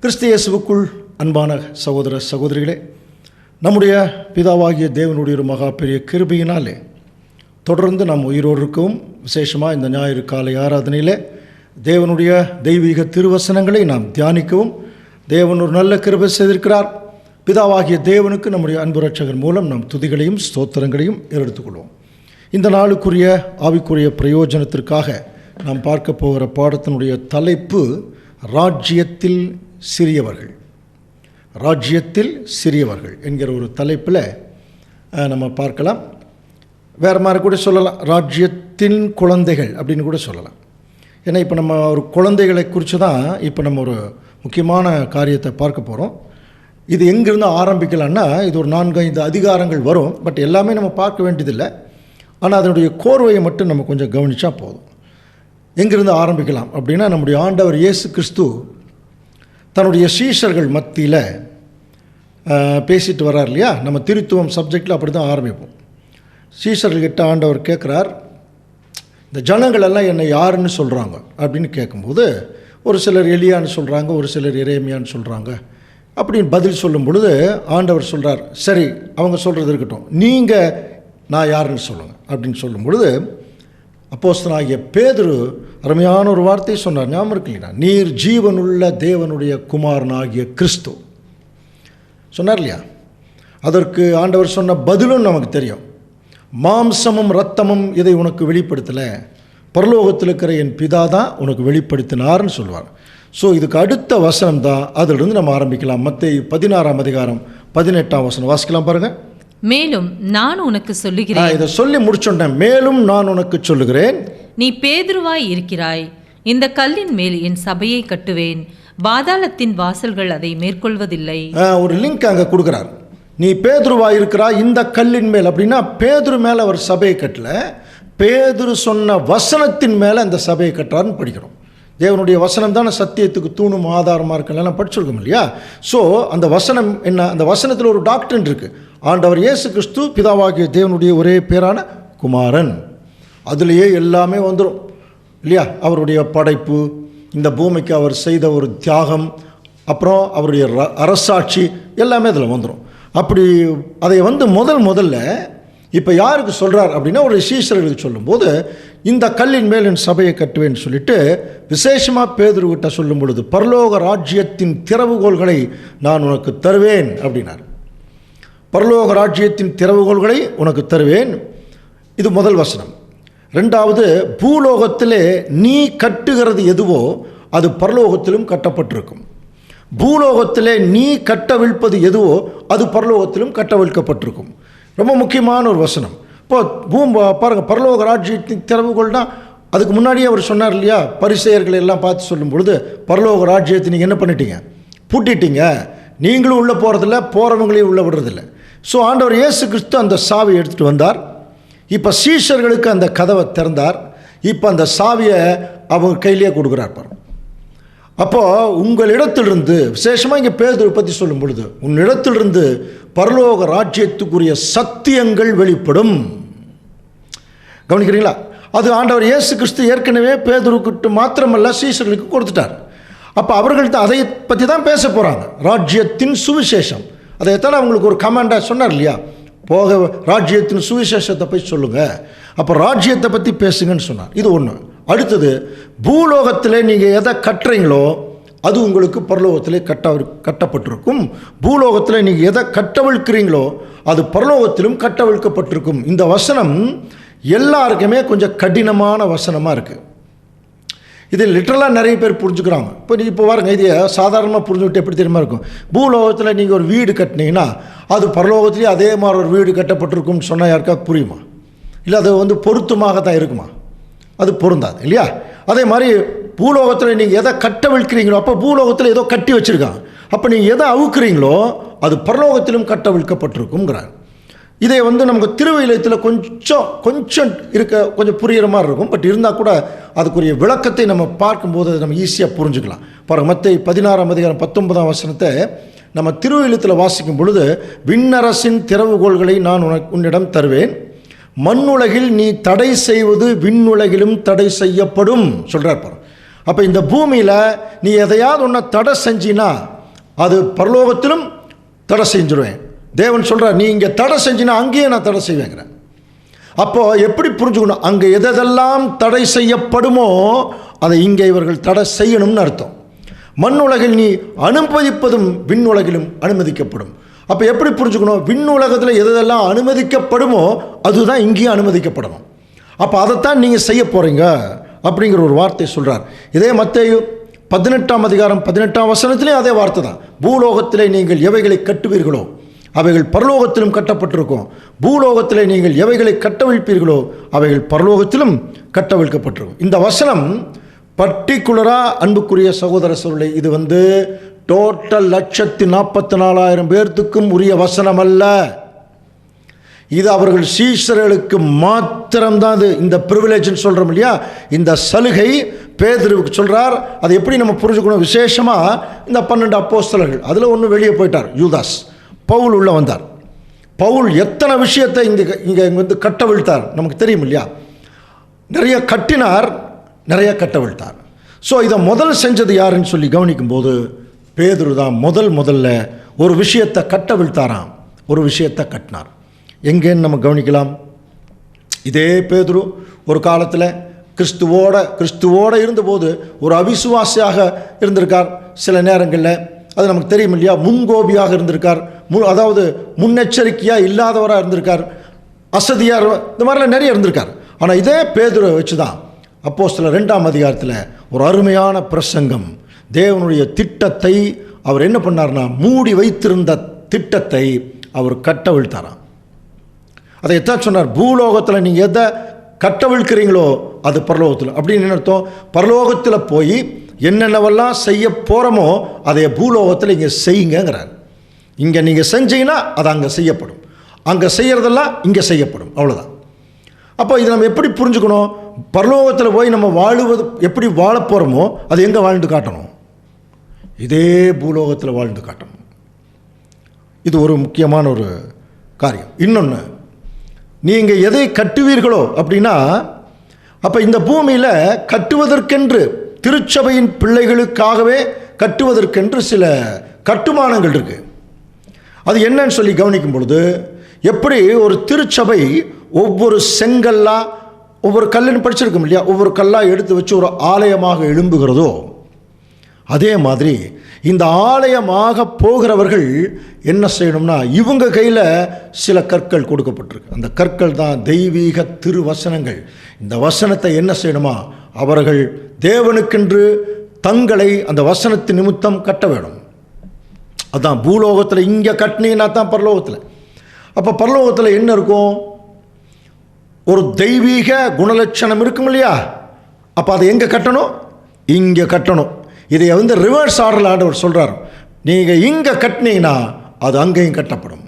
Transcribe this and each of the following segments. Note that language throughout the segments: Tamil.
கிறிஸ்து இயேசுவுக்குள் அன்பான சகோதர சகோதரிகளே, நம்முடைய பிதாவாகிய தேவனுடைய ஒரு மகா பெரிய கிருபையினாலே தொடர்ந்து நாம் உயிரோடு இருக்கவும், விசேஷமாக இந்த ஞாயிறு காலை ஆராதனையில் தேவனுடைய தெய்வீக திருவசனங்களை நாம் தியானிக்கவும் தேவன் ஒரு நல்ல கிருபை செய்திருக்கிறார். பிதாவாகிய தேவனுக்கு நம்முடைய அன்பு ரட்சகர் மூலம் நாம் துதிகளையும் ஸ்தோத்திரங்களையும் எடுத்துக்கொள்வோம். இந்த நாளுக்குரிய ஆவிக்குரிய பிரயோஜனத்திற்காக நாம் பார்க்க போகிற பாடத்தினுடைய தலைப்பு ராஜ்யத்தில் சிறியவர்கள். ராஜ்யத்தில் சிறியவர்கள் என்கிற ஒரு தலைப்பில் நம்ம பார்க்கலாம். வேறு மாதிரி கூட சொல்லலாம், ராஜ்யத்தின் குழந்தைகள் அப்படின்னு கூட சொல்லலாம். ஏன்னா இப்போ நம்ம ஒரு குழந்தைகளை குறித்து தான் இப்போ நம்ம ஒரு முக்கியமான காரியத்தை பார்க்க போகிறோம். இது எங்கிருந்து ஆரம்பிக்கலான்னா, இது ஒரு 4-5 அதிகாரங்கள் வரும். பட் எல்லாமே நம்ம பார்க்க வேண்டியதில்லை. ஆனால் அதனுடைய கோர்வையை மட்டும் நம்ம கொஞ்சம் கவனித்தா போதும். எங்கிருந்து ஆரம்பிக்கலாம் அப்படின்னா, நம்முடைய ஆண்டவர் இயேசு கிறிஸ்து தன்னுடைய சீஷர்கள் மத்தியில் பேசிட்டு வர்றார் இல்லையா. நம்ம திருத்துவம் சப்ஜெக்டில் அப்படி தான் ஆரம்பிப்போம். சீஷர்கள்கிட்ட ஆண்டவர் கேட்குறார், இந்த ஜனங்களெல்லாம் என்னை யாருன்னு சொல்கிறாங்க அப்படின்னு கேட்கும்போது, ஒரு சிலர் எலியான்னு சொல்கிறாங்க, ஒரு சிலர் எரேமியான்னு சொல்கிறாங்க அப்படின்னு பதில் சொல்லும் பொழுது ஆண்டவர் சொல்கிறார், சரி அவங்க சொல்கிறது இருக்கட்டும், நீங்கள் நான் யாருன்னு சொல்லுங்கள் அப்படின்னு சொல்லும் பொழுது அப்போஸ்தலனாகிய பேதுரு அருமையான ஒரு வார்த்தையை சொன்னார். ஞாபகம் இருக்குங்களா? நீர் ஜீவனுள்ள தேவனுடைய குமாரனாகிய கிறிஸ்து சொன்னார் இல்லையா. அதற்கு ஆண்டவர் சொன்ன பதிலும் நமக்கு தெரியும். மாம்சமும் இரத்தமும் இதை உனக்கு வெளிப்படுத்தலை, பரலோகத்தில் இருக்கிற என் பிதா தான் உனக்கு வெளிப்படுத்தினார்னு சொல்லுவார். ஸோ இதுக்கு அடுத்த வசனம் தான், அதிலிருந்து நம்ம ஆரம்பிக்கலாம். மத்தேயு 16ஆம் அதிகாரம் 18ஆம் வசனம் வாசிக்கலாம் பாருங்கள். மேலும் நான் உனக்கு சொல்லுகிறேன். இதை சொல்லி முடிச்சோன்னேன். மேலும் நான் உனக்கு சொல்லுகிறேன், நீ பேதுருவாய் இருக்கிறாய், இந்த கல்லின் மேல் என் சபையை கட்டுவேன், பாதாளத்தின் வாசல்கள் அதை மேற்கொள்வதில்லை. ஒரு லிங்க் அங்கே கொடுக்குறார். நீ பேதுருவாய் இருக்கிறாய் இந்த கல்லின் மேல் அப்படின்னா, பேதுரு மேலே அவர் சபையை கட்டல, பேதுரு சொன்ன வசனத்தின் மேலே அந்த சபையை கட்டுறாருன்னு படிக்கிறோம். தேவனுடைய வசனம் தானே சத்தியத்துக்கு தூணும் ஆதாரமாக இருக்கலாம் படிச்சிருக்கோம் இல்லையா. ஸோ அந்த வசனம் என்ன, அந்த வசனத்தில் ஒரு டாக்டரின் இருக்குது. ஆண்டவர் இயேசு கிறிஸ்து பிதாவாகிய தேவனுடைய ஒரே பேரான குமாரன். அதுலேயே எல்லாமே வந்துடும் இல்லையா. அவருடைய படைப்பு, இந்த பூமிக்கு அவர் செய்த ஒரு தியாகம், அப்புறம் அவருடைய அரசாட்சி எல்லாமே அதில் வந்துடும். அப்படி அதை முதல்ல இப்போ யாருக்கு சொல்கிறார் அப்படின்னா, ஒரு சீஷர்களுக்கு சொல்லும்போது இந்த கல்லின் மேல் என் சபையை கட்டுவேன்னு சொல்லிட்டு விசேஷமாக பேதுருவிட்ட சொல்லும் பொழுது, பரலோக ராஜ்யத்தின் திறவுகோள்களை நான் உனக்கு தருவேன் அப்படின்னார். பரலோக ராஜ்யத்தின் திறவுகோள்களை உனக்கு தருவேன், இது முதல் வசனம். ரெண்டாவது, பூலோகத்திலே நீ கட்டுகிறது எதுவோ அது பரலோகத்திலும் கட்டப்பட்டிருக்கும், பூலோகத்திலே நீ கட்டவிழ்ப்பது எதுவோ அது பரலோகத்திலும் கட்டவிழ்க்கப்பட்டிருக்கும். ரொம்ப முக்கியமான ஒரு வசனம். இப்போ பாருங்கள், பரலோக ராஜ்யத்தின் திறவுகோள்னா அதுக்கு முன்னாடியே அவர் சொன்னார் இல்லையா. பரிசேயர்களை எல்லாம் பார்த்து சொல்லும் பொழுது, பரலோக ராஜ்யத்தை நீங்கள் என்ன பண்ணிட்டீங்க, பூட்டிட்டீங்க, நீங்களும் உள்ளே போகிறதில்ல, போகிறவங்களையும் உள்ளே விடுறதில்ல. ஸோ ஆண்டவர் இயேசு கிறிஸ்து அந்த சாவியை எடுத்துகிட்டு வந்தார். இப்போ சீஷர்களுக்கு அந்த கதவை திறந்தார். இப்போ அந்த சாவியை அவங்க கையிலேயே கொடுக்குறார் பாருங்க. அப்போது உங்களிடத்திலிருந்து, விசேஷமாக இங்கே பேதுருவை பற்றி சொல்லும் பொழுது, உன்னிடத்திலிருந்து பரலோக ராஜ்யத்துக்குரிய சத்தியங்கள் வெளிப்படும். கவனிக்கிறீங்களா? அது ஆண்டவர் இயேசு கிறிஸ்து ஏற்கனவே பேதுருக்கிட்ட மாத்திரமல்ல சீஷர்களுக்கு கொடுத்துட்டார். அப்போ அவர்கள் தான் அதை பற்றி தான் பேச போகிறாங்க. ராஜ்யத்தின் சுவிசேஷம், அதைத்தான் அவங்களுக்கு ஒரு கமாண்டாக சொன்னார் இல்லையா. போக ராஜ்யத்தின் சுவிசேஷத்தை போய் சொல்லுங்கள், அப்போ ராஜ்யத்தை பற்றி பேசுங்கன்னு சொன்னார். இது ஒன்று. அடுத்தது, பூலோகத்திலே நீங்கள் எதை கட்டுறீங்களோ அது உங்களுக்கு பரலோகத்திலே கட்டப்பட்டிருக்கும், பூலோகத்தில் நீங்கள் எதை கட்டவிழ்க்கிறீங்களோ அது பரலோகத்திலும் கட்டவிழ்க்கப்பட்டிருக்கும். இந்த வசனம் எல்லாருக்குமே கொஞ்சம் கடினமான வசனமாக இருக்குது. இது லிட்டரலாக நிறைய பேர் புரிஞ்சுக்கிறாங்க. இப்போ பாருங்க, இது சாதாரணமாக புரிஞ்சுக்கிட்டு எப்படி தெரியுமா இருக்கும். பூலோகத்தில் நீங்கள் ஒரு வீடு கட்டினீங்கன்னா அது பரலோகத்திலேயே அதே மாதிரி ஒரு வீடு கட்டப்பட்டிருக்கும்னு சொன்னால் யாருக்காவது புரியுமா? இல்லை அது பொருத்தமாக தான் இருக்குமா? அது பொருந்தாது இல்லையா. அதே மாதிரி பூலோகத்தில் நீங்கள் எதை கட்டவிழ்க்கிறீங்களோ, அப்போ பூலோகத்தில் ஏதோ கட்டி வச்சுருக்காங்க, அப்போ நீங்கள் எதை அவுக்குறீங்களோ அது பரலோகத்திலும் கட்டவிழ்க்கப்பட்டிருக்குங்கிறாங்க. இதை நமக்கு திருவிழயத்தில் கொஞ்சம் இருக்க கொஞ்சம் புரிகிற மாதிரி இருக்கும். பட் இருந்தால் கூட அதுக்குரிய விளக்கத்தை நம்ம பார்க்கும்போது அதை நம்ம ஈஸியாக புரிஞ்சுக்கலாம். பாருங்கள், மத்தேயு 16ஆம் அதிகாரம் 19ஆம் வசனத்தை நம்ம திருவிழயத்தில் வாசிக்கும் பொழுது, விண்ணரசின் திறவுகோள்களை நான் உன்னிடம் தருவேன், மண்ணுலகில் நீ தடை செய்வது விண்ணுலகிலும் தடை செய்யப்படும் சொல்கிறார் பாரு. அப்போ இந்த பூமியில் நீ எதையாவது ஒன்று தடை செஞ்சினா அது பரலோகத்திலும் தடை செஞ்சுருவேன். தேவன் சொல்கிறார், நீ இங்கே தடை செஞ்சினா அங்கேயே நான் தடை செய்வேங்கிறேன். அப்போது எப்படி புரிஞ்சுக்கணும்? அங்கே எதெல்லாம் தடை செய்யப்படுமோ அதை இங்கே இவர்கள் தடை செய்யணும்னு அர்த்தம். மண் உலகில் நீ அனுமதிப்பதும் விண் உலகிலும் அனுமதிக்கப்படும். அப்போ எப்படி புரிஞ்சுக்கணும்? விண் உலகத்தில் எதெல்லாம் அனுமதிக்கப்படுமோ அதுதான் இங்கேயும் அனுமதிக்கப்படணும். அப்போ அதைத்தான் நீங்கள் செய்ய போகிறீங்க அப்படிங்கிற ஒரு வார்த்தை சொல்கிறார். இதே மத்தேயு 18ஆம் அதிகாரம் 18ஆம் வசனத்திலே அதே வார்த்தை தான். பூலோகத்திலே நீங்கள் எவைகளை கட்டுவீர்களோ அவைகள் பரலோகத்திலும் கட்டப்பட்டிருக்கும், பூலோகத்திலே நீங்கள் எவைகளை கட்டவிழ்ப்பீர்களோ அவைகள் பரலோகத்திலும் கட்டவிழ்க்கப்பட்டிருக்கும். இந்த வசனம் பர்டிகுலராக அன்புக்குரிய சகோதர சொல்லை, இது டோட்டல் 144,000 பேர்த்துக்கும் உரிய வசனம் அல்ல. இது அவர்கள் சீஷர்களுக்கு மாத்திரம்தான். இந்த ப்ரிவிலேஜ்னு சொல்கிறோம் இல்லையா, இந்த சலுகை பேதுருவுக்கு சொல்கிறார். அது எப்படி நம்ம புரிஞ்சுக்கணும்? விசேஷமாக இந்த 12 அப்போஸ்தலர்கள், அதில் ஒன்று வெளியே போயிட்டார், யூதாஸ். பவுல் உள்ளே வந்தார். பவுல் எத்தனை விஷயத்தை இங்கே கட்டவிழ்த்தார் நமக்கு தெரியும் இல்லையா? நிறைய கட்டினார், நிறைய கட்டவிழ்த்தார். ஸோ இதை முதல் செஞ்சது யாருன்னு சொல்லி கவனிக்கும்போது பேதுரு தான் முதல்ல ஒரு விஷயத்தை கட்டவிழ்த்தாராம், ஒரு விஷயத்தை கட்டினார். எங்கேன்னு நம்ம கவனிக்கலாம். இதே பேதுரு ஒரு காலத்தில் கிறிஸ்துவோடு இருந்தபோது ஒரு அவிசுவாசியாக இருந்திருக்கார். சில நேரங்களில் அது நமக்கு தெரியும் இல்லையா, முன்கோபியாக இருந்திருக்கார், அதாவது முன்னெச்சரிக்கையாக இல்லாதவராக இருந்திருக்கார், அசதியார், இந்த மாதிரிலாம் நிறைய இருந்திருக்கார். ஆனால் இதே பேதுருவை வச்சு தான் அப்போஸ்தலர் 2ஆம் அதிகாரத்தில் ஒரு அருமையான பிரசங்கம், தேவனுடைய திட்டத்தை அவர் என்ன பண்ணார்னா, மூடி வைத்திருந்த திட்டத்தை அவர் கட்டவிழ்த்தாராம். அதை எத்தான் சொன்னார், பூலோகத்தில் நீங்கள் எதை கட்டவிழ்க்கிறீங்களோ அது பரலோகத்தில். அப்படின்னு என்ன அர்த்தம்? பரலோகத்தில் போய் என்னென்னவெல்லாம் செய்ய போகிறோமோ அதை பூலோகத்தில் இங்கே செய்யுங்கிறார். இங்கே நீங்கள் செஞ்சீங்கன்னா அது அங்கே செய்யப்படும், அங்கே செய்கிறதெல்லாம் இங்கே செய்யப்படும், அவ்வளோதான். அப்போ இதை நம்ம எப்படி புரிஞ்சுக்கணும்? பரலோகத்தில் போய் நம்ம எப்படி வாழ போகிறோமோ அது எங்கே வாழ்ந்து காட்டணும்? இதே பூலோகத்தில் வாழ்ந்து காட்டணும். இது ஒரு முக்கியமான ஒரு காரியம். இன்னொன்று, நீங்கள் எதை கட்டுவீர்களோ அப்படின்னா, அப்போ இந்த பூமியில் கட்டுவதற்கென்று திருச்சபையின் பிள்ளைகளுக்காகவே கட்டுவதற்கென்று சில கட்டுமானங்கள் இருக்குது. அது என்னன்னு சொல்லி கவனிக்கும் பொழுது, எப்படி ஒரு திருச்சபை ஒவ்வொரு செங்கல்லா, ஒவ்வொரு கல்லுன்னு படிச்சிருக்கோம் இல்லையா, ஒவ்வொரு கல்லாக எடுத்து வச்சு ஒரு ஆலயமாக எழும்புகிறதோ, அதே மாதிரி இந்த ஆலயமாக போகிறவர்கள் என்ன செய்யணும்னா, இவங்க கையில் சில கற்கள் கொடுக்கப்பட்டிருக்கு. அந்த கற்கள் தான் தெய்வீக திருவசனங்கள். இந்த வசனத்தை என்ன செய்யணுமா, அவர்கள் தேவனுக்கென்று தங்களை அந்த வசனத்தின் நிமித்தம் கட்ட வேணும். அதுதான் பூலோகத்தில் இங்கே கட்டினீங்கன்னா தான் பரலோகத்தில். அப்போ பரலோகத்தில் என்ன இருக்கும்? ஒரு தெய்வீக குணலட்சணம் இருக்கும் இல்லையா? அப்போ அதை எங்கே கட்டணும்? இங்கே கட்டணும். இதை ரிவர்ஸ் ஆர்டரில் ஆண்டவர் சொல்கிறார், நீங்கள் இங்கே கட்டினீங்கன்னா அது அங்கேயும் கட்டப்படும்,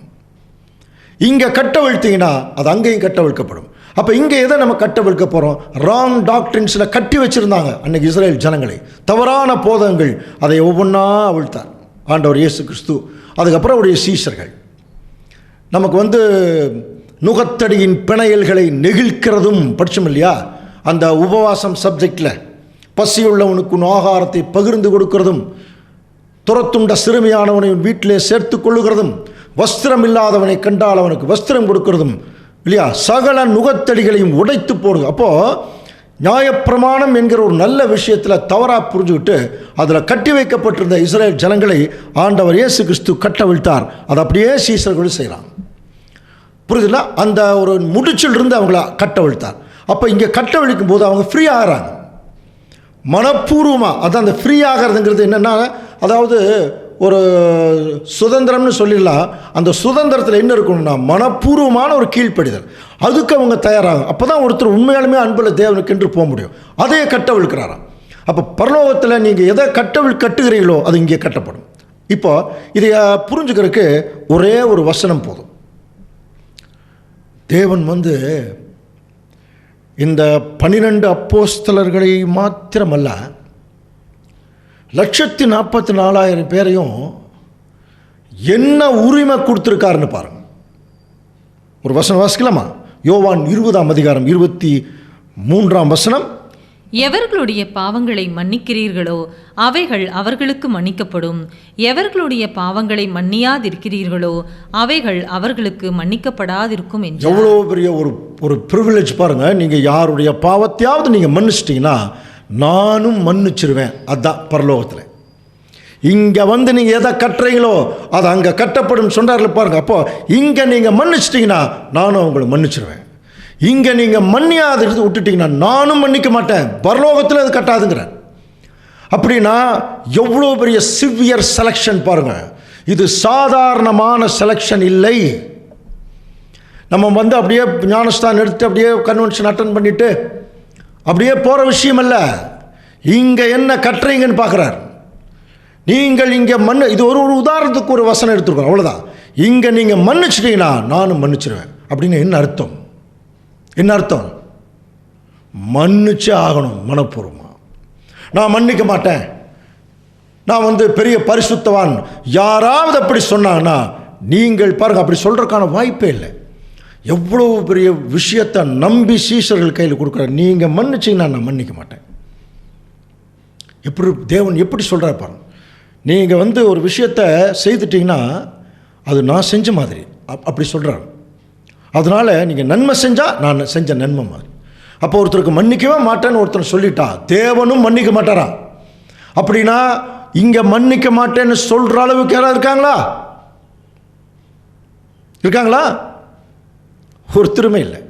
இங்கே கட்டவிழ்த்தீங்கன்னா அது அங்கேயும் கட்டவிழ்க்கப்படும். அப்போ இங்கே எதை நம்ம கட்டவிழ்க்க போகிறோம்? ராங் டாக்ட்ரின்ஸில் கட்டி வச்சுருந்தாங்க அன்றைக்கி இஸ்ரேல் ஜனங்களை, தவறான போதகங்கள், அதை ஒவ்வொன்றா அவிழ்த்தார் ஆண்டவர் இயேசு கிறிஸ்து. அதுக்கப்புறம் அவருடைய சீஷர்கள் நமக்கு நுகத்தடியின் பிணையல்களை நெகிழ்க்கிறதும் படித்தோம் இல்லையா? அந்த உபவாசம் சப்ஜெக்டில் பசியுள்ளவனுக்கு ஆகாரத்தை பகிர்ந்து கொடுக்கிறதும், துரத்துண்ட சிறுமியானவனை வீட்டிலே சேர்த்து கொள்ளுகிறதும், வஸ்திரம் இல்லாதவனை கண்டால் அவனுக்கு வஸ்திரம் கொடுக்கிறதும் இல்லையா, சகல நுகத்தடிகளையும் உடைத்து போடுங்க. அப்போது நியாயப்பிரமாணம் என்கிற ஒரு நல்ல விஷயத்தில் தவறாக புரிஞ்சுக்கிட்டு அதில் கட்டி வைக்கப்பட்டிருந்த இஸ்ரேல் ஜனங்களை ஆண்டவர் இயேசு கிறிஸ்து கட்டவிழ்த்தார். அதை அப்படியே சீஷர்கள் செய்கிறாங்க. புரியுதுல? அந்த ஒரு முடிச்சிலிருந்து அவங்கள கட்டவிழ்த்தார். அப்போ இங்கே கட்டவிழிக்கும் போது அவங்க ஃப்ரீ ஆகிறாங்க மனப்பூர்வமாக. அதான் அந்த ஃப்ரீ ஆகிறதுங்கிறது என்னென்னா, அதாவது ஒரு சுதந்திரம்னு சொல்லிடலாம். அந்த சுதந்திரத்தில் என்ன இருக்கணும்னா மனப்பூர்வமான ஒரு கீழ்ப்படிதல், அதுக்கு அவங்க தயாராகும். அப்போ தான் ஒருத்தர் உண்மையாலுமே அன்பில் தேவனுக்கென்று போக முடியும். அதையே கட்டவிழ்க்கிறாராம். அப்போ பரலோகத்தில் நீங்கள் எதை கட்டுகிறீங்களோ அது இங்கே கட்டப்படும். இப்போ இதை புரிஞ்சுக்கிறதுக்கு ஒரே ஒரு வசனம் போதும். தேவன் இந்த 12 அப்போஸ்தலர்களை மாத்திரமல்ல, 144,000 பேரையும் என்ன உரிமை கொடுத்துருக்காருன்னு பாருங்க. ஒரு வசனம் வாசிக்கலாமா? யோவான் 20ஆம் அதிகாரம் 23ஆம் வசனம். எவர்களுடைய பாவங்களை மன்னிக்கிறீர்களோ அவைகள் அவர்களுக்கு மன்னிக்கப்படும், எவர்களுடைய பாவங்களை மன்னியாதிருக்கிறீர்களோ அவைகள் அவர்களுக்கு மன்னிக்கப்படாதிருக்கும் என்று. எவ்வளோ பெரிய ஒரு ப்ரிவிலேஜ் பாருங்க. நீங்கள் யாருடைய பாவத்தையாவது நீங்கள் மன்னிச்சிட்டிங்கன்னா நானும் மன்னிச்சிருவேன். அதுதான் பரலோகத்தில். இங்கே வந்து நீங்கள் எதை கட்டுறீங்களோ அது அங்கே கட்டப்படும் சொன்னார்ல பாருங்க. அப்போ இங்கே நீங்கள் மன்னிச்சிட்டிங்கன்னா நானும் அவங்களை மன்னிச்சிருவேன். இங்கே நீங்கள் மன்னியாத விட்டுட்டிங்கன்னா நானும் மன்னிக்க மாட்டேன். பரலோகத்தில் அது கட்டாதுங்கிறேன். அப்படின்னா எவ்வளோ பெரிய சிவியர் செலெக்ஷன் பாருங்கள். இது சாதாரணமான செலெக்ஷன் இல்லை. நம்ம வந்து அப்படியே ஞானஸ்தானம் எடுத்துட்டு அப்படியே கன்வென்ஷன் அட்டன் பண்ணிட்டு அப்படியே போகிற விஷயம் அல்ல. இங்கே என்ன கட்டுறீங்கன்னு பார்க்குறார். நீங்கள் இங்கே இது ஒரு உதாரணத்துக்கு ஒரு வசனம் எடுத்துருக்கோம், அவ்வளோதான். இங்கே நீங்கள் மன்னிச்சிட்டீங்கன்னா நானும் மன்னிச்சிடுவேன் அப்படின்னு என்ன அர்த்தம்? என்ன அர்த்தம்? மன்னிச்சே ஆகணும் மனப்பூர்வமாக. நான் மன்னிக்க மாட்டேன், நான் வந்து பெரிய பரிசுத்தவான் யாராவது அப்படி சொன்னாங்கன்னா நீங்கள் பாருங்கள், அப்படி சொல்கிறதுக்கான வாய்ப்பே இல்லை. எவ்வளோ பெரிய விஷயத்தை நம்பி சீஷர்கள் கையில் கொடுக்குறாரு. நீங்கள் மன்னிச்சிங்கன்னா நான் மன்னிக்க மாட்டேன். எப்படி தேவன் எப்படி சொல்கிறார் பாருங்க. நீங்கள் வந்து ஒரு விஷயத்தை செய்துட்டிங்கன்னா அது நான் செஞ்ச மாதிரி அப்படி சொல்கிறார். அதனால் நீங்கள் நன்மை செஞ்சால் நான் செஞ்ச நன்மை மாதிரி. அப்போ ஒருத்தருக்கு மன்னிக்கவே மாட்டேன்னு ஒருத்தர் சொல்லிட்டா தேவனும் மன்னிக்க மாட்டாரா? அப்படின்னா இங்கே மன்னிக்க மாட்டேன்னு சொல்கிற அளவுக்கு யாராவது இருக்காங்களா? ஒருத்தருமே இல்லை.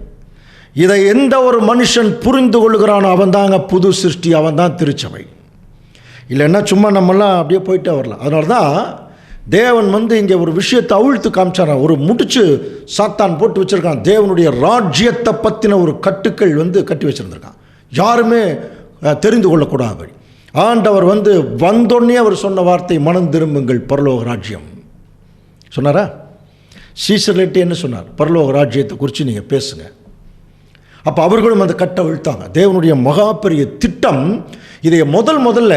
இதை எந்த ஒரு மனுஷன் புரிந்து கொள்ளுகிறானோ அவன் தாங்க புது சிருஷ்டி, அவன் தான் திருச்சபை. இல்லைன்னா சும்மா நம்மெல்லாம் அப்படியே போயிட்டே வரலாம். அதனால தான் தேவன் வந்து இங்கே ஒரு விஷயத்தை அவிழ்த்து காமிச்சாரான். ஒரு முடிச்சு சாத்தான் போட்டு வச்சுருக்கான். தேவனுடைய ராஜ்யத்தை பற்றின ஒரு கட்டுக்கள் வந்து கட்டி வச்சுருந்துருக்கான். யாருமே தெரிந்து கொள்ளக்கூடாது. ஆண்டவர் வந்து வந்தோடனே அவர் சொன்ன வார்த்தை மனம் திரும்புங்கள் பரலோக ராஜ்யம் சொன்னாரா? சீசர்லேட்டு என்ன சொன்னார்? பரலோக ராஜ்யத்தை குறித்து நீங்கள் பேசுங்க. அப்போ அவர்களும் அந்த கட்டை விழ்த்தாங்க. தேவனுடைய மகா பெரிய திட்டம் இதை முதல்ல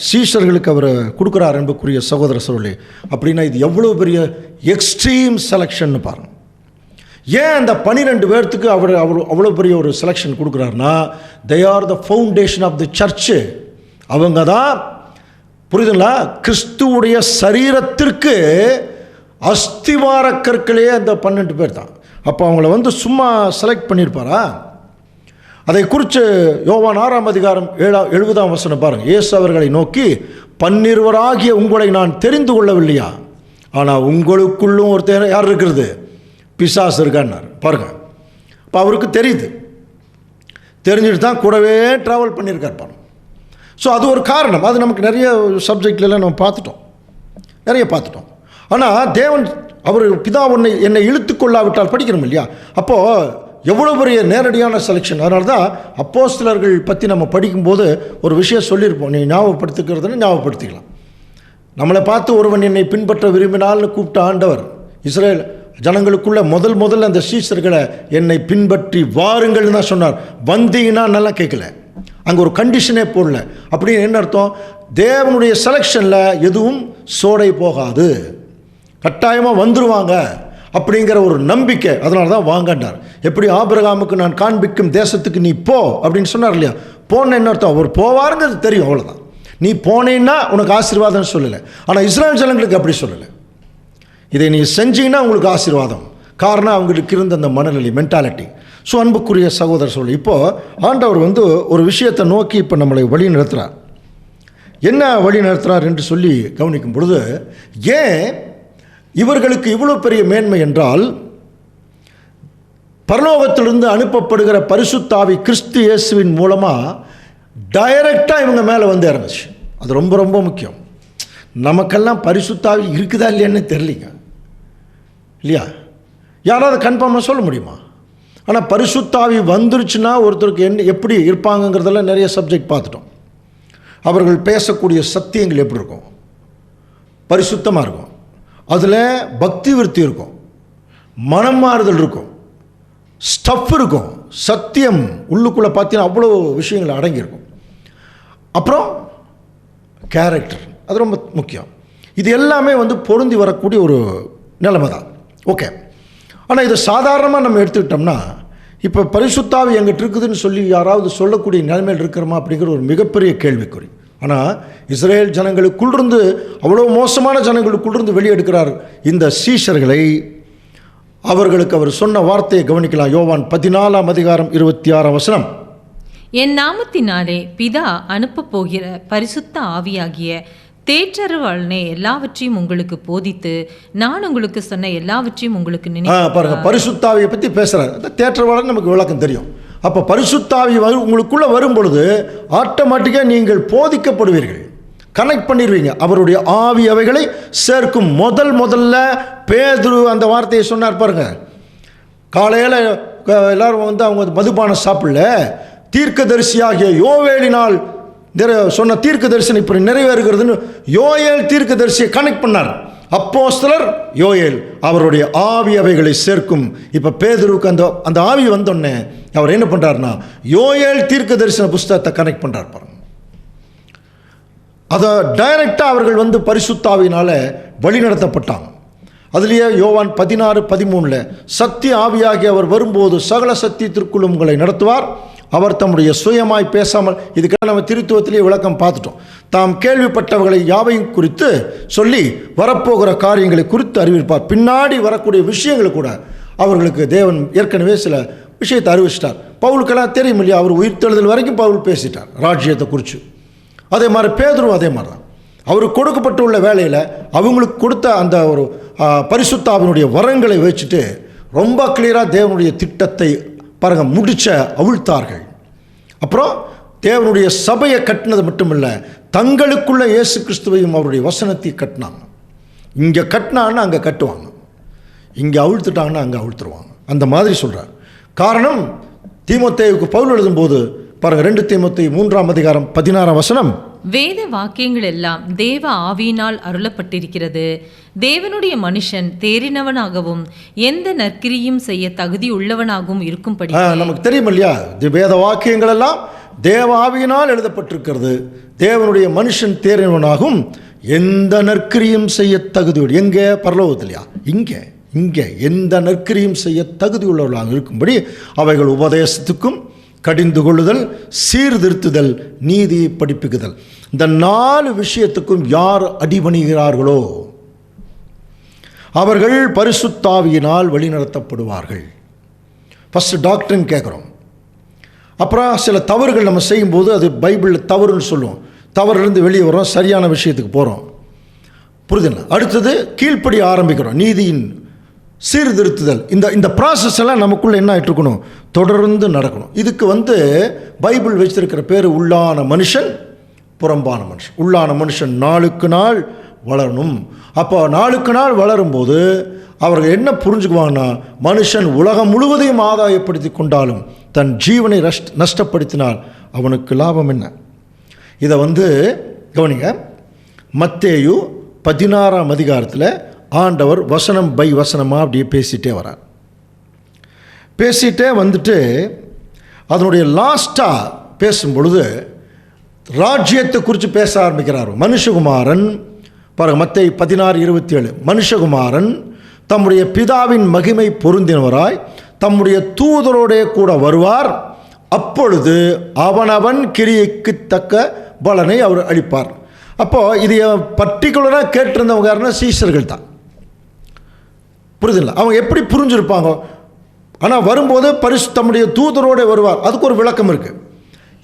சீஷர்களுக்கு அவர் கொடுக்குறார் என்பதுக்குரிய சகோதர சகோதரர்களே. அப்படின்னா இது எவ்வளோ பெரிய எக்ஸ்ட்ரீம் செலெக்ஷன் பாருங்க. ஏன் அந்த 12 பேர்த்துக்கு அவர் அவ்வளோ பெரிய ஒரு செலெக்ஷன் கொடுக்குறாருன்னா, they are the foundation of the church. அவங்க தான், புரியுதுங்களா, கிறிஸ்துவுடைய சரீரத்திற்கு அஸ்திவார கற்களே அந்த 12 பேர் தான். அப்போ அவங்கள வந்து சும்மா செலக்ட் பண்ணியிருப்பாரா? அதை குறித்து யோவான் 6ஆம் அதிகாரம் 70ஆம் வசனம் பாருங்கள். இயேசு அவர்களை நோக்கி, 12 உங்களை நான் தெரிந்து கொள்ளவில்லையா? ஆனால் உங்களுக்குள்ளும் ஒருத்தர் யார் இருக்கிறது? பிசாசு இருக்கான்னார் பாருங்கள். இப்போ அவருக்கு தெரிஞ்சுட்டு தான் கூடவே ட்ராவல் பண்ணியிருக்கார் பாருங்க. ஸோ அது ஒரு காரணம். அது நமக்கு நிறைய சப்ஜெக்ட்லாம் நம்ம பார்த்துட்டோம். ஆனால் தேவன் அவர் பிதா என்னை இழுத்து கொள்ளாவிட்டால் படிக்கிறோம் இல்லையா? அப்போது எவ்வளோ பெரிய நேரடியான செலெக்ஷன். அதனால தான் அப்போஸ்தலர்கள் பற்றி நம்ம படிக்கும்போது ஒரு விஷயம் சொல்லியிருப்போம். நீ ஞாபகப்படுத்திக்கிறதுன்னு ஞாபகப்படுத்திக்கலாம். நம்மளை பார்த்து ஒருவன் என்னை பின்பற்ற விரும்பினால்னு கூப்பிட்ட ஆண்டவர் இஸ்ரேல் ஜனங்களுக்குள்ள முதல்ல அந்த சீஷர்களை என்னை பின்பற்றி வாருங்கள்னு தான் சொன்னார். வந்தீங்கன்னா நல்லா கேட்கல, அங்கே ஒரு கண்டிஷனே போடல. அப்படின்னு என்ன அர்த்தம்? தேவனுடைய செலெக்ஷனில் எதுவும் சோடை போகாது, கட்டாயமாக வந்துடுவாங்க அப்படிங்கிற ஒரு நம்பிக்கை. அதனால தான் வாங்கண்டார். எப்படி ஆபிரகாமுக்கு நான் காண்பிக்கும் தேசத்துக்கு நீ போ அப்படின்னு சொன்னார் இல்லையா? போன என்ன அர்த்தம்? அவர் போவாருங்கிறது தெரியும், அவ்வளோதான். நீ போனேன்னா உனக்கு ஆசீர்வாதம் சொல்லலை. ஆனால் இஸ்ரேல் ஜனங்களுக்கு அப்படி சொல்லலை. இதை நீ செஞ்சீங்கன்னா உங்களுக்கு ஆசீர்வாதம். காரணம் அவங்களுக்கு இருந்த அந்த மனநிலை, மென்டாலிட்டி. ஸோ அன்புக்குரிய சகோதரர் சொல்லி, இப்போது ஆண்டவர் வந்து ஒரு விஷயத்தை நோக்கி இப்போ நம்மளை வழி நடத்துகிறார். என்ன வழி நடத்துகிறார் என்று சொல்லி கவனிக்கும் பொழுது, ஏன் இவர்களுக்கு இவ்வளோ பெரிய மேன்மை என்றால், பரலோகத்திலிருந்து அனுப்பப்படுகிற பரிசுத்தாவி கிறிஸ்து இயேசுவின் மூலமாக டைரெக்டாக இவங்க மேலே வந்து இறங்குச்சு. அது ரொம்ப ரொம்ப முக்கியம். நமக்கெல்லாம் பரிசுத்தாவி இருக்குதா இல்லையான்னு தெரியலிங்க இல்லையா? யாராவது கன்ஃபார்மாக சொல்ல முடியுமா? ஆனால் பரிசுத்தாவி வந்துருச்சுன்னா ஒருத்தருக்கு எப்படி இருப்பாங்கங்கிறதெல்லாம் நிறைய சப்ஜெக்ட் பார்த்துட்டோம். அவர்கள் பேசக்கூடிய சத்தியங்கள் எப்படி இருக்கும்? பரிசுத்தமாக இருக்கும். அதில் பக்தி விருத்தி இருக்கும், மனம் மாறுதல் இருக்கும், ஸ்டஃப் இருக்கும், சத்தியம் உள்ளுக்குள்ளே பார்த்தீங்கன்னா அவ்வளோ விஷயங்கள் அடங்கியிருக்கும். அப்புறம் கேரக்டர், அது ரொம்ப முக்கியம். இது எல்லாமே வந்து பொருந்தி வரக்கூடிய ஒரு நிலைமை தான். ஓகே. ஆனால் இதை சாதாரணமாக நம்ம எடுத்துக்கிட்டோம்னா, இப்போ பரிசுத்தாவி எங்கிட்ட இருக்குதுன்னு சொல்லி யாராவது சொல்லக்கூடிய நிலைமையில் இருக்கிறோமா அப்படிங்கிற ஒரு மிகப்பெரிய கேள்விக்குறி. ஆனால் இஸ்ரேல் ஜனங்களுக்குள்ளிருந்து, அவ்வளோ மோசமான ஜனங்களுக்குள்ளிருந்து வெளியெடுக்கிறார் இந்த சீஷர்களை. அவர்களுக்கு அவர் சொன்ன வார்த்தையை கவனிக்கலாம். யோவான் 14:26. என் நாமத்தினாலே பிதா அனுப்பப் போகிற பரிசுத்த ஆவியாகிய தேற்றருவாளனே எல்லாவற்றையும் உங்களுக்கு போதித்து நான் உங்களுக்கு சொன்ன எல்லாவற்றையும் உங்களுக்கு பாருங்க, பரிசுத்தாவியை பற்றி பேசுகிறார். அந்த தேற்றருவாளன் நமக்கு விளக்கம் தெரியும். அப்போ பரிசுத்தாவி உங்களுக்குள்ளே வரும் பொழுது ஆட்டோமேட்டிக்காக நீங்கள் போதிக்கப்படுவீர்கள், கனெக்ட் பண்ணிடுவீங்க. அவருடைய ஆவி அவைகளை சேர்க்கும். முதல்ல பேதுரு அந்த வார்த்தையை சொன்னார் பாருங்க. காலையில் எல்லாரும் வந்து அவங்க மதுபானம் சாப்பிடல, தீர்க்கதரிசியாகிய யோவேலினால் சொன்ன தீர்க்க தரிசனம் இப்படி நிறைவேறுகிறதுன்னு யோயேல் தீர்க்க தரிசியை கனெக்ட் பண்ணார். அப்போஸ்தலர் யோயேல் அவருடைய ஆவி அவைகளை சேர்க்கும். இப்போ பேதுருக்கு அந்த ஆவி வந்தோடனே அவர் என்ன பண்ணுறாருன்னா யோயேல் தீர்க்க தரிசன புஸ்தகத்தை கனெக்ட் பண்ணுறார் பாருங்க. அதை டைரக்டாக அவர்கள் வந்து பரிசுத்தாவினால் வழி நடத்தப்பட்டாங்க. அதுலேயே யோவான் 16:13 சத்திய ஆவியாகி அவர் வரும்போது சகல சத்தியத்திற்குள் உங்களை நடத்துவார். அவர் தம்முடைய சுயமாய் பேசாமல், இதுக்காக நம்ம திருத்துவத்திலேயே விளக்கம் பார்த்துட்டோம். தாம் கேள்விப்பட்டவர்களை யாவையும் குறித்து சொல்லி வரப்போகிற காரியங்களை குறித்து அறிவிப்பார். பின்னாடி வரக்கூடிய விஷயங்களை கூட அவர்களுக்கு தேவன் ஏற்கனவே சில விஷயத்தை அறிவிச்சிட்டார். பவுலுக்கெல்லாம் தெரியும் இல்லையா, அவர் உயிர்த்தெழுதல் வரைக்கும் பவுல் பேசிட்டார் ராஜ்யத்தை குறித்து. அதே மாதிரி பேதுருவும் அதே மாதிரி தான். அவருக்கு கொடுக்கப்பட்டுள்ள வேலையில் அவங்களுக்கு கொடுத்த அந்த ஒரு பரிசுத்தாவினுடைய வரங்களை வச்சுட்டு ரொம்ப கிளியராக தேவனுடைய திட்டத்தை பாருங்க முடிச்ச அவிழ்த்தார்கள். அப்புறம் தேவனுடைய சபையை கட்டினது மட்டுமில்லை, தங்களுக்குள்ள இயேசு கிறிஸ்துவையும் அவருடைய வசனத்தை கட்டினாங்க. இங்கே கட்டினாங்கன்னா அங்கே கட்டுவாங்க, இங்கே அவிழ்த்துட்டாங்கன்னா அங்கே அவிழ்த்துருவாங்க. அந்த மாதிரி சொல்கிறார். காரணம், தீமோத்தேயுக்கு பவுல் எழுதும்போது பாருங்க 2 தீமோத்தேயு 3:16 வேத வாக்கியங்கள் எல்லாம் தேவ ஆவியினால் அருளப்பட்டிருக்கிறது. தேவனுடைய மனுஷன் தேறினவனாகவும் எந்த நற்கிரியும் செய்ய தகுதி உள்ளவனாகவும் இருக்கும்படி. நமக்கு தெரியும் இல்லையா, வேத வாக்கியங்கள் எல்லாம் தேவ ஆவியினால் எழுதப்பட்டிருக்கிறது. தேவனுடைய மனுஷன் தேறினவனாகவும் எந்த நற்கிரியும் செய்ய தகுதி. எங்கே? பரலோகத்திலையா? இங்கே எந்த நற்கிரியும் செய்ய தகுதி உள்ளவர்களாக இருக்கும்படி அவைகள் உபதேசத்துக்கும் கடிந்து கொள்ளுதல், சீர்திருத்துதல், நீதியை படிப்புக்குதல், இந்த 4 விஷயத்துக்கும் யார் அடிபணிகிறார்களோ அவர்கள் பரிசுத்தாவியினால் வழிநடத்தப்படுவார்கள். ஃபஸ்ட்டு டாக்டரின் கேட்குறோம். அப்புறம் சில தவறுகள் நம்ம செய்யும்போது அது பைபிளில் தவறுன்னு சொல்லுவோம். தவறுலேருந்து வெளியே வரோம், சரியான விஷயத்துக்கு போகிறோம். புரிதுங்களா? அடுத்தது கீழ்ப்படி ஆரம்பிக்கிறோம், நீதியின் சீர்திருத்துதல். இந்த ப்ராசஸ் எல்லாம் நமக்குள்ளே என்ன ஆகிட்டு இருக்கணும், தொடர்ந்து நடக்கணும். இதுக்கு வந்து பைபிள் வச்சிருக்கிற பேர் உள்ளான மனுஷன், புறம்பான மனுஷன். உள்ளான மனுஷன் நாளுக்கு நாள் வளரணும். அப்போ நாளுக்கு நாள் வளரும்போது அவர்கள் என்ன புரிஞ்சுக்குவாங்கன்னா, மனுஷன் உலகம் முழுவதையும் ஆதாயப்படுத்தி கொண்டாலும் தன் ஜீவனை நஷ்டப்படுத்தினால் அவனுக்கு லாபம் என்ன? இதை வந்து கவனிங்க. மத்தேயு 16 ஆண்டவர் வசனம் பை வசனமாக அப்படியே பேசிகிட்டே வரார். பேசிகிட்டே வந்துட்டு அதனுடைய லாஸ்ட்டாக பேசும்பொழுது ராஜ்யத்தை குறித்து பேச ஆரம்பிக்கிறார். மனுஷகுமாரன் பாருங்கள், மத்தேயு 16:27 மனுஷகுமாரன் தம்முடைய பிதாவின் மகிமை பொருந்தினவராய் தம்முடைய தூதரோடே கூட வருவார். அப்பொழுது அவனவன் கிரியைக்கு தக்க பலனை அவர் அளிப்பார். அப்போது இது பர்டிகுலராக கேட்டிருந்தவங்க யாருன்னா சீஷர்கள் தான். புரியுதில்லை? அவங்க எப்படி புரிஞ்சிருப்பாங்க? ஆனால் வரும்போது தம்முடைய தூதரோடு வருவார். அதுக்கு ஒரு விளக்கம் இருக்குது.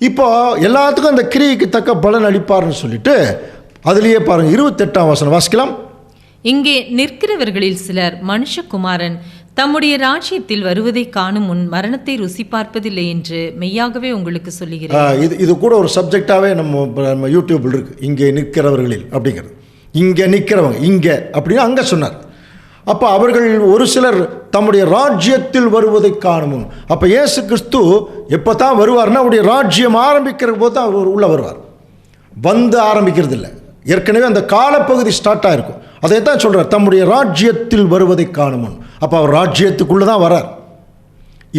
இப்போ எல்லாத்துக்கும் அந்த கிரியைக்கு தக்க பலன் அளிப்பார்னு சொல்லிட்டு அதுலேயே பாருங்கள் 28 வாசிக்கலாம். இங்கே நிற்கிறவர்களில் சிலர் மனுஷகுமாரன் தம்முடைய ராஜ்யத்தில் வருவதை காணும் முன் மரணத்தை ருசி பார்ப்பதில்லை என்று மெய்யாகவே உங்களுக்கு சொல்லுகிறேன். இது கூட ஒரு சப்ஜெக்டாகவே நம்ம யூடியூப்பில் இருக்குது. இங்கே நிற்கிறவர்களில் அப்படிங்கிறது, இங்கே நிற்கிறவங்க, இங்கே அப்படின்னு அங்கே சொன்னார். அப்போ அவர்கள் ஒரு சிலர் தம்முடைய ராஜ்யத்தில் வருவதை காணும். அப்போ இயேசு கிறிஸ்து எப்போ தான் வருவார்னா அவருடைய ராஜ்யம் ஆரம்பிக்கிற போது தான் அவர் உள்ளே வருவார். வந்து ஆரம்பிக்கிறது இல்லை, ஏற்கனவே அந்த காலப்பகுதி ஸ்டார்ட் ஆகிருக்கும். அதை தான் சொல்கிறார், தம்முடைய ராஜ்யத்தில் வருவதை காணும். அப்போ அவர் ராஜ்யத்துக்குள்ளே தான் வரார்.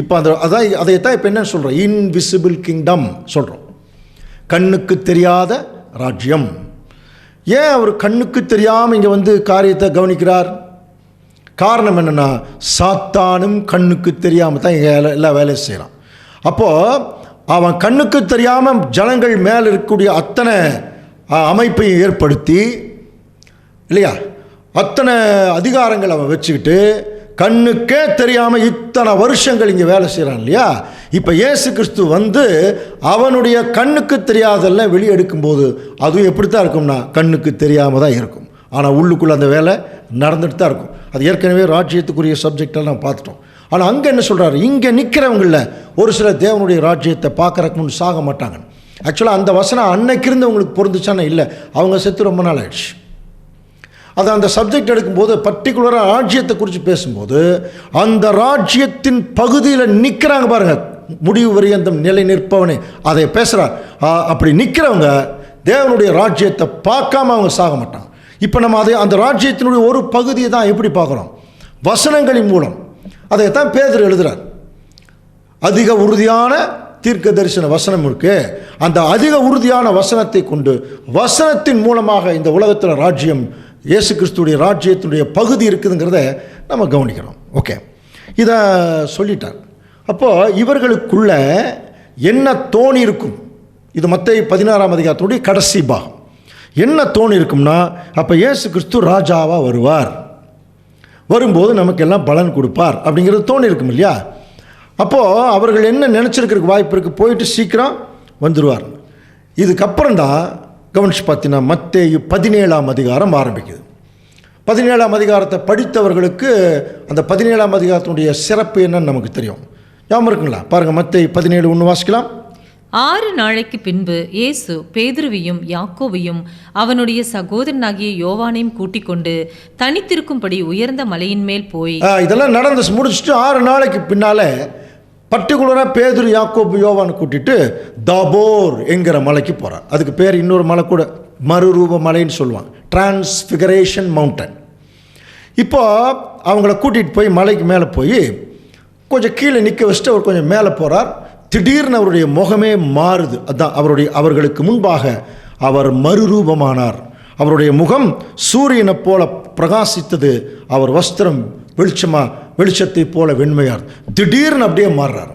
இப்போ அதைத்தான் இப்போ என்ன சொல்கிறோம், இன்விசிபிள் கிங்டம் சொல்கிறோம், கண்ணுக்கு தெரியாத ராஜ்யம். ஏன் அவர் கண்ணுக்கு தெரியாமல் இங்கே வந்து காரியத்தை கவனிக்கிறார்? காரணம் என்னென்னா, சாத்தானும் கண்ணுக்கு தெரியாமல் தான் எல்லா வேலையும் செய்கிறான். அப்போது அவன் கண்ணுக்கு தெரியாமல் ஜனங்கள் மேலே இருக்கக்கூடிய அத்தனை அமைப்பையும் ஏற்படுத்தி இல்லையா, அத்தனை அதிகாரங்கள் அவன் வச்சுக்கிட்டு கண்ணுக்கே தெரியாமல் இத்தனை வருஷங்கள் இங்கே வேலை செய்கிறான் இல்லையா. இப்போ இயேசு கிறிஸ்து வந்து அவனுடைய கண்ணுக்கு தெரியாதெல்லாம் வெளியெடுக்கும்போது அதுவும் எப்படித்தான் இருக்கும்னா, கண்ணுக்கு தெரியாமல் தான் இருக்கும். ஆனால் உள்ளுக்குள்ளே அந்த வேலை நடந்துட்டு தான் இருக்கும். அது ஏற்கனவே ராஜ்யத்துக்குரிய சப்ஜெக்டெல்லாம் நம்ம பார்த்துட்டோம். ஆனால் அங்கே என்ன சொல்கிறாரு, இங்கே நிற்கிறவங்களில் ஒரு சில தேவனுடைய ராஜ்யத்தை பார்க்குறக்கு முன் சாக மாட்டாங்க. ஆக்சுவலாக அந்த வசனம் அன்னைக்கு இருந்தவங்களுக்கு பொருந்துச்சானே இல்லை, அவங்க செத்து ரொம்ப நாள் ஆயிடுச்சு. அது அந்த சப்ஜெக்ட் எடுக்கும்போது பர்டிகுலராக ராஜ்யத்தை குறித்து பேசும்போது அந்த ராஜ்யத்தின் பகுதியில் நிற்கிறாங்க பாருங்கள், முடிவு வரை அந்த நிலை நிற்பவனே அதை பேசுகிறார். அப்படி நிற்கிறவங்க தேவனுடைய ராஜ்யத்தை பார்க்காம அவங்க சாக மாட்டாங்க. இப்போ நம்ம அந்த ராஜ்யத்தினுடைய ஒரு பகுதியை தான் எப்படி பார்க்குறோம், வசனங்களின் மூலம். அதைத்தான் பேதுரு எழுதுகிறார். அதிக உறுதியான தீர்க்க தரிசன வசனம் இருக்கு. அந்த அதிக உறுதியான வசனத்தை கொண்டு வசனத்தின் மூலமாக இந்த உலகத்தில் ராஜ்யம், இயேசு கிறிஸ்துடைய ராஜ்யத்தினுடைய பகுதி இருக்குதுங்கிறத நம்ம கவனிக்கிறோம். ஓகே, இதை சொல்லிட்டார். அப்போது இவர்களுக்குள்ள என்ன தோணி இருக்கும், இது மத்தேயு 16ஆம் அதிகாரத்துடைய கடைசி பாகம். என்ன தோணி இருக்கும்னா, அப்போ இயேசு கிறிஸ்து ராஜாவாக வருவார், வரும்போது நமக்கெல்லாம் பலன் கொடுப்பார் அப்படிங்கிறது தோணி இருக்கும் இல்லையா. அப்போது அவர்கள் என்ன நினச்சிருக்கிறதுக்கு வாய்ப்பு இருக்குது, போயிட்டு சீக்கிரம் வந்துடுவார். இதுக்கப்புறம் தான் கவனிச்சு பார்த்தீங்கன்னா மத்தேயு 17ஆம் அதிகாரம் ஆரம்பிக்குது. 17ஆம் அதிகாரத்தை படித்தவர்களுக்கு அந்த 17ஆம் அதிகாரத்தினுடைய சிறப்பு என்னன்னு நமக்கு தெரியும். ஞாபகம் இருக்குங்களா? பாருங்கள், மத்தேயு 17:1 வாசிக்கலாம். 6 நாளைக்கு பின்பு இயேசு பேதுருவையும் யாக்கோபையும் அவனுடைய சகோதரனாகிய யோவானையும் கூட்டிக் கொண்டு தனித்திருக்கும்படி உயர்ந்த மலையின் மேல் போய், இதெல்லாம் நடந்து முடிச்சுட்டு 6 நாளைக்கு பின்னால பர்டிகுலராக பேதுரு யாக்கோபு யோவானை கூட்டிட்டு தாபோர் என்கிற மலைக்கு போகிறார். அதுக்கு பேர் இன்னொரு மலை கூட மறுரூப மலைன்னு சொல்லுவாங்க, டிரான்ஸ்ஃபிகரேஷன் மவுண்டன். இப்போ அவங்கள கூட்டிகிட்டு போய் மலைக்கு மேலே போய் கொஞ்சம் கீழே நிற்க வச்சுட்டு அவர் கொஞ்சம் மேலே போகிறார். திடீர்னு அவருடைய முகமே மாறுது. அதுதான் அவர்களுக்கு முன்பாக அவர் மறுரூபமானார். அவருடைய முகம் சூரியனை போல பிரகாசித்தது. அவர் வஸ்திரம் வெளிச்சத்தை போல வெண்மையார். திடீர்னு அப்படியே மாறுறார்.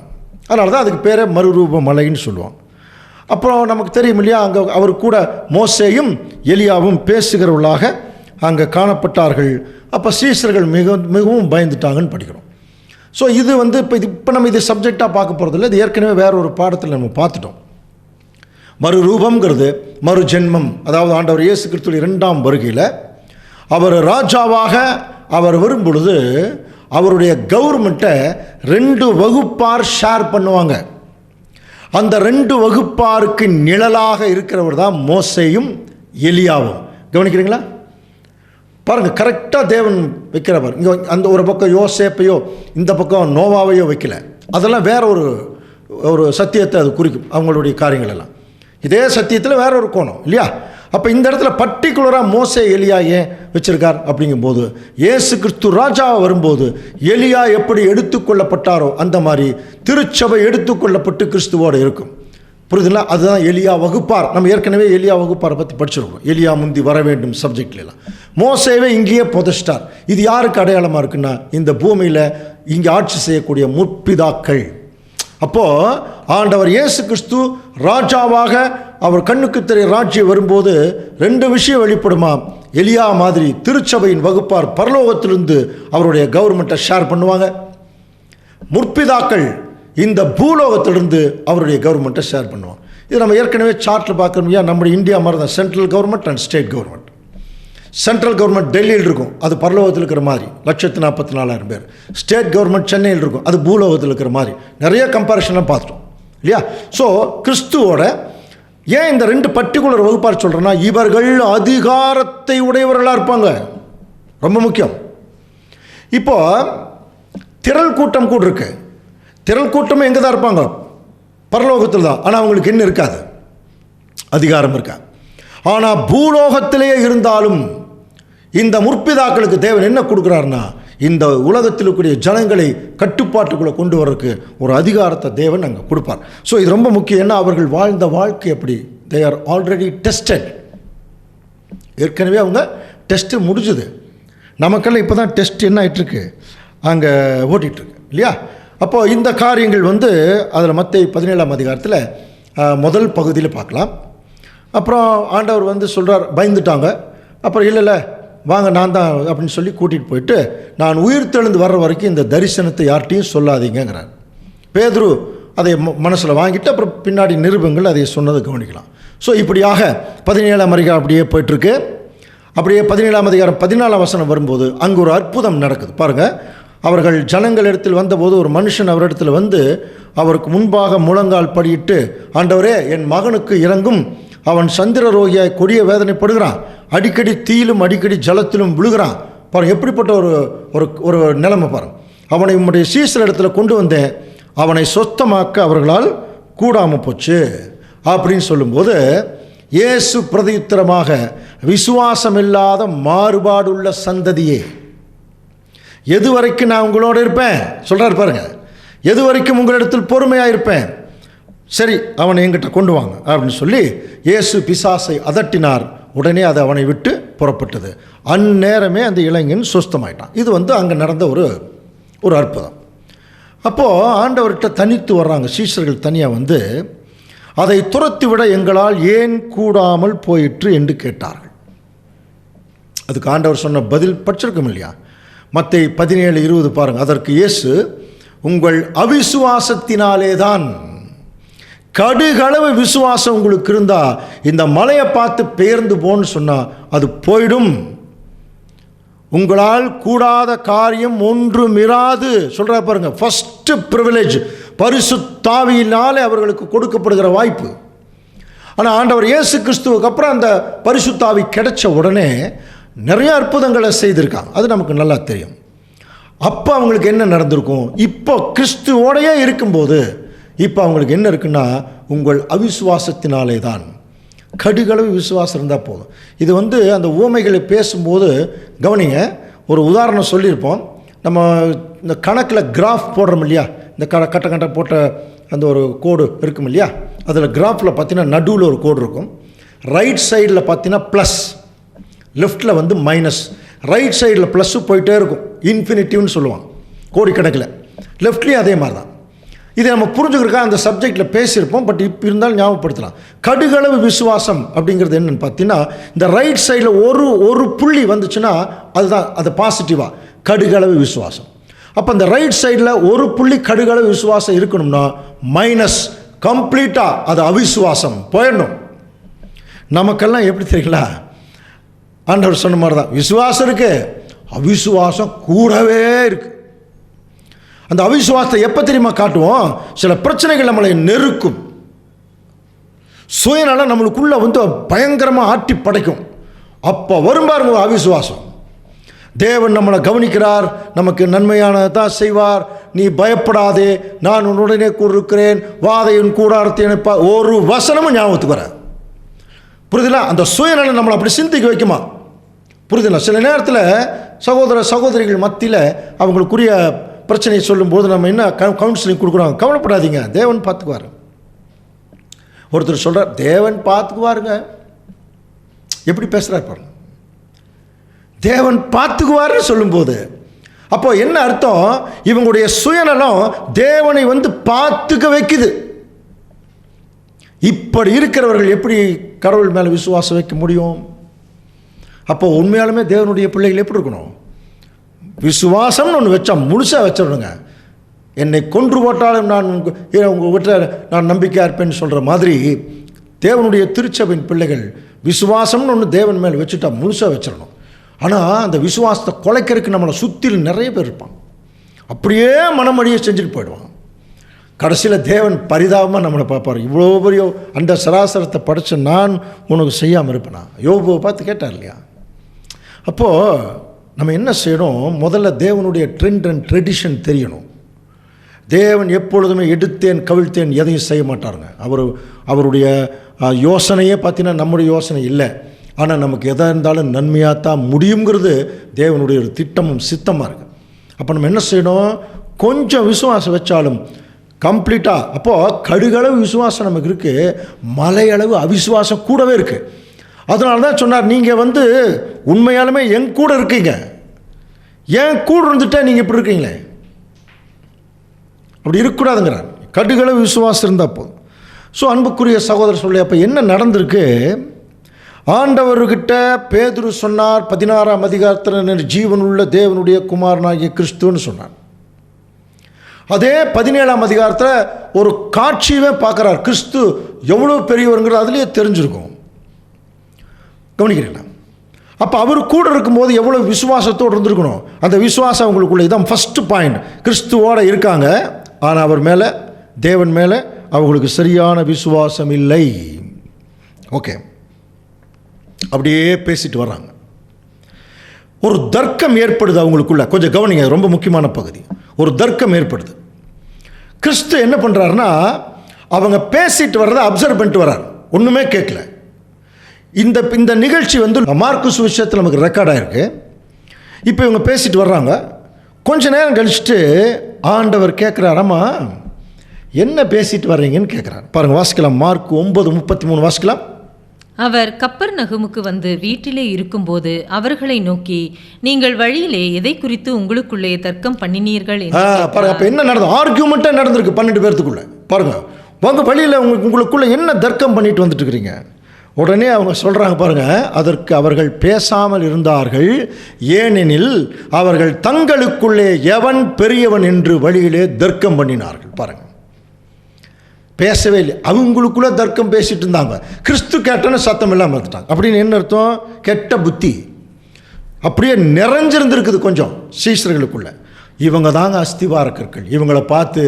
அதனால தான் அதுக்கு பேரே மறுரூப மலைன்னு சொல்லுவாங்க. அப்புறம் நமக்கு தெரியும் இல்லையா, அங்கே அவர் கூட மோசேயும் எலியாவும் பேசுகிறவர்களாக அங்கே காணப்பட்டார்கள். அப்போ சீசர்கள் மிகவும் பயந்துட்டாங்கன்னு படிக்கிறோம். ஸோ இது வந்து இப்போ நம்ம இது சப்ஜெக்டாக பார்க்க போகிறதில்ல, இது ஏற்கனவே வேற ஒரு பாடத்தில் நம்ம பார்த்துட்டோம். மறுரூபங்கிறது மறு ஜென்மம். அதாவது ஆண்டவர் இயேசு கிறிஸ்துவின் 2ஆம் வருகையில் அவர் ராஜாவாக அவர் வரும் பொழுது அவருடைய கவர்மெண்ட்டை 2 வகுப்பார் ஷேர் பண்ணுவாங்க. அந்த 2 வகுப்பாருக்கு நிழலாக இருக்கிறவர் தான் மோசேயும் எலியாவும். கவனிக்கிறீங்களா? பாருங்கள், கரெக்டாக தேவன் வைக்கிறவர். இங்கே அந்த ஒரு பக்கம் யோசேப்பையோ இந்த பக்கம் நோவாவையோ வைக்கல. அதெல்லாம் வேற ஒரு சத்தியத்தை அது குறிக்கும், அவங்களுடைய காரியங்கள் எல்லாம். இதே சத்தியத்தில் வேற ஒரு கோணம் இல்லையா. அப்போ இந்த இடத்துல பர்டிகுலராக மோசே எலியா ஏன் வச்சிருக்கார் அப்படிங்கும்போது, இயேசு கிறிஸ்து ராஜாவை வரும்போது எலியா எப்படி எடுத்துக்கொள்ளப்பட்டாரோ அந்த மாதிரி திருச்சபை எடுத்துக்கொள்ளப்பட்டு கிறிஸ்துவோடு இருக்கும். புரியுதுங்களா? அதுதான் எலியா வகுப்பார். நம்ம ஏற்கனவே எலியா வகுப்பாரை பற்றி படிச்சிருக்கோம். எலியா முந்தி வர வேண்டும் சப்ஜெக்ட்லாம். மோசேவை இங்கேயே புதைச்சிட்டார். இது யாருக்கு அடையாளமாக இருக்குன்னா, இந்த பூமியில் இங்கே ஆட்சி செய்யக்கூடிய முற்பிதாக்கள். அப்போது ஆண்டவர் இயேசு கிறிஸ்து ராஜாவாக அவர் கண்ணுக்கு தெரிய ராஜ்யம் வரும்போது 2 விஷயம் வெளிப்படுமா. எலியா மாதிரி திருச்சபையின் வகுப்பார் பரலோகத்திலிருந்து அவருடைய கவர்மெண்ட்டை ஷேர் பண்ணுவாங்க. முற்பிதாக்கள் இந்த பூலோகத்திலிருந்து அவருடைய கவர்மெண்ட்டை ஷேர் பண்ணுவாங்க. இது நம்ம ஏற்கனவே சார்ட்டில் பார்க்கணும்யா. நம்முடைய இந்தியா மாதிரி தான் central government and state government. Central government டெல்லியில் இருக்கும், அது பரலோகத்தில் இருக்கிற மாதிரி 144,000 பேர். ஸ்டேட் கவர்மெண்ட் சென்னையில் இருக்கும், அது பூலோகத்தில் இருக்கிற மாதிரி. நிறைய கம்பேரிஷன்லாம் பார்த்துட்டோம் இல்லையா. ஸோ கிறிஸ்துவோட ஏன் இந்த 2 பர்டிகுலர் வகுப்பார் சொல்கிறேன்னா, இவர்கள் அதிகாரத்தை உடையவர்களாக இருப்பாங்க. ரொம்ப முக்கியம். இப்போ திரள் கூட்டம் கூட இருக்கு. திரள் கூட்டமும் எங்கே தான் இருப்பாங்க? பரலோகத்தில் தான். ஆனால் அவங்களுக்கு என்ன இருக்காது? அதிகாரம் இருக்கா. ஆனால் பூலோகத்திலேயே இருந்தாலும் இந்த முற்பிதாக்களுக்கு தேவன் என்ன கொடுக்குறாருன்னா, இந்த உலகத்தில் இருக்கக்கூடிய ஜனங்களை கட்டுப்பாட்டுக்குள்ளே கொண்டு வரதுக்கு ஒரு அதிகாரத்தை தேவன் அங்கே கொடுப்பார். ஸோ இது ரொம்ப முக்கியம். ஏன்னா அவர்கள் வாழ்ந்த வாழ்க்கை எப்படி, தே ஆர் ஆல்ரெடி டெஸ்டட். ஏற்கனவே அவங்க டெஸ்ட்டு முடிஞ்சுது. நமக்கெல்லாம் இப்போ தான் டெஸ்ட் என்ன ஆகிட்டுருக்கு, அங்கே ஓட்டிகிட்ருக்கு இல்லையா? அப்போது இந்த காரியங்கள் வந்து அதில் மத்தேயு 17ஆம் அதிகாரத்தில் முதல் பகுதியில் பார்க்கலாம். அப்புறம் ஆண்டவர் வந்து சொல்கிறார், பயந்துட்டாங்க. அப்புறம் இல்லை வாங்க நான் தான் அப்படின்னு சொல்லி கூட்டிகிட்டு போயிட்டு, நான் உயிர் தெழுந்து வர்ற வரைக்கும் இந்த தரிசனத்தை யார்கிட்டையும் சொல்லாதீங்கிறார். பேதுரு அதை மனசில் வாங்கிட்டு அப்புறம் பின்னாடி நிருபங்கள் அதை சொன்னதை கவனிக்கலாம். ஸோ இப்படியாக 17ஆம் அதிகாரம் அப்படியே போயிட்டுருக்கு. அப்படியே 17ஆம் அதிகாரம் 14ஆம் வசனம் வரும்போது அங்கே ஒரு அற்புதம் நடக்குது பாருங்கள். அவர்கள் ஜனங்கள் இடத்தில் வந்தபோது ஒரு மனுஷன் அவரிடத்தில் வந்து அவருக்கு முன்பாக முழங்கால் படியிட்டு, ஆண்டவரே என் மகனுக்கு இறங்கும், அவன் சந்திர ரோகியாய் கொடிய வேதனைப்படுகிறான், அடிக்கடி தீயிலும் அடிக்கடி ஜலத்திலும் விழுகிறான். பாருங்கள் எப்படிப்பட்ட ஒரு ஒரு ஒரு நிலைமை பாருங்கள். அவனை உம்முடைய சீசர் இடத்துல கொண்டு வந்தேன், அவனை சொத்தமாக்க அவர்களால் கூடாமல் போச்சு அப்படின்னு சொல்லும்போது இயேசு பிரதியுத்தரமாக, விசுவாசம் இல்லாத மாறுபாடுள்ள சந்ததியே, எது வரைக்கும் நான் உங்களோடு இருப்பேன் சொல்கிறார் பாருங்க. எது வரைக்கும் உங்களிடத்தில் பொறுமையாக இருப்பேன், சரி அவனை என்கிட்ட கொண்டு வாங்க அப்படின்னு சொல்லி இயேசு பிசாசை அதட்டினார். உடனே அது அவனை விட்டு புறப்பட்டது. அந்நேரமே அந்த இளைஞன் சுஸ்தமாயிட்டான். இது வந்து அங்கே நடந்த ஒரு அற்புதம். அப்போது ஆண்டவர்கிட்ட தனித்து வர்றாங்க சீஷர்கள். தனியாக வந்து அதை துரத்தி விட எங்களால் ஏன் கூடாமல் போயிற்று என்று கேட்டார்கள். அதுக்கு ஆண்டவர் சொன்ன பதில் படிச்சிருக்கோம் இல்லையா? மத்தேயு 17:20 பாருங்கள். அதற்கு இயேசு, உங்கள் அவிசுவாசத்தினாலே தான், கடுகளவு விசுவாசம் உங்களுக்கு இருந்தால் இந்த மலையை பார்த்து பெயர்ந்து போன்னு சொன்னால் அது போயிடும், உங்களால் கூடாத காரியம் ஒன்றும் இராது சொல்கிற பாருங்க. ஃபஸ்ட்டு ப்ரிவிலேஜ் பரிசுத்தாவியினாலே அவர்களுக்கு கொடுக்கப்படுகிற வாய்ப்பு. ஆனால் ஆண்டவர் இயேசு கிறிஸ்துவுக்கு அப்புறம் அந்த பரிசுத்தாவி கிடைச்ச உடனே நிறைய அற்புதங்களை செய்திருக்காங்க. அது நமக்கு நல்லா தெரியும். அப்போ அவங்களுக்கு என்ன நடந்திருக்கும்? இப்போ கிறிஸ்துவோடையே இருக்கும்போது இப்போ அவங்களுக்கு என்ன இருக்குன்னா, உங்கள் அவிசுவாசத்தினாலே தான். கடுகளவு விசுவாசம் இருந்தால் போதும். இது வந்து அந்த உவமைகளை பேசும்போது கவனிங்க. ஒரு உதாரணம் சொல்லியிருப்போம். நம்ம இந்த கணக்கில் கிராஃப் போடுறோம் இல்லையா, இந்த கட்ட கட்ட போட்ட அந்த ஒரு கோடு இருக்கும் இல்லையா, அதில் கிராஃபில் பார்த்தீங்கன்னா நடுவில் ஒரு கோடு இருக்கும். ரைட் சைடில் பார்த்தீங்கன்னா ப்ளஸ், லெஃப்டில் வந்து மைனஸ். ரைட் சைடில் ப்ளஸ்ஸு போயிட்டே இருக்கும், இன்ஃபினிட்டிவ்னு சொல்லுவாங்க கோடிக்கணக்கில். லெஃப்ட்லேயும் அதே மாதிரி தான். இதை நம்ம புரிஞ்சுக்கிறக்கா அந்த சப்ஜெக்டில் பேசியிருப்போம். பட் இப்போ இருந்தாலும் ஞாபகப்படுத்தலாம். கடுகளவு விசுவாசம் அப்படிங்கிறது என்னென்னு பார்த்தீங்கன்னா, இந்த ரைட் சைடில் ஒரு புள்ளி வந்துச்சுன்னா அதுதான் அது பாசிட்டிவாக கடுகளவு விசுவாசம். அப்போ இந்த ரைட் சைடில் ஒரு புள்ளி கடுகளவு விசுவாசம் இருக்கணும்னா மைனஸ், கம்ப்ளீட்டாக அது அவிசுவாசம் போயிடணும். நமக்கெல்லாம் எப்படி தெரியுங்களா? ஆண்டவர் சொன்ன மாதிரி தான், விசுவாசம் இருக்கு, அவிசுவாசம் கூடவே இருக்கு. அந்த அவிசுவாசத்தை எப்போ தெரியுமா காட்டுவோம்? சில பிரச்சனைகள் நம்மளை நெருக்கும், சுயநலம் நம்மளுக்குள்ள வந்து பயங்கரமாக ஆட்டி படைக்கும். அப்போ வரும் பாருங்க அவிசுவாசம். தேவன் நம்மளை கவனிக்கிறார், நமக்கு நன்மையானதான் செய்வார், நீ பயப்படாதே, நான் உன்னுடனே கூட இருக்கிறேன், வாதையின் கூடாரத்தை இணைப்பா, ஒரு வசனமும் ஞாபகத்துக்கு வர. புரியுதுல? அந்த சுயநலம் நம்மளை அப்படி சிந்திக்க வைக்குமா? புரியுதுல? சில நேரத்தில் சகோதர சகோதரிகள் மத்தியில் அவங்களுக்குரிய பிரச்சனையை சொல்லும்போது நம்ம என்ன கவுன்சிலிங் கொடுக்குறாங்க, கவலைப்படாதீங்க, தேவன் பார்த்துக்குவார். ஒருத்தர் சொல்கிறார், தேவன் பார்த்துக்குவாருங்க. எப்படி பேசுகிறார் பாருங்க. தேவன் பார்த்துக்குவார்னு சொல்லும்போது அப்போ என்ன அர்த்தம்? இவங்களுடைய சுயநலம் தேவனை வந்து பார்த்துக்க வைக்குது. இப்படி இருக்கிறவர்கள் எப்படி கடவுள் மேலே விசுவாசம் வைக்க முடியும்? அப்போ உண்மையாலுமே தேவனுடைய பிள்ளைகள் எப்படி இருக்கணும்? விசுவாசம்னு ஒன்று வச்சா முழுசாக வச்சிடணுங்க. என்னை கொன்று போட்டாலும் நான் உங்கள் வீட்டில் நான் நம்பிக்கையாக இருப்பேன்னு சொல்கிற மாதிரி தேவனுடைய திருச்சபையின் பிள்ளைகள் விசுவாசம்னு ஒன்று தேவன் மேலே வச்சுட்டா முழுசாக வச்சிடணும். ஆனால் அந்த விசுவாசத்தை குலைக்கிறதுக்கு நம்மளை சுற்றிலும் நிறைய பேர் இருப்பான். அப்படியே மனமடியை செஞ்சுட்டு போயிடுவான். கடைசியில் தேவன் பரிதாபமாக நம்மளை பார்ப்பார். இவ்வளோ பெரிய அந்த சராசரத்தை படைச்ச நான் உனக்கு செய்யாமல் இருப்பேனா? யோபுவை பார்த்து கேட்டார் இல்லையா? அப்போது நம்ம என்ன செய்யணும்? முதல்ல தேவனுடைய ட்ரெண்ட் அண்ட் ட்ரெடிஷன் தெரியணும். தேவன் எப்பொழுதுமே எடுத்தேன் கவிழ்த்தேன் எதையும் செய்ய மாட்டாருங்க. அவருடைய யோசனையே பார்த்தீங்கன்னா நம்முடைய யோசனை இல்லை. ஆனால் நமக்கு எதாக இருந்தாலும் நன்மையாக தான் முடியுங்கிறது தேவனுடைய ஒரு திட்டமும் சித்தமாக இருக்குது. அப்போ நம்ம என்ன செய்யணும்? கொஞ்சம் விசுவாசம் வச்சாலும் கம்ப்ளீட்டாக, அப்போது கடுகளவு விசுவாசம் நமக்கு இருக்குது, மலையளவு அவிசுவாசம் கூடவே இருக்குது. அதனால தான் சொன்னார், நீங்கள் வந்து உண்மையாலுமே என் கூட இருக்கீங்க, ஏன் கூட இருந்துட்டா நீங்கள் இப்படி இருக்கீங்களே, அப்படி இருக்கக்கூடாதுங்கிறார். கடுகளவு விசுவாசம் இருந்தால் போதும். ஸோ அன்புக்குரிய சகோதரர் சொல்லி அப்போ என்ன நடந்திருக்கு, ஆண்டவர்கிட்ட பேதுரு சொன்னார் 16ஆம் அதிகாரத்தில் ஜீவனுள்ள தேவனுடைய குமாரனாகிய கிறிஸ்துன்னு சொன்னார். அதே 17ஆம் அதிகாரத்தில் ஒரு காட்சியவே பார்க்குறார். கிறிஸ்து எவ்வளோ பெரியவருங்கிறது அதுலேயே தெரிஞ்சிருக்கும். கவனிக்கிறீங்களா? அப்போ அவர் கூட இருக்கும்போது எவ்வளோ விசுவாசத்தோடு இருந்திருக்கணும். அந்த விசுவாசம் அவங்களுக்குள்ள இதான் ஃபஸ்ட்டு பாயிண்ட். கிறிஸ்துவோடு இருக்காங்க, ஆனால் அவர் மேலே, தேவன் மேலே அவங்களுக்கு சரியான விசுவாசம் இல்லை. ஓகே, அப்படியே பேசிட்டு வர்றாங்க. ஒரு தர்க்கம் ஏற்படுது அவங்களுக்குள்ள. கொஞ்சம் கவனிங்க, ரொம்ப முக்கியமான பகுதி. ஒரு தர்க்கம் ஏற்படுது. கிறிஸ்து என்ன பண்ணுறாருன்னா, அவங்க பேசிட்டு வர்றதை அப்சர்வ் பண்ணிட்டு வர்றார், ஒன்றுமே கேட்கல. இந்த நிகழ்ச்சி மார்க்கு சுவிசேஷத்தில் நமக்கு ரெக்கார்ட் ஆகிருக்கு. இப்போ இவங்க பேசிட்டு வர்றாங்க. கொஞ்ச நேரம் கழிச்சுட்டு ஆண்டவர் கேட்குறாராம்மா, என்ன பேசிட்டு வர்றீங்கன்னு கேட்குறாரு. பாருங்கள், வாசிக்கலாம். மார்க் 9:33 வாசிக்கலாம். அவர் கப்பர்நகமுக்கு வந்து வீட்டிலே இருக்கும்போது அவர்களை நோக்கி, நீங்கள் வழியிலே எதை குறித்து உங்களுக்குள்ளே தர்க்கம் பண்ணினீர்கள் என்று பாருங்க. அப்போ என்ன நடந்தது? ஆர்கியூமெண்ட்டாக நடந்திருக்கு 12 பேர்த்துக்குள்ள. பாருங்க, உங்கள் வழியில் உங்களுக்குள்ள என்ன தர்க்கம் பண்ணிட்டு வந்துட்டு இருக்கிறீங்க. உடனே அவங்க சொல்கிறாங்க பாருங்க, அதற்கு அவர்கள் பேசாமல் இருந்தார்கள், ஏனெனில் அவர்கள் தங்களுக்குள்ளே எவன் பெரியவன் என்று வழியிலே தர்க்கம் பண்ணினார்கள். பாருங்க, பேசவே இல்லை, அவங்களுக்குள்ளே தர்க்கம் பேசிட்டு இருந்தாங்க. கிறிஸ்து கேட்டோன்னு சத்தம் இல்லாமல் இருந்துட்டாங்க. அப்படின்னு என்ன அர்த்தம்? கெட்ட புத்தி அப்படியே நிறைஞ்சிருந்துருக்குது கொஞ்சம் சீஷர்களுக்குள்ள. இவங்க தாங்க அஸ்திவார கற்கள். இவங்களை பார்த்து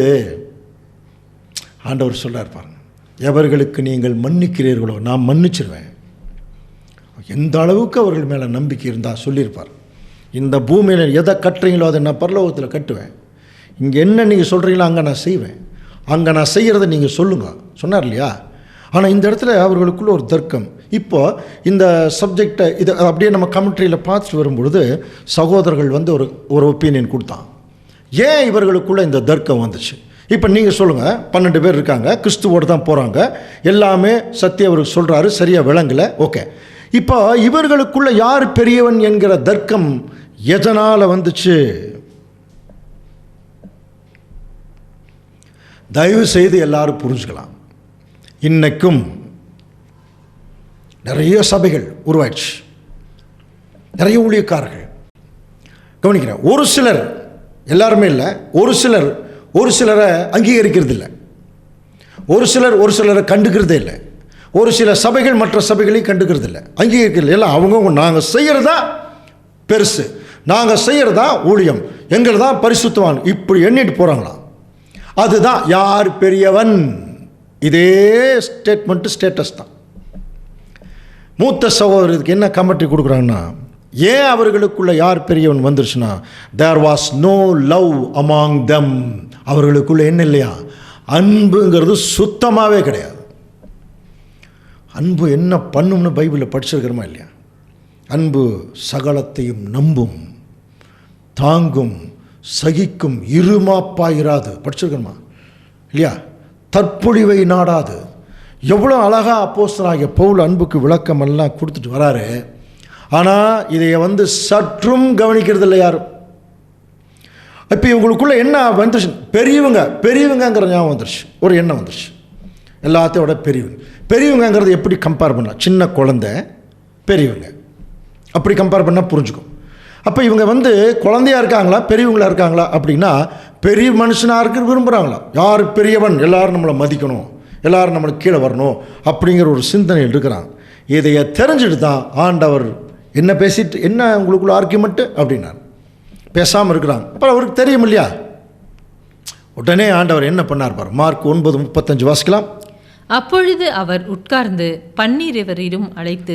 ஆண்டவர் சொல்றார் பாருங்க, எவர்களுக்கு நீங்கள் மன்னிக்கிறீர்களோ நான் மன்னிச்சிருவேன். எந்த அளவுக்கு அவர்கள் மேலே நம்பிக்கை இருந்தால் சொல்லியிருப்பார், இந்த பூமியில் எதை கட்டுறீங்களோ அதை நான் பரலோகத்தில் கட்டுவேன். இங்கே என்ன நீங்கள் சொல்கிறீங்களோ அங்கே நான் செய்வேன், அங்கே நான் செய்கிறத நீங்கள் சொல்லுங்கள் சொன்னார் இல்லையா. ஆனால் இந்த இடத்துல அவர்களுக்குள்ள ஒரு தர்க்கம். இப்போது இந்த சப்ஜெக்டை இதை அப்படியே நம்ம கமெண்ட்ரியில் பார்த்துட்டு வரும்பொழுது சகோதரர்கள் ஒரு ஒப்பீனியன் கொடுத்தான். ஏன் இவர்களுக்குள்ளே இந்த தர்க்கம் வந்துச்சு? இப்போ நீங்கள் சொல்லுங்கள். 12 பேர் இருக்காங்க, கிறிஸ்துவோடு தான் போகிறாங்க, எல்லாமே சத்தியம் அவருக்கு சொல்கிறாரு, சரியாக விளங்கலை. ஓகே, இப்போ இவர்களுக்குள்ள யார் பெரியவன் என்கிற தர்க்கம் எதனால் வந்துச்சு? தயவு செய்து எல்லாரும் புரிஞ்சுக்கலாம். இன்னைக்கும் நிறைய சபைகள் உருவாயிடுச்சு, நிறைய ஊழியக்காரர்கள். கவனிக்கிறேன், ஒரு சிலர், எல்லாருமே இல்லை, ஒரு சிலரை அங்கீகரிக்கிறது இல்லை, ஒரு சிலரை கண்டுக்கிறதே இல்லை, ஒரு சில சபைகள் மற்ற சபைகளையும் கண்டுக்கிறது இல்லை, அங்கீகரிக்கிறது இல்லை. அவங்க நாங்கள் செய்கிறதா பெருசு, நாங்கள் செய்கிறதா ஊழியம், எங்கள் தான் பரிசுத்தவான், இப்படி எண்ணிட்டு போகிறாங்களாம். அதுதான் யார் பெரியவன். இதே ஸ்டேட்டஸ் தான். மூத்த சகோதரருக்கு என்ன கமெண்ட்ரி கொடுக்குறாங்கன்னா, ஏன் அவர்களுக்குள்ள யார் பெரியவன் வந்துருச்சுன்னா, there was no love among them. அவர்களுக்குள்ள என்ன இல்லையா, அன்புங்கிறது சுத்தமாகவே கிடையாது. அன்பு என்ன பண்ணும்னு பைபிளில் படிச்சிருக்கிறோமா இல்லையா? அன்பு சகலத்தையும் நம்பும், தாங்கும், சகிக்கும், இருமாப்பாயிராது, படிச்சிருக்கிறோமா இல்லையா? தற்பொழிவை நாடாது. எவ்வளோ அழகாக அப்போஸ்தலனாகிய பவுல் அன்புக்கு விளக்கம் எல்லாம் கொடுத்துட்டு வராரு. ஆனால் இதை சற்றும் கவனிக்கிறது இல்லை யாரும். இப்போ இவங்களுக்குள்ள என்ன வந்துருச்சு, பெரியவங்கிற ஞாபகம் வந்துருச்சு, ஒரு எண்ணம் வந்துருச்சு. எல்லாத்தையும் விட பெரியவங்கிறது எப்படி கம்பேர் பண்ணலாம்? சின்ன குழந்தை பெரியவங்க அப்படி கம்பேர் பண்ணால் புரிஞ்சுக்கும். அப்போ இவங்க குழந்தையாக இருக்காங்களா பெரியவங்களாக இருக்காங்களா அப்படின்னா, பெரிய மனுஷனாக இருக்க விரும்புகிறாங்களா? யார் பெரியவன், எல்லோரும் நம்மளை மதிக்கணும், எல்லோரும் நம்மளுக்கு கீழே வரணும் அப்படிங்கிற ஒரு சிந்தனையில் இருக்கிறாங்க. இதைய தெரிஞ்சுட்டு தான் ஆண்டவர் என்ன பேசிட்டு, என்ன உங்களுக்குள்ள ஆர்கியூமெண்ட்டு அப்படின்னார். பேசாமல் இருக்கிறாங்க. அப்புறம் அவருக்கு தெரியும் இல்லையா, உடனே ஆண்டவர் என்ன பண்ணார் பாரு. மார்க் 9:35 வாசிக்கலாம். அப்பொழுது அவர் உட்கார்ந்து 12 அழைத்து,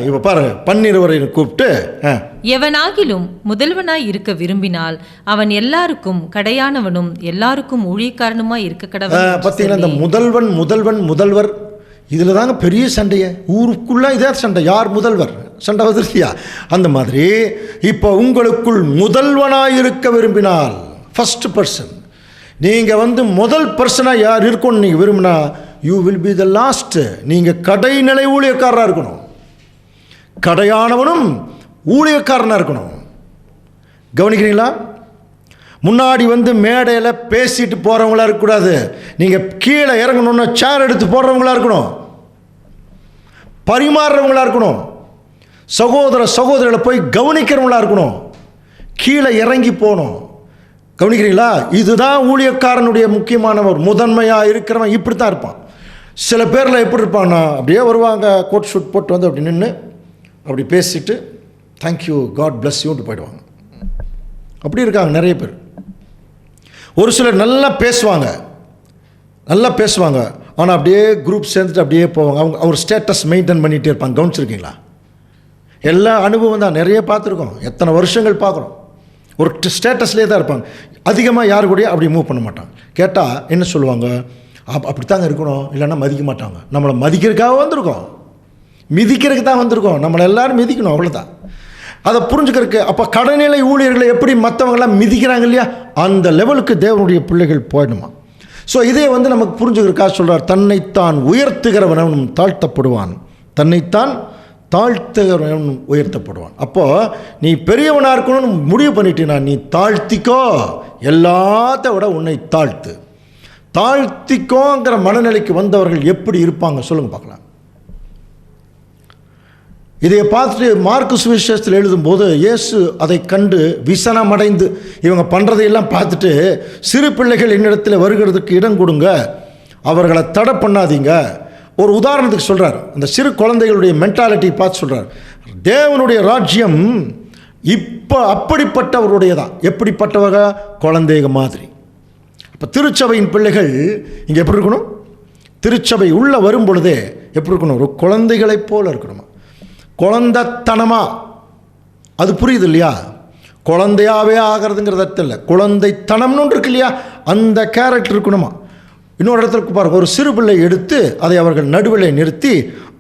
இப்போ பாருங்க, 12 கூப்பிட்டு, எவனாகிலும் முதல்வனாய் இருக்க விரும்பினால் அவன் எல்லாருக்கும் கடையானவனும் எல்லாருக்கும் ஊழியக்காரனுமாய் இருக்க கடவன். பார்த்தீங்கன்னா இந்த முதல்வர் இதில் தாங்க பெரிய சண்டையே. ஊருக்குள்ள இதே சண்டை, யார் முதல்வர் சண்டை வந்துருக்கியா? அந்த மாதிரி இப்போ உங்களுக்குள் முதல்வனாக இருக்க விரும்பினால், ஃபர்ஸ்ட் பர்சன், நீங்கள் முதல் பர்சனாக யார் இருக்கணும்னு நீங்கள் விரும்பினா, you will be the last. நீங்கள் கடைநிலை ஊழியக்காரராக இருக்கணும், கடையானவனும் ஊழியக்காரனாக இருக்கணும். கவனிக்கிறீங்களா? முன்னாடி வந்து மேடையில் பேசிட்டு போகிறவங்களா இருக்கக்கூடாது. நீங்கள் கீழே இறங்கணுன்னா சேர் எடுத்து போடுறவங்களா இருக்கணும், பரிமாறுறவங்களா இருக்கணும், சகோதரிகளை போய் கவனிக்கிறவங்களா இருக்கணும், கீழே இறங்கி போகணும். கவனிக்கிறீங்களா? இதுதான் ஊழியக்காரனுடைய முக்கியமானவர். முதன்மையாக இருக்கிறவன் இப்படி தான் இருப்பான். சில பேரில் எப்படி இருப்பான்னா, அப்படியே வருவாங்க, கோட் ஷூட் போட்டு வந்து அப்படி நின்று அப்படி பேசிட்டு தேங்க்யூ காட் பிளஸ் யூன்ட்டு போயிடுவாங்க. அப்படி இருக்காங்க நிறைய பேர். ஒரு சிலர் நல்லா பேசுவாங்க, ஆனால் அப்படியே குரூப் சேர்ந்துட்டு அப்படியே போவாங்க. அவர் ஸ்டேட்டஸ் மெயின்டைன் பண்ணிகிட்டே இருப்பாங்க. கவனிச்சிருக்கீங்களா? எல்லா அனுபவம் தான், நிறைய பார்த்துருக்கோம், எத்தனை வருஷங்கள் பார்க்குறோம். ஒரு ஸ்டேட்டஸ்லேயே தான் இருப்பாங்க. அதிகமாக யாரு கூடயும் அப்படி மூவ் பண்ண மாட்டாங்க. கேட்டால் என்ன சொல்லுவாங்க, அப்படித்தாங்க இருக்கணும், இல்லைன்னா மதிக்க மாட்டாங்க. நம்மளை மதிக்கிறதுக்காக வந்திருக்கோம், மிதிக்கிறதுக்கு தான் வந்திருக்கோம். நம்மளை எல்லோரும் மிதிக்கணும், அவ்வளோதான். அதை புரிஞ்சுக்கிறதுக்கு அப்போ கடைநிலை ஊழியர்களை எப்படி மற்றவங்களாம் மிதிக்கிறாங்க இல்லையா, அந்த லெவலுக்கு தேவனுடைய பிள்ளைகள் போயிடுமா. ஸோ இதே வந்து நமக்கு புரிஞ்சுக்கிறதுக்காக சொல்கிறார், தன்னைத்தான் உயர்த்துகிறவனும் தாழ்த்தப்படுவான், தன்னைத்தான் தாழ்த்துகிறவன் உயர்த்தப்படுவான். அப்போது நீ பெரியவனாக இருக்கணும்னு முடிவு பண்ணிட்டீன்னா நீ தாழ்த்திக்கோ, எல்லாத்த விட உன்னை தாழ்த்திக்கோங்கிற மனநிலைக்கு வந்தவர்கள் எப்படி இருப்பாங்க சொல்லுங்க பார்க்கலாம். இதை பார்த்துட்டு மார்க்கு சுவிசேஷத்தில் எழுதும்போது இயேசு அதை கண்டு விசனமடைந்து, இவங்க பண்ணுறதையெல்லாம் பார்த்துட்டு, சிறு பிள்ளைகள் என்னிடத்தில் வருகிறதுக்கு இடம் கொடுங்க, அவர்களை தடை பண்ணாதீங்க. ஒரு உதாரணத்துக்கு சொல்கிறார், அந்த சிறு குழந்தைகளுடைய மென்டாலிட்டி பார்த்து சொல்கிறார், தேவனுடைய ராஜ்யம் இப்போ அப்படிப்பட்டவருடையதான். எப்படிப்பட்டவங்க? குழந்தைங்க மாதிரி. இப்போ திருச்சபையின் பிள்ளைகள் இங்கே எப்படி இருக்கணும்? திருச்சபை உள்ளே வரும் பொழுதே எப்படி இருக்கணும்? ஒரு குழந்தைகளைப் போல இருக்கணுமா. குழந்தைத்தனமா, அது புரியுது இல்லையா? குழந்தையாகவே ஆகிறதுங்கிறது அர்த்தம் இல்லை, குழந்தைத்தனம்னு ஒன்று இருக்கு இல்லையா, அந்த கேரக்டர் இருக்கணுமா. இன்னொரு இடத்துக்கு பாருங்கள், ஒரு சிறு பிள்ளை எடுத்து அதை அவர்கள் நடுவிலே நிறுத்தி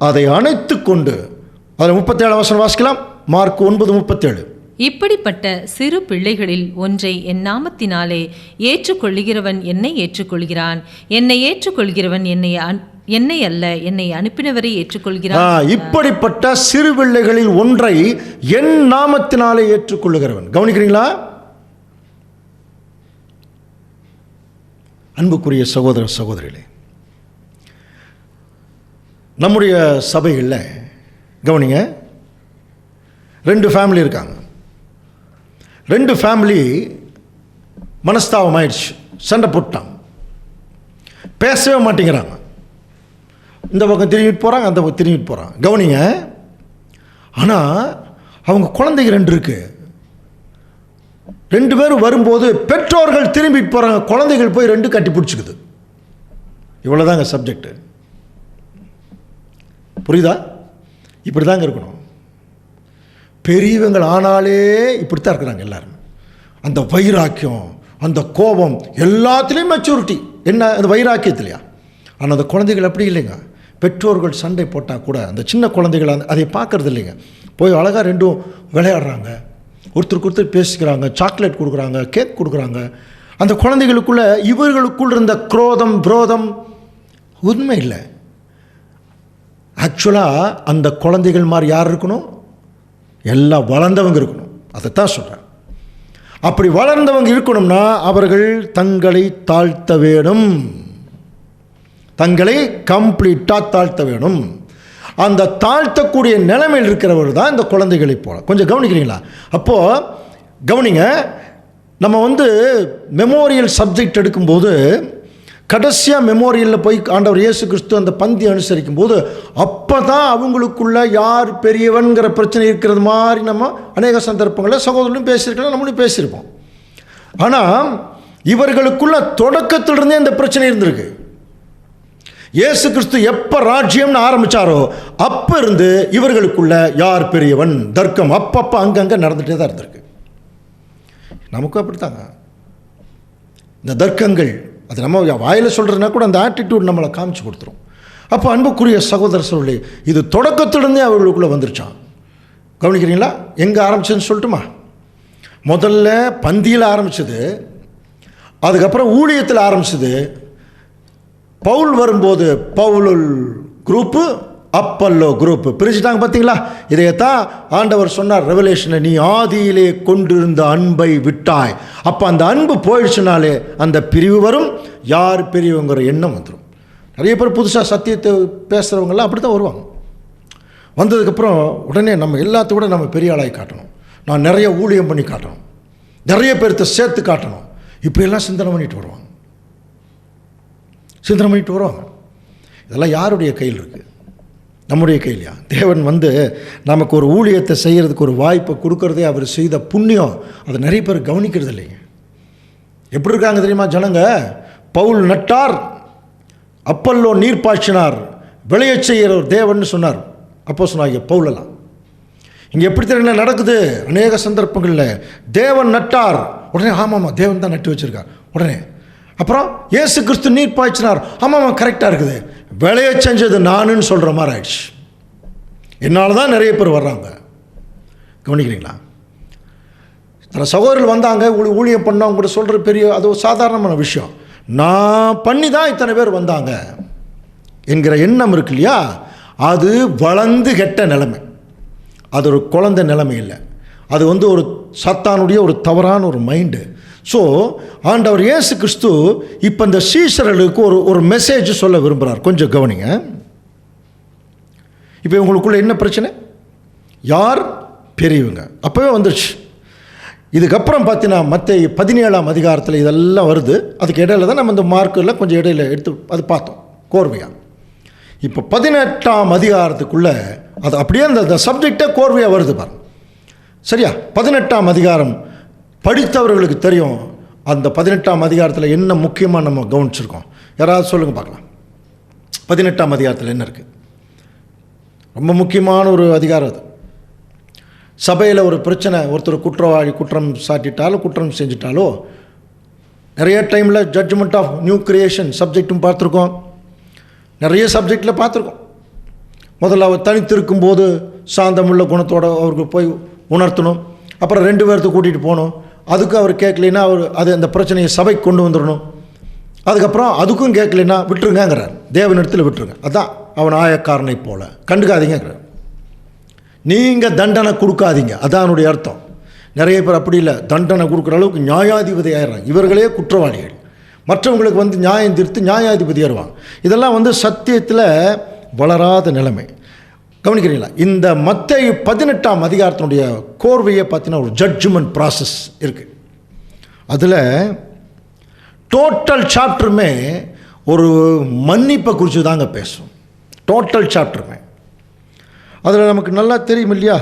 அதை அணைத்து கொண்டு, அதில் 37 வசனம் வாசிக்கலாம், மார்க் 9:37. இப்படிப்பட்ட சிறு பிள்ளைகளில் ஒன்றை என் நாமத்தினாலே ஏற்றுக்கொள்கிறவன் என்னை ஏற்றுக்கொள்கிறான், என்னை ஏற்றுக்கொள்கிறவன் என்னை அல்ல என்னை அனுப்பினவரை ஏற்றுக்கொள்கிறான். இப்படிப்பட்ட சிறு பிள்ளைகளில் ஒன்றை என் நாமத்தினாலே ஏற்றுக்கொள்ளுகிறவன். கவனிக்கிறீங்களா? அன்புக்குரிய சகோதர சகோதரிகளே, நம்முடைய சபைகளில் கவனிங்க, 2 ஃபேமிலி இருக்காங்க. 2 ஃபேமிலி மனஸ்தாபம் ஆயிடுச்சு, சண்டை போட்டாங்க, பேசவே மாட்டேங்கிறாங்க. இந்த பக்கம் திரும்பிட்டு போகிறாங்க, அந்த பக்கம் திரும்பிட்டு போகிறாங்க. கவனிங்க, ஆனால் அவங்க குழந்தைங்க 2 இருக்குது. 2 பேரும் வரும்போது பெற்றோர்கள் திரும்பிட்டு போகிறாங்க, குழந்தைகள் போய் 2 கட்டி பிடிச்சிக்குது. இவ்வளோதாங்க சப்ஜெக்டு. புரியுதா? இப்படி தாங்க இருக்கணும். பெரியவங்கள் ஆனாலே இப்படித்தான் இருக்கிறாங்க எல்லாரும். அந்த வைராக்கியம், அந்த கோபம், எல்லாத்துலேயும் மெச்சூரிட்டி. என்ன அந்த வைராக்கியத்திலையா? ஆனால் அந்த குழந்தைகள் அப்படி இல்லைங்க. பெற்றோர்கள் சண்டை போட்டால் கூட அந்த சின்ன குழந்தைகள் அதை பார்க்கறது இல்லைங்க. போய் அழகாக 2 விளையாடுறாங்க, ஒருத்தருக்கு ஒருத்தர் பேசிக்கிறாங்க, சாக்லேட் கொடுக்குறாங்க, கேக் கொடுக்குறாங்க. அந்த குழந்தைகளுக்குள்ள இவர்களுக்குள் இருந்த குரோதம் விரோதம் உண்மை இல்லை. ஆக்சுவலாக அந்த குழந்தைகள் மாதிரி யார் இருக்கணும்? எல்லாம் வளர்ந்தவங்க இருக்கணும். அதைத்தான் சொல்கிறேன். அப்படி வளர்ந்தவங்க இருக்கணும்னா அவர்கள் தங்களை தாழ்த்த வேணும், தங்களை கம்ப்ளீட்டாக தாழ்த்த வேணும். அந்த தாழ்த்தக்கூடிய நிலைமையில் இருக்கிறவர் தான் இந்த குழந்தைகளை போல. கொஞ்சம் கவனிக்கிறீங்களா? அப்போது கவனிங்க, நம்ம மெமோரியல் சப்ஜெக்ட் எடுக்கும்போது கடைசியாக மெமோரியலில் போய் ஆண்டவர் இயேசு கிறிஸ்து அந்த பந்தி அனுசரிக்கும் போது அப்போ தான் அவங்களுக்குள்ள யார் பெரியவன்கிற பிரச்சனை இருக்கிறது மாதிரி நம்ம அநேக சந்தர்ப்பங்களில் சகோதரனும் பேசியிருக்கலாம், நம்மளும் பேசியிருப்போம். ஆனால் இவர்களுக்குள்ள தொடக்கத்திலிருந்தே இந்த பிரச்சனை இருந்திருக்கு. இயேசு கிறிஸ்து எப்போ ராஜ்யம்னு ஆரம்பித்தாரோ அப்போ இருந்து இவர்களுக்குள்ள யார் பெரியவன் தர்க்கம் அப்பப்போ அங்கங்கே நடந்துகிட்டே தான் இருந்திருக்கு. நமக்கும் அப்படித்தாங்க இந்த தர்க்கங்கள். அது நம்ம வாயில் சொல்கிறதுனா கூட அந்த ஆட்டிடியூட் நம்மளை காமிச்சு கொடுத்துரும். அப்போ அன்புக்குரிய சகோதர சகோதரி, இது தொடக்கத்திலிருந்தே அவர்களுக்குள்ளே வந்துருச்சான். கவனிக்கிறீங்களா? எங்கே ஆரம்பிச்சதுன்னு சொல்லட்டுமா? முதல்ல பந்தியில் ஆரம்பிச்சது, அதுக்கப்புறம் ஊழியத்தில் ஆரம்பிச்சது. பவுல் வரும்போது பவுலுல் குரூப்பு, அப்பல்லோ குரூப் பிரிச்சுட்டாங்க. பார்த்தீங்களா? இதையத்தான் ஆண்டவர் சொன்னார் ரெவலேஷனை, நீ ஆதியிலே கொண்டிருந்த அன்பை விட்டாய். அப்போ அந்த அன்பு போயிடுச்சுனாலே அந்த பிரிவு வரும், யார் பெரியவங்கிற எண்ணம் வந்துடும். நிறைய பேர் புதுசாக சத்தியத்தை பேசுகிறவங்கெல்லாம் அப்படி தான் வருவாங்க. வந்ததுக்கப்புறம் உடனே நம்ம எல்லாத்தையும் நம்ம பெரிய ஆளாகி காட்டணும், நான் நிறைய ஊழியம் பண்ணி காட்டணும், நிறைய பேர்த்த சேர்த்து காட்டணும், இப்படியெல்லாம் சிந்தனை பண்ணிட்டு வருவாங்க. இதெல்லாம் யாருடைய கையில் இருக்குது? நம்முடைய கையிலையா? தேவன் நமக்கு ஒரு ஊழியத்தை செய்கிறதுக்கு ஒரு வாய்ப்பை கொடுக்கறதே அவர் செய்த புண்ணியம். அதை நிறைய பேர் கவனிக்கிறது இல்லைங்க. எப்படி இருக்காங்க தெரியுமா ஜனங்க? பவுல் நட்டார், அப்பல்லோ நீர் பாய்ச்சினார், விளையச் செய்கிற ஒரு தேவன் சொன்னார் அப்போஸ்தலனாகிய பவுலெல்லாம். இங்கே எப்படி தெரியல நடக்குது? அநேக சந்தர்ப்பங்களில் தேவன் நட்டார், உடனே ஆமாம்மா தேவன் தான் நட்டு வச்சுருக்கார் உடனே. அப்புறம் இயேசு கிறிஸ்து நீர் பாய்ச்சினார், ஆமாம்மா கரெக்டாக இருக்குது, விளைய செஞ்சது நானுன்னு சொல்கிற மாதிரி ஆயிடுச்சு. என்னால் தான் நிறைய பேர் வர்றாங்க. கவனிக்கிறீங்களா? சில சகோதரர்கள் வந்தாங்க, ஊழியம் பண்ண அவங்க கூட சொல்கிற பெரிய அது ஒரு சாதாரணமான விஷயம். நான் பண்ணி தான் இத்தனை பேர் வந்தாங்க என்கிற எண்ணம் இருக்கு இல்லையா? அது வளர்ந்து கெட்ட நிலைமை. அது ஒரு குழந்தை நிலைமை இல்லை. அது ஒரு சத்தானுடைய ஒரு தவறான ஒரு மைண்டு. ஸோ ஆண்டவர் இயேசு கிறிஸ்து இப்போ இந்த சீஷர்களுக்கு ஒரு மெசேஜ் சொல்ல விரும்புகிறார். கொஞ்சம் கவனிங்க. இப்போ உங்களுக்குள்ள என்ன பிரச்சனை? யார் பெரியவங்க? அப்போவே வந்துடுச்சு. இதுக்கப்புறம் பார்த்தீங்கன்னா மத்தேயு 17ஆம் அதிகாரத்தில் இதெல்லாம் வருது. அதுக்கு இடையில தான் நம்ம இந்த மார்க்கில் கொஞ்சம் இடையில எடுத்து அது பார்த்தோம் கோர்வையாக. இப்போ 18ஆம் அதிகாரத்துக்குள்ளே அது அப்படியே அந்த சப்ஜெக்டே கோர்வையாக வருது பாருங்க. சரியா? 18ஆம் அதிகாரம் படித்தவர்களுக்கு தெரியும். அந்த 18ஆம் அதிகாரத்தில் என்ன முக்கியமாக நம்ம கவனிச்சிருக்கோம்? யாராவது சொல்லுங்கள் பார்க்கலாம். 18ஆம் அதிகாரத்தில் என்ன இருக்குது? ரொம்ப முக்கியமான ஒரு அதிகாரம் அது. சபையில் ஒரு பிரச்சனை, ஒருத்தர் குற்றவாளி குற்றம் சாட்டிட்டாலோ குற்றம் செஞ்சிட்டாலோ நிறைய டைமில் ஜட்ஜ்மெண்ட் ஆஃப் நியூ கிரியேஷன் சப்ஜெக்டும் பார்த்துருக்கோம், நிறைய சப்ஜெக்டில் பார்த்துருக்கோம். முதல்ல அவர் தனித்திருக்கும் போது சாந்தமுள்ள குணத்தோடு அவருக்கு போய் உணர்த்தணும். அப்புறம் 2 பேர்த்து கூட்டிகிட்டு போகணும். அதுக்கு அவர் கேட்கலைன்னா அது அந்த பிரச்சனையை சபைக்கு கொண்டு வந்துடணும். அதுக்கப்புறம் அதுக்கும் கேட்கலைன்னா விட்டுருங்கிறார், தேவனிடத்தில் விட்டுருங்க. அதான் அவன் ஆயக்காரனை போல கண்டுக்காதீங்கிறார். நீங்கள் தண்டனை கொடுக்காதீங்க, அதான் அவனுடைய அர்த்தம். நிறைய பேர் அப்படி இல்லை, தண்டனை கொடுக்குற அளவுக்கு நியாயாதிபதி ஆயிடுறாங்க. இவர்களே குற்றவாளிகள், மற்றவங்களுக்கு நியாயம் தீர்த்து நியாயாதிபதி ஆயிடுவாங்க. இதெல்லாம் சத்தியத்தில் வளராத நிலைமை. கவனிக்கிறீங்களா? இந்த மத்தேயு 18ஆம் அதிகாரத்தினுடைய கோர்வையை பார்த்தீங்கன்னா ஒரு ஜட்ஜ்மெண்ட் ப்ராசஸ் இருக்குது. அதில் டோட்டல் சாப்டருமே ஒரு மன்னிப்பை குறித்து தாங்க பேசும். டோட்டல் சாப்டருமே அதில் நமக்கு நல்லா தெரியும் இல்லையா?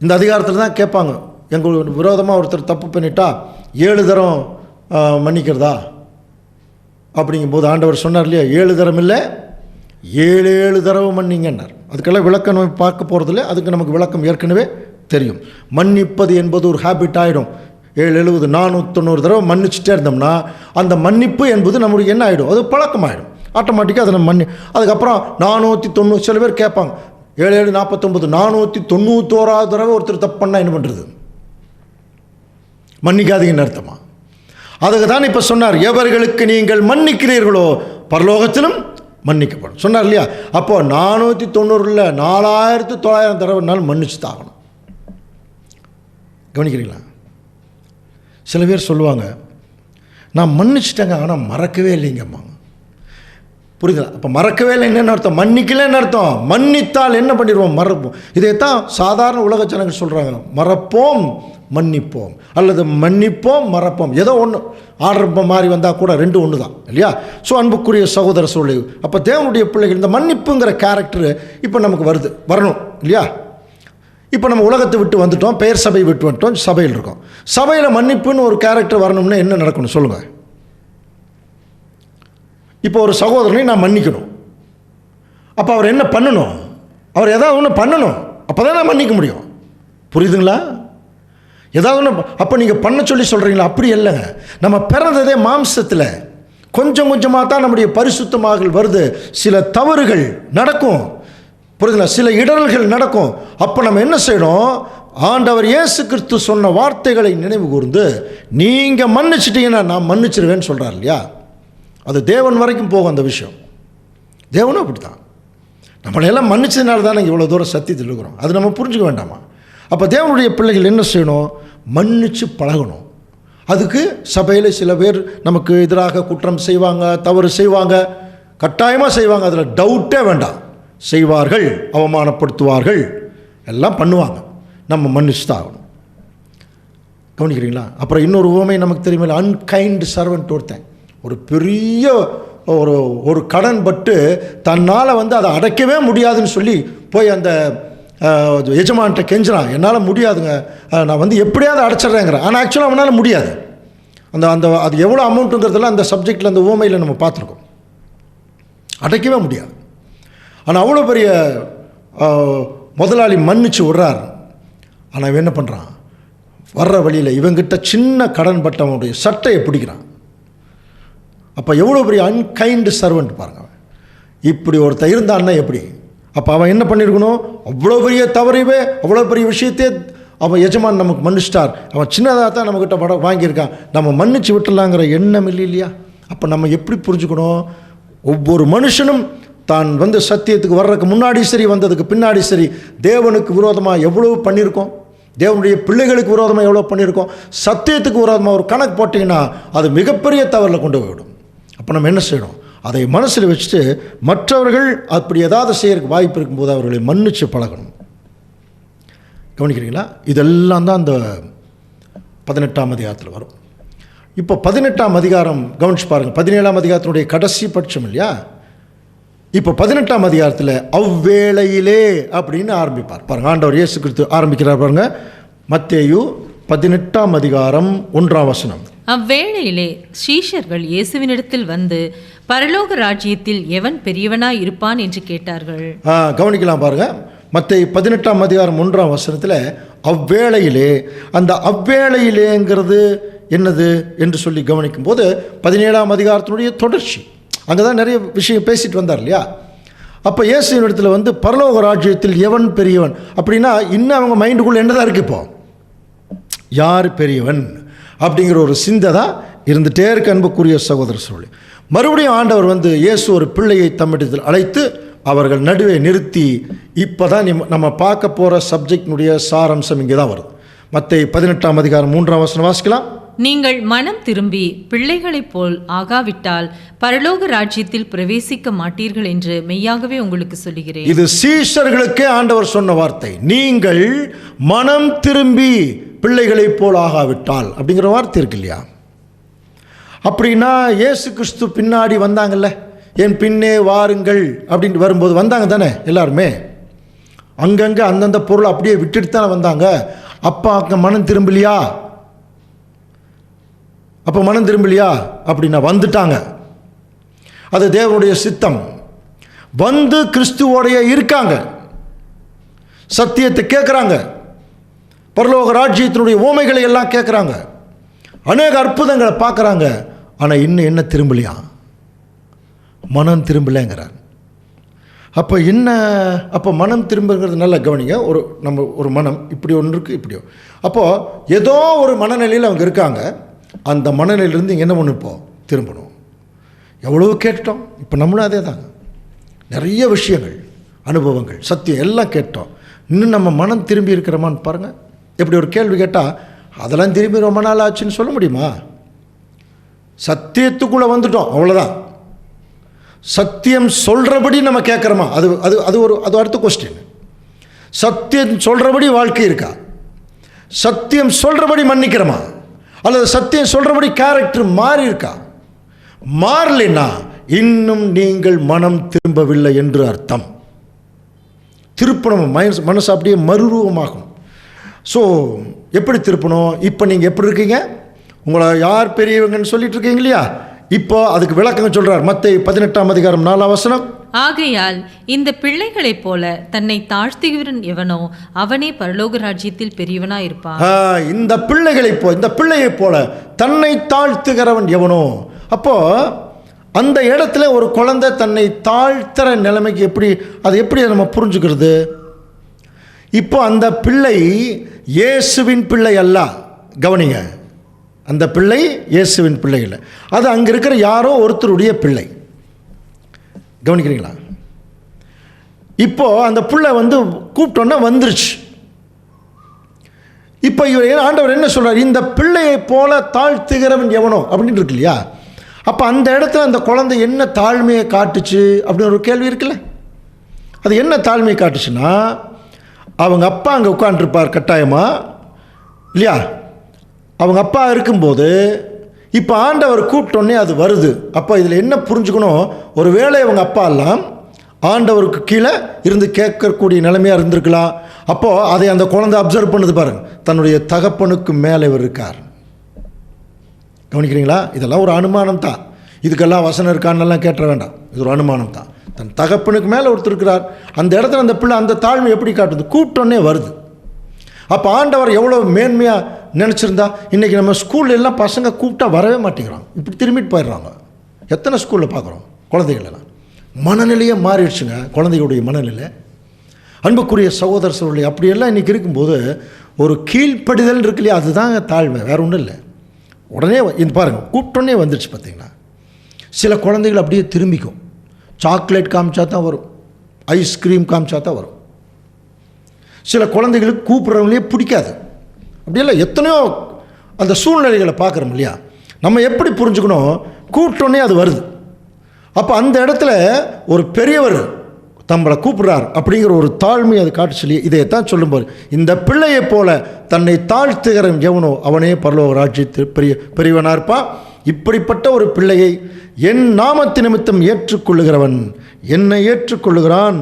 இந்த அதிகாரத்தில் தான் கேட்பாங்க, எங்களுக்கு விரோதமாக ஒருத்தர் தப்பு பண்ணிட்டா 7 தரம் மன்னிக்கிறதா அப்படிங்கும்போது ஆண்டவர் சொன்னார் இல்லையா, 7 தரம் இல்லை 7 தடவை மன்னிங்கன்னார். அதுக்கெல்லாம் விளக்கம் நம்ம பார்க்க போகிறதில்ல, அதுக்கு நமக்கு விளக்கம் ஏற்கனவே தெரியும். மன்னிப்பது என்பது ஒரு ஹேபிட் ஆகிடும். 7 70 490 தடவை மன்னிச்சுட்டே இருந்தோம்னா அந்த மன்னிப்பு என்பது நம்மளுக்கு என்ன ஆகிடும்? அது பழக்கமாகிடும், ஆட்டோமேட்டிக்காக அதை நம்ம அதுக்கப்புறம் 490 சில பேர் கேட்பாங்க, 7 7 49 491 தடவை ஒருத்தர் தப்பு பண்ணால் என்ன பண்ணுறது? மன்னிக்காதீங்கன்னு அர்த்தமா? அதுக்கு தான் இப்போ சொன்னார், எவர்களுக்கு நீங்கள் மன்னிக்கிறீர்களோ பரலோகத்திலும் மன்னிக்கப்படும் சொன்னார் இல்லையா? அப்போ 490 4900 தடவைனாலும் மன்னிச்சு தாகணும். கவனிக்கிறீங்களா? சில பேர் சொல்லுவாங்க, நான் மன்னிச்சிட்டேங்க ஆனால் மறக்கவே இல்லைங்கம்மாங்க. புரியுதா? அப்போ மறக்கவே இல்லை என்னென்ன அர்த்தம்? மன்னிக்கலன்னு அர்த்தம். மன்னித்தால் என்ன பண்ணிடுவோம்? மறப்போம். இதைத்தான் சாதாரண உலக ஜனங்கள் சொல்கிறாங்க, மறப்போம் மன்னிப்போம், அல்லது மன்னிப்போம் மறப்போம், ஏதோ ஒன்று ஆர்டர் மாதிரி வந்தால் கூட 2 ஒன்று தான் இல்லையா? ஸோ அன்புக்குரிய சகோதர சூழல், அப்போ தேவனுடைய பிள்ளைகள் இந்த மன்னிப்புங்கிற கேரக்டரு இப்போ நமக்கு வரணும் இல்லையா? இப்போ நம்ம உலகத்தை விட்டு வந்துட்டோம், பெயர் சபை விட்டு வந்துட்டோம், சபையில் இருக்கோம். சபையில் மன்னிப்புன்னு ஒரு கேரக்டர் வரணும்னா என்ன நடக்கணும் சொல்லுங்கள்? இப்போ ஒரு சகோதரனை நான் மன்னிக்கணும். அப்போ அவர் என்ன பண்ணணும்? அவர் ஏதாவது ஒன்று பண்ணணும், அப்போ தான் நான் மன்னிக்க முடியும். புரியுதுங்களா? ஏதாவது ஒன்று அப்போ நீங்கள் பண்ண சொல்லி சொல்கிறீங்களா? அப்படி இல்லைங்க. நம்ம பிறந்ததே மாம்சத்தில், கொஞ்சம் கொஞ்சமாக தான் நம்முடைய பரிசுத்தமாக வருது. சில தவறுகள் நடக்கும், புரியுதுங்களா? சில இடர்கள் நடக்கும். அப்போ நம்ம என்ன செய்யணும்? ஆண்டவர் இயேசு கிறிஸ்து சொன்ன வார்த்தைகளை நினைவு கூர்ந்து நீங்கள் மன்னிச்சிட்டீங்கன்னா நான் மன்னிச்சிருவேன்னு சொல்கிறார் இல்லையா? அது தேவன் வரைக்கும் போகும் அந்த விஷயம். தேவனும் அப்படி தான். நம்மளையெல்லாம் மன்னிச்சதுனால தானே இவ்வளோ தூரம் சத்தியத்தில் இருக்கிறோம். அது நம்ம புரிஞ்சுக்க வேண்டாமா? அப்போ தேவனுடைய பிள்ளைகள் என்ன செய்யணும்? மன்னிச்சு பழகணும். அதுக்கு சபையில் சில பேர் நமக்கு எதிராக குற்றம் செய்வாங்க, தவறு செய்வாங்க, கட்டாயமாக செய்வாங்க, அதில் டவுட்டே வேண்டாம். செய்வார்கள், அவமானப்படுத்துவார்கள், எல்லாம் பண்ணுவாங்க. நம்ம மன்னிச்சு தான் ஆகணும். கவனிக்கிறீங்களா? அப்புறம் இன்னொரு உவமை நமக்கு தெரியுமில்ல, அன்கைண்ட் சர்வன்ட். ஒருத்தன் ஒரு பெரிய ஒரு கடன் பட்டு தன்னால் அதை அடைக்கவே முடியாதுன்னு சொல்லி போய் அந்த எஜமான்கிட்ட கெஞ்சுறான். என்னால் முடியாதுங்க, நான் எப்படியாவது அடைச்சிட்றேங்கிறேன். ஆனால் ஆக்சுவலாக அவனால் முடியாது. அது எவ்வளோ அமௌண்ட்டுங்கிறதெல்லாம் அந்த சப்ஜெக்டில், அந்த ஊமையில் நம்ம பார்த்துருக்கோம். அடைக்கவே முடியாது. ஆனால் அவ்வளோ பெரிய முதலாளி மன்னிச்சு விடுறார். ஆனால் இவன் என்ன பண்ணுறான்? வர்ற வழியில் இவங்கிட்ட சின்ன கடன் பட்டவனுடைய சட்டையை பிடிக்கிறான். அப்போ எவ்வளோ பெரிய அன்கைண்ட் சர்வன்ட் பாருங்க. இப்படி ஒருத்தர் இருந்தான்னா எப்படி? அப்போ அவன் என்ன பண்ணியிருக்கணும்? அவ்வளோ பெரிய தவறைவே, அவ்வளோ பெரிய விஷயத்தே அவன் எஜமான் நமக்கு மன்னிச்சிட்டார். அவன் சின்னதாக தான் நம்மக்கிட்ட வாங்கியிருக்கான், நம்ம மன்னிச்சு விட்டுலாங்கிற எண்ணம் இல்லையா? அப்போ நம்ம எப்படி புரிஞ்சுக்கணும்? ஒவ்வொரு மனுஷனும் தான் சத்தியத்துக்கு வர்றதுக்கு முன்னாடி சரி, வந்ததுக்கு பின்னாடி சரி, தேவனுக்கு விரோதமாக எவ்வளோ பண்ணியிருக்கோம், தேவனுடைய பிள்ளைகளுக்கு விரோதமாக எவ்வளோ பண்ணியிருக்கோம். சத்தியத்துக்கு விரோதமாக ஒரு கணக்கு போட்டிங்கன்னா அது மிகப்பெரிய தவறில் கொண்டு போய்விடும். அப்போ நம்ம என்ன செய்யணும்? அதை மனசில் வச்சுட்டு மற்றவர்கள் அப்படி ஏதாவது செய்யறதுக்கு வாய்ப்பு இருக்கும்போது அவர்களை மன்னிச்சு பழகணும். கவனிக்கிறீங்களா? இதெல்லாம் தான் அந்த 18ஆம் அதிகாரத்தில் வரும். இப்போ 18ஆம் அதிகாரம் கவனிச்சு பாருங்கள். 17ஆம் அதிகாரத்தினுடைய கடைசி பட்சம் இல்லையா? இப்போ 18ஆம் அதிகாரத்தில் அவ்வேளையிலே அப்படின்னு ஆரம்பிப்பார் பாருங்க. ஆண்டவர் இயேசு கிறிஸ்து ஆரம்பிக்கிறார் பாருங்க. மத்தேயு 18ஆம் அதிகாரம் 1ஆம் வசனம். அவ்வேளையிலே சீஷர்கள் இயேசுவினிடத்தில் வந்து பரலோக ராஜ்யத்தில் எவன் பெரியவனாய் இருப்பான் என்று கேட்டார்கள். கவனிக்கலாம் பாருங்க. மத்தேயு 18ஆம் அதிகாரம் 1ஆம் வசனத்தில் அவ்வேளையிலே, அந்த அவ்வேளையிலேங்கிறது என்னது என்று சொல்லி கவனிக்கும் போது 17ஆம் அதிகாரத்தினுடைய தொடர்ச்சி. அங்கே தான் நிறைய விஷயம் பேசிட்டு வந்தார் இல்லையா? அப்போ இயேசுவின் இடத்துல பரலோக ராஜ்யத்தில் எவன் பெரியவன் அப்படின்னா இன்னும் அவங்க மைண்டுக்குள்ளே என்னதான் இருக்கு? இப்போ யார் பெரியவன் அப்படிங்கிற ஒரு சிந்தை தான் இருந்துகிட்டே இருக்க. அன்புக்குரிய சகோதர சொல்லி மறுபடியும் ஆண்டவர் இயேசு ஒரு பிள்ளையை தம்மிடத்தில் அழைத்து அவர்கள் நடுவே நிறுத்தி, இப்போ தான் நம்ம பார்க்க போகிற சப்ஜெக்டினுடைய சாரம்சம் இங்கே தான் வருது. மத்தேயு 18ஆம் அதிகாரம் 3ஆம் வசனம் வாசிக்கலாம். நீங்கள் மனம் திரும்பி பிள்ளைகளைப் போல் ஆகாவிட்டால் பரலோக ராஜ்யத்தில் பிரவேசிக்க மாட்டீர்கள் என்று மெய்யாகவே உங்களுக்கு சொல்லுகிறேன். இது சீஷர்களுக்கே ஆண்டவர் சொன்ன வார்த்தை. நீங்கள் மனம் திரும்பி பிள்ளைகளைப் போல் ஆகாவிட்டால் அப்படிங்கிற வார்த்தை இருக்கு இல்லையா? அப்படின்னா இயேசு கிறிஸ்து பின்னாடி வந்தாங்கல்ல, என் பின்னே வாருங்கள் அப்படின்ட்டு வரும்போது வந்தாங்க தானே எல்லாருமே? அங்கங்கே அந்தந்த பொருள் அப்படியே விட்டுட்டு தானே வந்தாங்க. அப்போ அங்கே மனம் திரும்பலையா? அப்போ மனம் திரும்பலையா அப்படின்னா வந்துட்டாங்க. அது தேவனுடைய சித்தம். கிறிஸ்துவோடைய இருக்காங்க, சத்தியத்தை கேட்குறாங்க, பரலோக ராஜ்யத்தினுடைய உவமைகளை எல்லாம் கேட்குறாங்க, அநேக அற்புதங்களை பார்க்குறாங்க. ஆனால் இன்னும் என்ன திரும்பலையா? மனம் திரும்பலைங்கிறார். அப்போ என்ன? அப்போ மனம் திரும்புங்கிறது நல்லா கவனிங்க. ஒரு மனம் இப்படி ஒன்று இருக்குது, இப்படியோ. அப்போது ஏதோ ஒரு மனநிலையில் அவங்க இருக்காங்க. அந்த மனநிலையிலேருந்து இங்கே என்ன பண்ணுப்போம்? திரும்பணும். எவ்வளோ கேட்டோம். இப்போ நம்மளும் அதே தாங்க. நிறைய விஷயங்கள், அனுபவங்கள், சத்தியம் எல்லாம் கேட்டோம். இன்னும் நம்ம மனம் திரும்பி இருக்கிறோமான்னு பாருங்கள். எப்படி ஒரு கேள்வி கேட்டால் அதெல்லாம் திரும்பி ரொம்ப நாள் ஆச்சுன்னு சொல்ல முடியுமா? சத்தியத்துக்குள்ளே வந்துட்டோம், அவ்வளோதான். சத்தியம் சொல்கிறபடி நம்ம கேட்குறோமா? அது அது அது அடுத்த கொஸ்டின். சத்தியம் சொல்கிறபடி வாழ்க்கை இருக்கா? சத்தியம் சொல்கிறபடி மன்னிக்கிறோமா? அல்லது சத்தியம் சொல்கிறபடி கேரக்டர் மாறி இருக்கா? மாறலைன்னா இன்னும் நீங்கள் மனம் திரும்பவில்லை என்று அர்த்தம். திருப்பணும், மனசு அப்படியே மறுரூபமாகும். ஸோ எப்படி திருப்பணும்? இப்போ நீங்கள் எப்படி இருக்கீங்க? உங்களை யார் பெரியவங்கன்னு சொல்லிட்டு இருக்கீங்க இல்லையா? இப்போ அதுக்கு விளக்கம் சொல்கிறார். மத்தேயு 18ஆம் அதிகாரம் 4ஆம் வசனம். ஆகையால் இந்த பிள்ளைகளைப் போல தன்னை தாழ்த்துகிறவன் எவனோ அவனே பரலோக ராஜ்யத்தில் பெரியவனா இருப்பான். இந்த பிள்ளையைப் போல தன்னை தாழ்த்துகிறவன் எவனோ. அப்போ அந்த இடத்துல ஒரு குழந்தை தன்னை தாழ்த்துற நிலைமைக்கு எப்படி நம்ம புரிஞ்சுக்கிறது? இப்போ அந்த பிள்ளை இயேசுவின் பிள்ளை அல்ல. கவனிங்க, அந்த பிள்ளை இயேசுவின் பிள்ளை இல்லை, அது அங்கே இருக்கிற யாரோ ஒருத்தருடைய பிள்ளை. கவனிக்கிறீங்களா? இப்போது அந்த பிள்ளை வந்து கூப்பிட்டோன்னா வந்துருச்சு. இப்போ இவர் ஆண்டவர் என்ன சொல்கிறார், இந்த பிள்ளையை போல தாழ்த்துகிறவன் எவனோ அப்படின்னு இருக்கு இல்லையா. அப்போ அந்த இடத்துல அந்த குழந்தை என்ன தாழ்மையை காட்டுச்சு அப்படின்னு ஒரு கேள்வி இருக்குல்ல. அது என்ன தாழ்மையை காட்டுச்சுன்னா, அவங்க அப்பா அங்கே உட்காந்துருப்பார் கட்டாயமாக இல்லையா. அவங்க அப்பா இருக்கும்போது இப்போ ஆண்டவர் கூப்பிட்டோன்னே அது வருது. அப்போ இதில் என்ன புரிஞ்சுக்கணும், ஒரு வேளை அவங்க அப்பா எல்லாம் ஆண்டவருக்கு கீழே இருந்து கேட்கக்கூடிய நிலைமையாக இருந்திருக்கலாம். அப்போது அதை அந்த குழந்தை அப்சர்வ் பண்ணுது பாருங்க, தன்னுடைய தகப்பனுக்கு மேலே இவர் இருக்கார். கவனிக்கிறீங்களா? இதெல்லாம் ஒரு அனுமானம் தான். இதுக்கெல்லாம் வசனம் இருக்கான்னெல்லாம் கேட்ட வேண்டாம். இது ஒரு அனுமானம் தான். தன் தகப்பனுக்கு மேலே ஒருத்தர் இருக்கிறார். அந்த இடத்துல அந்த பிள்ளை அந்த தாழ்மை எப்படி காட்டுது, கூப்பிட்டோன்னே வருது. அப்போ ஆண்டவர் எவ்வளோ மேன்மையாக நினச்சிருந்தா, இன்றைக்கி நம்ம ஸ்கூல்ல எல்லாம் பசங்க கூப்பிட்டா வரவே மாட்டேங்கிறாங்க, இப்படி திரும்பிட்டு போயிடுறாங்க. எத்தனை ஸ்கூலில் பார்க்குறோம் குழந்தைகளெல்லாம். மனநிலையே மாறிடுச்சுங்க, குழந்தைகளுடைய மனநிலை. அன்புக்குரிய சகோதர சகோதரி, அப்படியெல்லாம் இன்றைக்கி இருக்கும்போது ஒரு கீழ்ப்படிதல் இருக்கு இல்லையா, அதுதாங்க தாழ்மை, வேறு ஒன்றும் இல்லை. உடனே இந்த பாருங்கள், கூப்பிட்டோன்னே வந்துடுச்சு பார்த்தீங்களா. சில குழந்தைகள் அப்படியே திரும்பிக்கும். சாக்லேட் காமிச்சா தான் வரும், ஐஸ்கிரீம் காமிச்சா தான் வரும். சில குழந்தைகளுக்கு கூப்பிட்றவங்களே பிடிக்காது. அப்படியெல்லாம் எத்தனையோ அந்த சூழ்நிலைகளை பார்க்குறோம் இல்லையா. நம்ம எப்படி புரிஞ்சுக்கணும், கூப்பிட்டோன்னே அது வருது. அப்போ அந்த இடத்துல ஒரு பெரியவர் தம்பளை கூப்பிட்றார் அப்படிங்கிற ஒரு தாழ்மை அது காட்டு சொல்லி இதைத்தான் சொல்லும்போது, இந்த பிள்ளையை போல தன்னை தாழ்த்துகிறவன் எவனோ அவனே பரலோக ராஜ்யத்தில் பெரியவனாக இருப்பான். இப்படிப்பட்ட ஒரு பிள்ளையை என் நாமத்து நிமித்தம் ஏற்றுக்கொள்ளுகிறவன் என்னை ஏற்றுக்கொள்ளுகிறான்.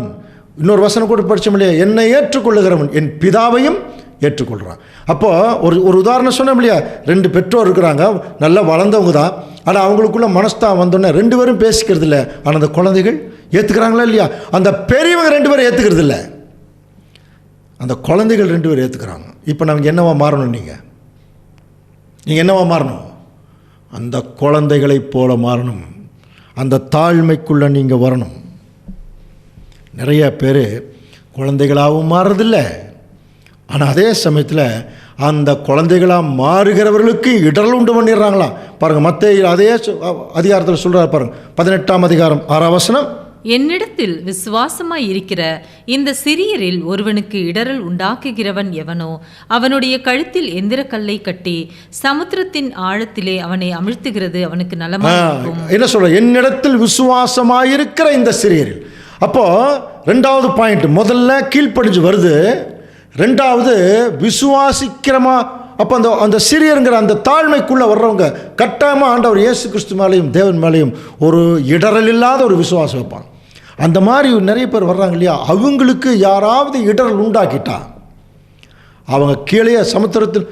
இன்னொரு வசனம் கூட படித்தோம் இல்லையா, என்னை ஏற்றுக்கொள்ளுகிறவன் என் பிதாவையும் ஏற்றுக்கொள்கிறான். அப்போது ஒரு உதாரணம் சொன்னோம் இல்லையா, 2 பெற்றோர் இருக்கிறாங்க, நல்லா வளர்ந்தவங்க தான். ஆனால் அவங்களுக்குள்ள மனஸ்தான் வந்தோடனே 2 பேரும் பேசிக்கிறது இல்லை. ஆனால் அந்த குழந்தைகள் ஏற்றுக்கிறாங்களா இல்லையா. அந்த பெரியவங்க 2 பேரும் ஏற்றுக்கிறது இல்லை, அந்த குழந்தைகள் 2 பேரும் ஏற்றுக்கிறாங்க. இப்போ நமக்கு என்னவா மாறணும், நீங்கள் என்னவா மாறணும், அந்த குழந்தைகளைப் போல மாறணும். அந்த தாழ்மைக்குள்ளே நீங்கள் வரணும். நிறைய பேர் குழந்தைகளாகவும் மாறுறதில்லை, ஆனால் அதே சமயத்தில் அந்த குழந்தைகளாக மாறுகிறவர்களுக்கு இடரல் உண்டு பண்ணிடுறாங்களா பாருங்கள். மத்தேயு அதே அதிகாரத்தில் சொல்கிறார் பாருங்கள், 18ஆம் அதிகாரம் 6ஆம் வசனம். என்னிடத்தில் விசுவாசமாய் இருக்கிற இந்த சிறியரில் ஒருவனுக்கு இடரல் உண்டாக்குகிறவன் எவனோ அவனுடைய கழுத்தில் எந்திரக்கல்லை கட்டி சமுத்திரத்தின் ஆழத்திலே அவனை அமிழ்த்துகிறது அவனுக்கு நலமாக. என்ன சொல்ற, என்னிடத்தில் விசுவாசமாயிருக்கிற இந்த சிறியரில். அப்போ 2வது பாயிண்ட், முதல்ல கீழ்ப்படிஞ்சு வருது, 2வது விசுவாசிக்கிறமா. அப்போ அந்த சிறியருங்கிற அந்த தாழ்மைக்குள்ளே வர்றவங்க கட்டாயமாக ஆண்டவர் இயேசு கிறிஸ்து மேலேயும் தேவன் மேலேயும் ஒரு இடரல் இல்லாத ஒரு விசுவாசம் வைப்பாங்க. அந்த மாதிரி நிறைய பேர் வர்றாங்க இல்லையா, அவங்களுக்கு யாராவது இடரல் உண்டாக்கிட்டா அவங்க கீழே சமுத்திரத்தில்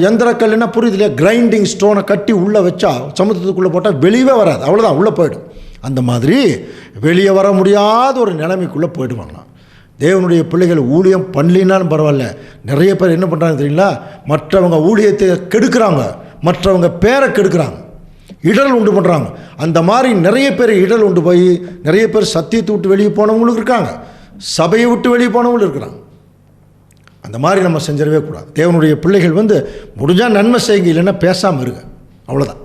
எந்திரக்கல்னா புரியுது இல்லையா, கிரைண்டிங் ஸ்டோனை கட்டி உள்ளே வச்சா சமுத்திரத்துக்குள்ளே போட்டால் வெளியே வராது, அவ்வளோதான், உள்ளே போய்டும். அந்த மாதிரி வெளியே வர முடியாத ஒரு நிலைமைக்குள்ளே போய்டுவாங்களாம். தேவனுடைய பிள்ளைகள் ஊழியம் பண்ணலினாலும் பரவாயில்ல, நிறைய பேர் என்ன பண்ணுறாங்க தெரியுங்களா, மற்றவங்க ஊழியத்தை கெடுக்கிறாங்க, மற்றவங்க பேரை கெடுக்கிறாங்க, இடல் உண்டு பண்ணுறாங்க. அந்த மாதிரி நிறைய பேர் இடல் உண்டு போய் நிறைய பேர் சத்தியத்தை விட்டு வெளியே போனவங்களும் இருக்காங்க, சபையை விட்டு வெளியே போனவங்களும் இருக்கிறாங்க. அந்த மாதிரி நம்ம செஞ்சிடவே கூடாது. தேவனுடைய பிள்ளைகள் முடிஞ்சால் நன்மை செய்யுங்க, இல்லைன்னா பேசாமல் இருங்க, அவ்வளோதான்.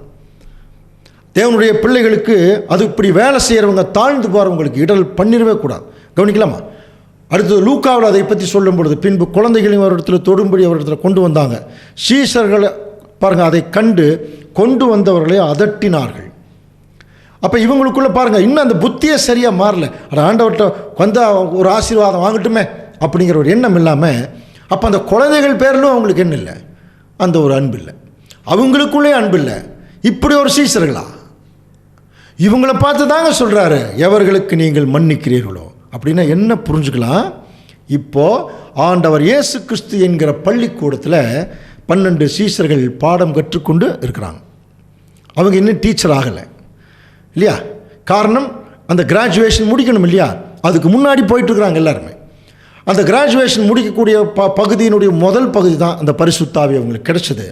தேவனுடைய பிள்ளைகளுக்கு அது இப்படி வேலை செய்கிறவங்க தாழ்ந்து போகிறவங்களுக்கு இடல் பண்ணிடவே கூடாது. கவனிக்கலாமா? அடுத்தது லூக்காவில் அதை பற்றி சொல்லும் பொழுது, பின்பு குழந்தைகளையும் அவரிடத்தில் தொடும்படி அவரிடத்தில் கொண்டு வந்தாங்க. சீஷர்களை பாருங்கள், அதை கண்டு கொண்டு வந்தவர்களை அதட்டினார்கள். அப்போ இவங்களுக்குள்ளே பாருங்கள், இன்னும் அந்த புத்தியே சரியாக மாறல. அது ஆண்டவர்கிட்ட வந்தால் ஒரு ஆசீர்வாதம் வாங்கட்டுமே அப்படிங்கிற ஒரு எண்ணம் இல்லாமல், அப்போ அந்த குழந்தைகள் பேரிலும் அவங்களுக்கு என்ன இல்லை, அந்த ஒரு அன்பு இல்லை, அவங்களுக்குள்ளே அன்பு இல்லை. இப்படி ஒரு சீஷர்களா? இவங்களை பார்த்து தாங்க சொல்கிறாரு, எவர்களுக்கு நீங்கள் மன்னிக்கிறீர்களோ. அப்படின்னா என்ன புரிஞ்சுக்கலாம், இப்போது ஆண்டவர் இயேசு கிறிஸ்து என்கிற பள்ளிக்கூடத்தில் 12 சீஷர்கள் பாடம் கற்றுக்கொண்டு இருக்கிறாங்க. அவங்க இன்னும் டீச்சர் ஆகலை இல்லையா. காரணம், அந்த கிராஜுவேஷன் முடிக்கணும் இல்லையா, அதுக்கு முன்னாடி போயிட்டுருக்குறாங்க எல்லாருமே. அந்த கிராஜுவேஷன் முடிக்கக்கூடிய பகுதியினுடைய முதல் பகுதி தான் அந்த பரிசுத்த ஆவி அவங்களுக்கு கிடைச்சது.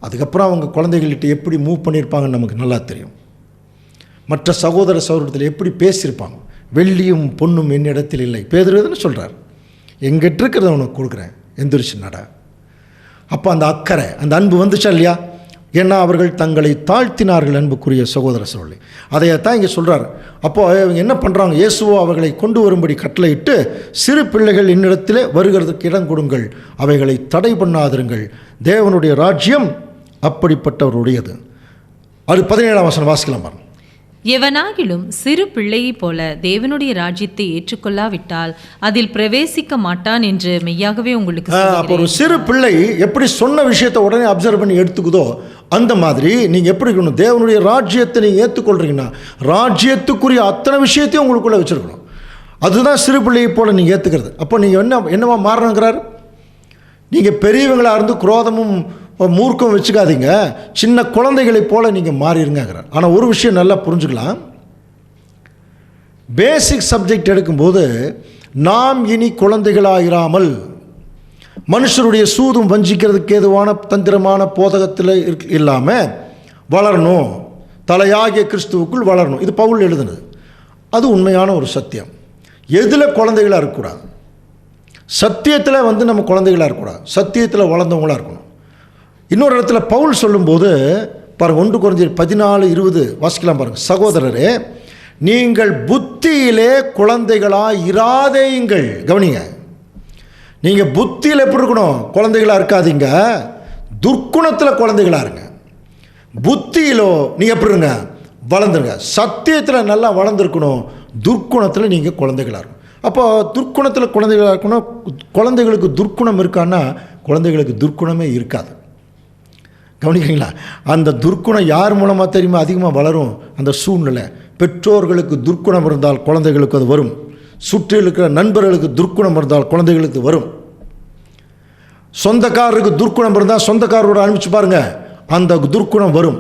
அதுக்கப்புறம் அவங்க குழந்தைகள்கிட்ட எப்படி மூவ் பண்ணியிருப்பாங்கன்னு நமக்கு நல்லா தெரியும். மற்ற சகோதர சகோதரத்தில் எப்படி பேசியிருப்பாங்க. வெள்ளியும் பொண்ணும் என்னிடத்தில் இல்லை, பேதுருன்னு சொல்கிறார், எங்கிட்ட இருக்கிறத உனக்கு கொடுக்குறேன், எந்திரிச்சு நட. அப்போ அந்த அக்கறை, அந்த அன்பு வந்துச்சா இல்லையா. ஏன்னா அவர்கள் தங்களை தாழ்த்தினார்கள். அன்புக்குரிய சகோதர சகோதரி, அதையத்தான் இங்கே சொல்கிறார். அப்போது இவங்க என்ன பண்ணுறாங்க? இயேசுவோ அவர்களை கொண்டு வரும்படி கட்டளையிட்டு, சிறு பிள்ளைகள் என்னிடத்திலே வருகிறதுக்கு இடம் கொடுங்கள், அவைகளை தடை பண்ணாதிருங்கள், தேவனுடைய ராஜ்யம் அப்படிப்பட்டவருடையது. அது 17ஆம் வசனம் வாசிக்கலாம் பாருங்க. எவனாகிலும் சிறு பிள்ளையைப் போல தேவனுடைய ராஜ்யத்தை ஏற்றுக்கொள்ளாவிட்டால் அதில் பிரவேசிக்க மாட்டான் என்று மெய்யாகவே உங்களுக்கு அப்போ ஒரு சிறு பிள்ளை எப்படி சொன்ன விஷயத்தை உடனே அப்சர்வ் பண்ணி எடுத்துக்குதோ, அந்த மாதிரி நீங்கள் எப்படி இருக்கணும்? தேவனுடைய ராஜ்யத்தை நீங்கள் ஏற்றுக்கொள்றீங்கன்னா ராஜ்யத்துக்குரிய அத்தனை விஷயத்தையும் உங்களுக்குள்ளே வச்சுருக்கணும். அதுதான் சிறு பிள்ளையை போல் நீங்கள் ஏற்றுக்கிறது. அப்போ நீங்கள் என்னவா மாறணுங்கிறார்? நீங்கள் பெரியவங்களாக இருந்து குரோதமும் மூர்க்கம் வச்சுக்காதீங்க, சின்ன குழந்தைகளைப் போல நீங்கள் மாறிடுங்கிறார். ஆனால் ஒரு விஷயம் நல்லா புரிஞ்சுக்கலாம். பேசிக் சப்ஜெக்ட் எடுக்கும்போது நாம் இனி குழந்தைகளாயிராமல் மனுஷருடைய சூதும் வஞ்சிக்கிறதுக்கு ஏதுவான தந்திரமான போதகத்தில் இல்லாமல் வளரணும், தலையாகிய கிறிஸ்துவுக்குள் வளரணும். இது பவுல் எழுதுனது. அது உண்மையான ஒரு சத்தியம். எதில் குழந்தைகளாக இருக்கக்கூடாது? சத்தியத்தில் நம்ம குழந்தைகளாக இருக்கக்கூடாது, சத்தியத்தில் வளர்ந்தவங்களாக இருக்கணும். இன்னொரு இடத்துல பவுல் சொல்லும்போது பாருங்கள், 1 கொரிந்தியர் 14:20 வாசிக்கலாம் பாருங்கள். சகோதரரே, நீங்கள் புத்தியிலே குழந்தைகளாக இராதேயுங்கள். கவனிங்க, நீங்கள் புத்தியில் எப்படி இருக்கணும்? குழந்தைகளாக இருக்காதீங்க, துர்க்குணத்தில் குழந்தைகளாக இருங்க. புத்தியிலோ நீங்கள் எப்படி இருங்க? வளர்ந்துருங்க. சத்தியத்தில் நல்லா வளர்ந்துருக்கணும், துர்க்குணத்தில் நீங்கள் குழந்தைகளாக இருக்கணும். அப்போ துர்க்குணத்தில் குழந்தைகளாக இருக்கணும். குழந்தைகளுக்கு துர்க்குணம் இருக்கான்னா குழந்தைகளுக்கு துர்க்குணமே இருக்காது. கவனிக்கிறீங்களா? அந்த துர்க்குணம் யார் மூலமாக தெரியுமா அதிகமாக வளரும்? அந்த சூழ்நிலை. பெற்றோர்களுக்கு துர்க்குணம் இருந்தால் குழந்தைகளுக்கு அது வரும். சுற்றி இருக்கிற நண்பர்களுக்கு துர்க்குணம் இருந்தால் குழந்தைகளுக்கு வரும். சொந்தக்காரருக்கு துர்க்குணம் இருந்தால் சொந்தக்காரரோட அனுப்பிச்சு பாருங்க, அந்த துர்க்குணம் வரும்.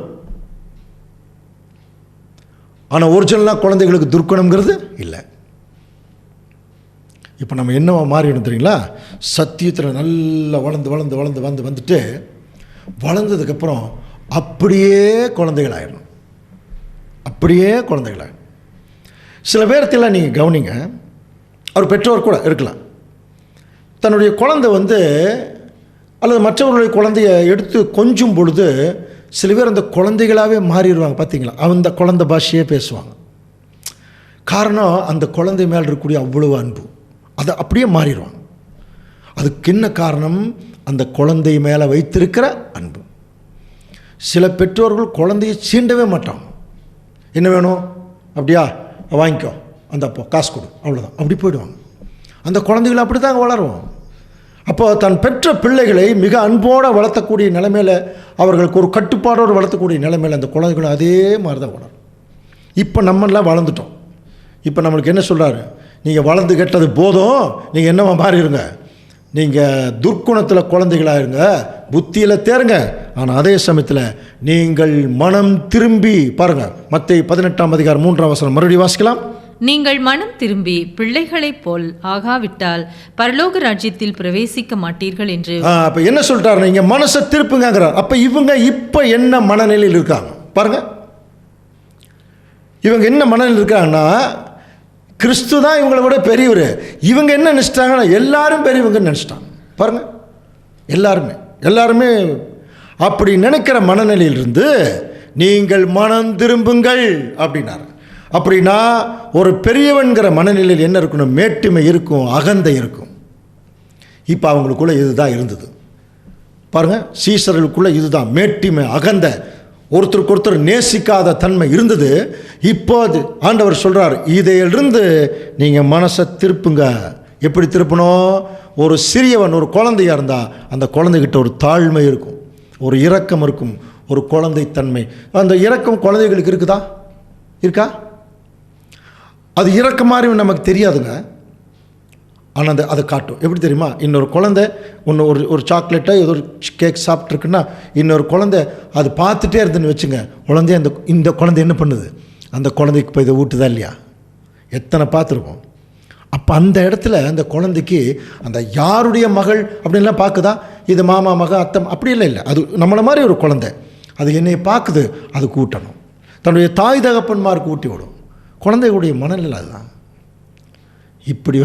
ஆனால் ஒரிஜினலாக குழந்தைகளுக்கு துர்க்குணம்ங்கிறது இல்லை. இப்போ நம்ம என்னவா மாறிடும் தெரியுங்களா? சத்தியத்தில் நல்லா வந்துட்டு வளர்ந்ததுக்கப்புறம் அப்படியே குழந்தைகளாயிடணும். சில பேர்த்தெல்லாம் நீங்கள் கவனிங்க, அவர் பெற்றோர் கூட இருக்கலாம், தன்னுடைய குழந்தை அல்லது மற்றவர்களுடைய குழந்தைய எடுத்து கொஞ்சம் பொழுது சில பேர் அந்த குழந்தைகளாகவே மாறிடுவாங்க. பார்த்தீங்களா? அந்த குழந்தை பாஷையே பேசுவாங்க. காரணம், அந்த குழந்தை மேல் இருக்கக்கூடிய அவ்வளவு அன்பு, அதை அப்படியே மாறிடுவாங்க. அதுக்கு என்ன காரணம்? அந்த குழந்தை மேலே வைத்திருக்கிற அன்பு. சில பெற்றோர்கள் குழந்தையை சீண்டவே மாட்டாங்க. என்ன வேணும்? அப்படியா, வாங்கிக்கோ, அந்த அப்போ காசு கொடு, அவ்வளோதான், அப்படி போயிடுவாங்க. அந்த குழந்தைகள் அப்படி தாங்க வளரும். அப்போ தன் பெற்ற பிள்ளைகளை மிக அன்போடு வளர்த்தக்கூடிய நிலைமையில், அவர்களுக்கு ஒரு கட்டுப்பாடோடு வளர்த்தக்கூடிய நிலைமையில் அந்த குழந்தைகளும் அதே மாதிரி தான் வளரும். இப்போ நம்மளாம் வளர்ந்துட்டோம். இப்போ நம்மளுக்கு என்ன சொல்கிறாரு? நீங்கள் வளர்ந்து கெட்டது போதும், நீங்கள் என்னவா மாறிடுங்க, நீங்கள் துர்க்குணத்தில் குழந்தைகளாயிருங்க, புத்தியில் தேருங்க. ஆனால் அதே சமயத்தில் நீங்கள் மனம் திரும்பி பாருங்கள். மத்தேயு 18:3 மறுபடியும் வாசிக்கலாம். நீங்கள் மனம் திரும்பி பிள்ளைகளைப் போல் ஆகாவிட்டால் பரலோக ராஜ்யத்தில் பிரவேசிக்க மாட்டீர்கள் என்று. அப்போ என்ன சொல்லிட்டாரு? நீங்கள் மனசை திருப்புங்கிறார். அப்போ இவங்க இப்போ என்ன மனநிலையில் இருக்காங்க பாருங்க. இவங்க என்ன மனநிலையில் இருக்காங்கன்னா, கிறிஸ்து தான் இவங்களை விட பெரியவர். இவங்க என்ன நினச்சிட்டாங்கன்னா, எல்லாரும் பெரியவங்கன்னு நினச்சிட்டாங்க பாருங்க. எல்லாருமே அப்படி நினைக்கிற மனநிலையிலிருந்து நீங்கள் மனம் திரும்புங்கள் அப்படின்னார். அப்படின்னா ஒரு பெரியவன்கிற மனநிலையில் என்ன இருக்கணும்? மேட்டுமை இருக்கும், அகந்தை இருக்கும். இப்போ அவங்களுக்குள்ள இதுதான் இருந்தது பாருங்க. சீசர்களுக்குள்ள இதுதான் மேட்டிமை, அகந்தை, ஒருத்தருக்கு ஒருத்தர் நேசிக்காத தன்மை இருந்தது. இப்போ அது ஆண்டவர் சொல்கிறார், இதையிலிருந்து நீங்கள் மனசை திருப்புங்க. எப்படி திருப்பணும்? ஒரு சிறியவன், ஒரு குழந்தையாக இருந்தால் அந்த குழந்தைகிட்ட ஒரு தாழ்மை இருக்கும், ஒரு இரக்கம் இருக்கும், ஒரு குழந்தைத்தன்மை. அந்த இரக்கம் குழந்தைகளுக்கு இருக்கா? அது இரக்கம் மாதிரி நமக்கு தெரியாதுங்க. ஆனால் அதை காட்டும். எப்படி தெரியுமா? இன்னொரு குழந்தை ஒரு சாக்லேட்டோ ஏதோ ஒரு கேக் சாப்பிட்ருக்குன்னா இன்னொரு குழந்தை அது பார்த்துட்டே இருந்துன்னு வச்சுங்க, குழந்தைய இந்த குழந்தை என்ன பண்ணுது? அந்த குழந்தைக்கு இப்போ இதை ஊட்டுதா இல்லையா? எத்தனை பார்த்துருக்கோம். அப்போ அந்த இடத்துல அந்த குழந்தைக்கு அந்த யாருடைய மகள் அப்படின்லாம் பார்க்குதா? இது மாமா மகள், அத்தை, அப்படியெல்லாம் இல்லை. அது நம்மளை மாதிரி ஒரு குழந்தை, அது என்னை பார்க்குது, அதுக்கு ஊட்டணும். தன்னுடைய தாய் தகப்பன்மாருக்கு ஊட்டி விடும். குழந்தைகளுடைய மனநிலை அதுதான். இப்படி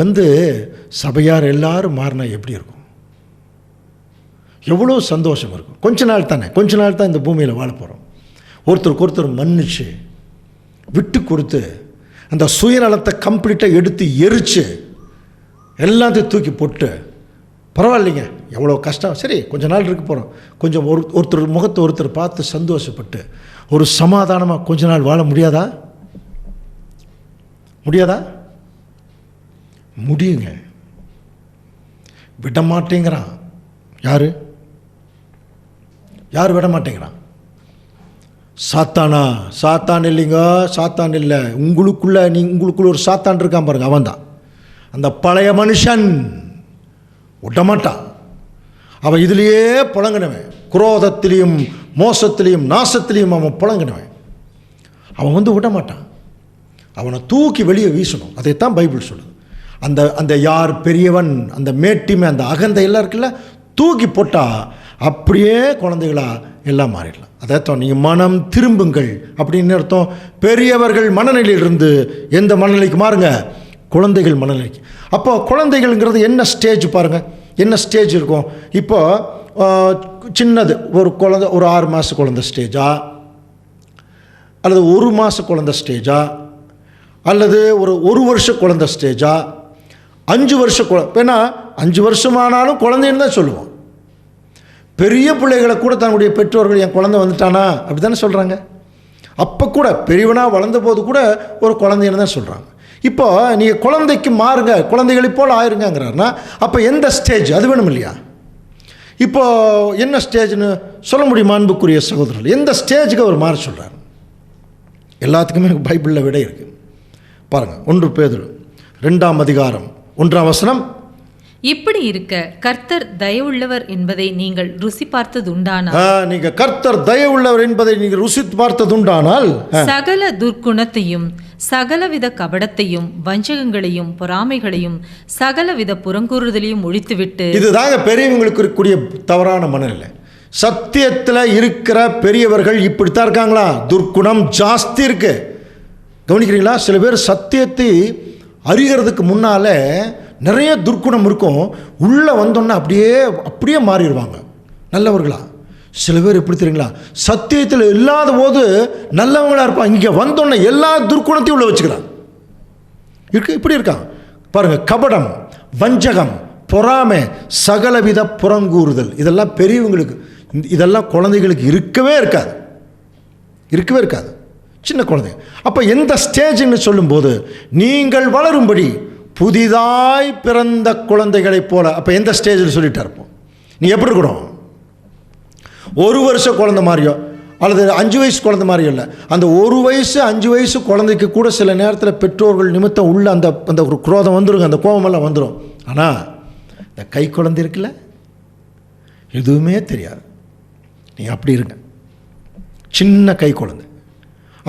சபையார் எல்லாரும் மாறினா எப்படி இருக்கும்? எவ்வளோ சந்தோஷம் இருக்கும். கொஞ்ச நாள் தான் இந்த பூமியில் வாழ போகிறோம். ஒருத்தருக்கு ஒருத்தர் மன்னிச்சு விட்டு கொடுத்து அந்த சுயநலத்தை கம்ப்ளீட்டாக எடுத்து எரித்து எல்லாத்தையும் தூக்கி போட்டு, பரவாயில்லைங்க எவ்வளோ கஷ்டம், சரி கொஞ்ச நாள் இருக்க போகிறோம், கொஞ்சம் ஒருத்தர் முகத்தை ஒருத்தர் பார்த்து சந்தோஷப்பட்டு ஒரு சமாதானமாக கொஞ்ச நாள் வாழ முடியாதா? முடியுங்க. விட மாட்டேங்கிறான். யார் விட மாட்டேங்கிறான்? சாத்தான் இல்லைங்க, சாத்தான் இல்லை. உங்களுக்குள்ள ஒரு சாத்தான் இருக்கான் பாருங்க, அவன் தான் அந்த பழைய மனுஷன். விடமாட்டான். அவன் இதுலேயே புழங்கினவன், குரோதத்திலையும் மோசத்திலையும் நாசத்திலையும் அவன் புழங்கினவன். அவன் விடமாட்டான். அவனை தூக்கி வெளியே வீசணும். அதைத்தான் பைபிள் சொல்லுது. அந்த யார் பெரியவன், அந்த மேட்டிமை, அந்த அகந்தை எல்லாம் இருக்குல்ல, தூக்கி போட்டால் அப்படியே குழந்தைகளா எல்லாம் மாறிடலாம். அதைத்தான் நீங்கள் மனம் திரும்புங்கள் அப்படின்னு அர்த்தம். பெரியவர்கள் மனநிலையிலிருந்து எந்த மனநிலைக்கு மாறுங்க? குழந்தைகள் மனநிலைக்கு. அப்போ குழந்தைகள்ங்கிறது என்ன ஸ்டேஜ் பாருங்கள், என்ன ஸ்டேஜ் இருக்கும். இப்போ சின்னது ஒரு குழந்தை, ஒரு 6 மாத குழந்தை ஸ்டேஜா, அல்லது 1 மாத குழந்தை ஸ்டேஜா, அல்லது ஒரு வருஷ குழந்தை ஸ்டேஜா, 5 வருஷ குழந்தை. ஏன்னா 5 வருஷமானாலும் குழந்தைன்னு தான் சொல்லுவோம். பெரிய பிள்ளைகளை கூட தன்னுடைய பெற்றோர்கள் என் குழந்தை வந்துட்டானா அப்படி தானே சொல்கிறாங்க. அப்போ கூட பெரியவனாக வளர்ந்த போது கூட ஒரு குழந்தைன்னு தான் சொல்கிறாங்க. இப்போ நீங்கள் குழந்தைக்கு மாறுங்க, குழந்தைகளை போல் ஆயிருங்கிறாருன்னா அப்போ எந்த ஸ்டேஜ் அது வேணும் இல்லையா? இப்போ என்ன ஸ்டேஜ்னு சொல்ல முடியுமா அன்புக்குரிய சகோதரர்கள்? எந்த ஸ்டேஜுக்கு அவர் மாற சொல்கிறார்? எல்லாத்துக்குமே எனக்கு பைபிளில் விடை இருக்குது பாருங்கள். 1 பேதுரு 2ஆம் அதிகாரம் 1ஆம் வசனம். இப்படி இருக்க கர்த்தர் தயவுள்ளவர் என்பதை நீங்கள் ருசி பார்த்ததுண்டானால், நீங்கள் கர்த்தர் தயவுள்ளவர் என்பதை நீங்கள் ருசி பார்த்ததுண்டானால், சகல துர்க்குணத்தையும் சகலவித கபடத்தையும் வஞ்சகங்களையும் பொறாமைகளையும் சகலவித புறங்கூறுதலையும் ஒழித்துவிட்டு. இதுதாங்க பெரியவங்களுக்கு இருக்கக்கூடிய தவறான மனநிலை. சத்தியத்தில் இருக்கிற பெரியவர்கள் இப்படித்தான் இருக்காங்களா? துர்க்குணம் ஜாஸ்தி இருக்கு. கவனிக்கிறீங்களா? சில பேர் சத்தியத்தை அறிகிறதுக்கு முன்னாலே நிறைய துர்க்குணம் இருக்கும், உள்ளே வந்தோன்னா அப்படியே மாறிடுவாங்க நல்லவர்களா. சில பேர் எப்படி தெரியுங்களா? சத்தியத்தில் இல்லாத போது நல்லவங்களா இருப்பாங்க, இங்கே வந்தோன்னே எல்லா துர்க்குணத்தையும் உள்ள வச்சுக்கிறாங்க. இப்படி இருக்காங்க பாருங்க. கபடம், வஞ்சகம், பொறாமை, சகலவித புறங்கூறுதல், இதெல்லாம் பெரியவங்களுக்கு, இதெல்லாம் குழந்தைகளுக்கு இருக்கவே இருக்காது. சின்ன குழந்தை. அப்போ எந்த ஸ்டேஜ்னு சொல்லும்போது நீங்கள் வளரும்படி புதிதாய் பிறந்த குழந்தைகளைப் போல. அப்போ எந்த ஸ்டேஜில் சொல்லிட்டா இருப்போம்? நீ எப்படி இருக்கணும்? 1 வருஷ குழந்தை மாதிரியோ அல்லது 5 வயசு குழந்தை மாதிரியோ இல்லை. அந்த 1 வயசு 5 வயசு குழந்தைக்கு கூட சில நேரத்தில் பெற்றோர்கள் நிமித்தம் உள்ள அந்த ஒரு குரோதம் வந்துருங்க, அந்த கோபமெல்லாம் வந்துடும். ஆனால் இந்த கை குழந்தை இருக்குல்ல, எதுவுமே தெரியாது. நீங்கள் அப்படி இருங்க. சின்ன கை குழந்தை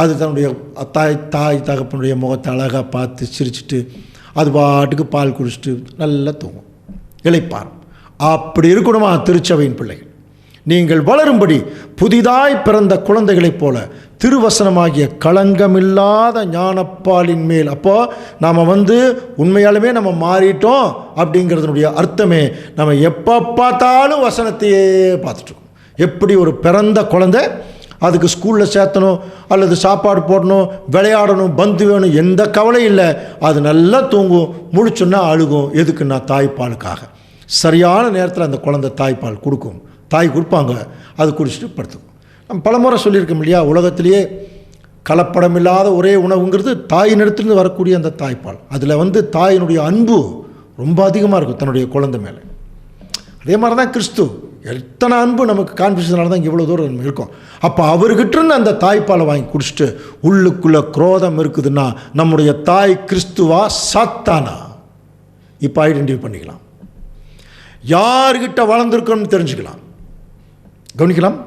அது தன்னுடைய தாய் தகப்பனுடைய முகத்தை அழகாக பார்த்து சிரிச்சுட்டு அது பாட்டுக்கு பால் குடிச்சிட்டு நல்லா தூங்கும், இளைப்பாறும். அப்படி இருக்கணுமா திருச்சபையின் பிள்ளைகள்? நீங்கள் வளரும்படி புதிதாய் பிறந்த குழந்தைகளைப் போல திருவசனமாகிய களங்கமில்லாத ஞானப்பாலின் மேல். அப்போது நாம் உண்மையாலுமே நம்ம மாறிட்டோம் அப்படிங்கிறதுனுடைய அர்த்தமே நம்ம எப்போ பார்த்தாலும் வசனத்தையே பார்த்துட்டோம். எப்படி ஒரு பிறந்த குழந்தை, அதுக்கு ஸ்கூலில் சேர்த்தணும் அல்லது சாப்பாடு போடணும், விளையாடணும், பந்து வேணும், எந்த கவலையும் இல்லை. அது நல்லா தூங்கும், முழிச்சுன்னா அழுகும். எதுக்குன்னா தாய்ப்பாலுக்காக. சரியான நேரத்தில் அந்த குழந்தை தாய்ப்பால் கொடுக்கும், தாய் கொடுப்பாங்க, அது குடிச்சிட்டு படுத்துக்கும். நம்ம பலமுறை சொல்லியிருக்கோம் இல்லையா? உலகத்திலேயே கலப்படமில்லாத ஒரே உணவுங்கிறது தாயினிடத்துலேருந்து வரக்கூடிய அந்த தாய்ப்பால். அதில் தாயினுடைய அன்பு ரொம்ப அதிகமாக இருக்கும் தன்னுடைய குழந்தை மேலே. அதே மாதிரி தான் கிறிஸ்து. எத்தனை அன்பு நமக்கு கான்ஃபிடன்ஸ்னால தான் இவ்வளோ தூரம் நம்ம இருக்கோம். அப்போ அவர்கிட்ட அந்த தாய்ப்பாலை வாங்கி குடிச்சிட்டு உள்ளுக்குள்ளே குரோதம் இருக்குதுன்னா நம்முடைய தாய் கிறிஸ்துவா சாத்தானா? இப்போ ஐடென்டிஃபை பண்ணிக்கலாம். யார்கிட்ட வளர்ந்துருக்கோன்னு தெரிஞ்சுக்கலாம், கவனிக்கலாம்.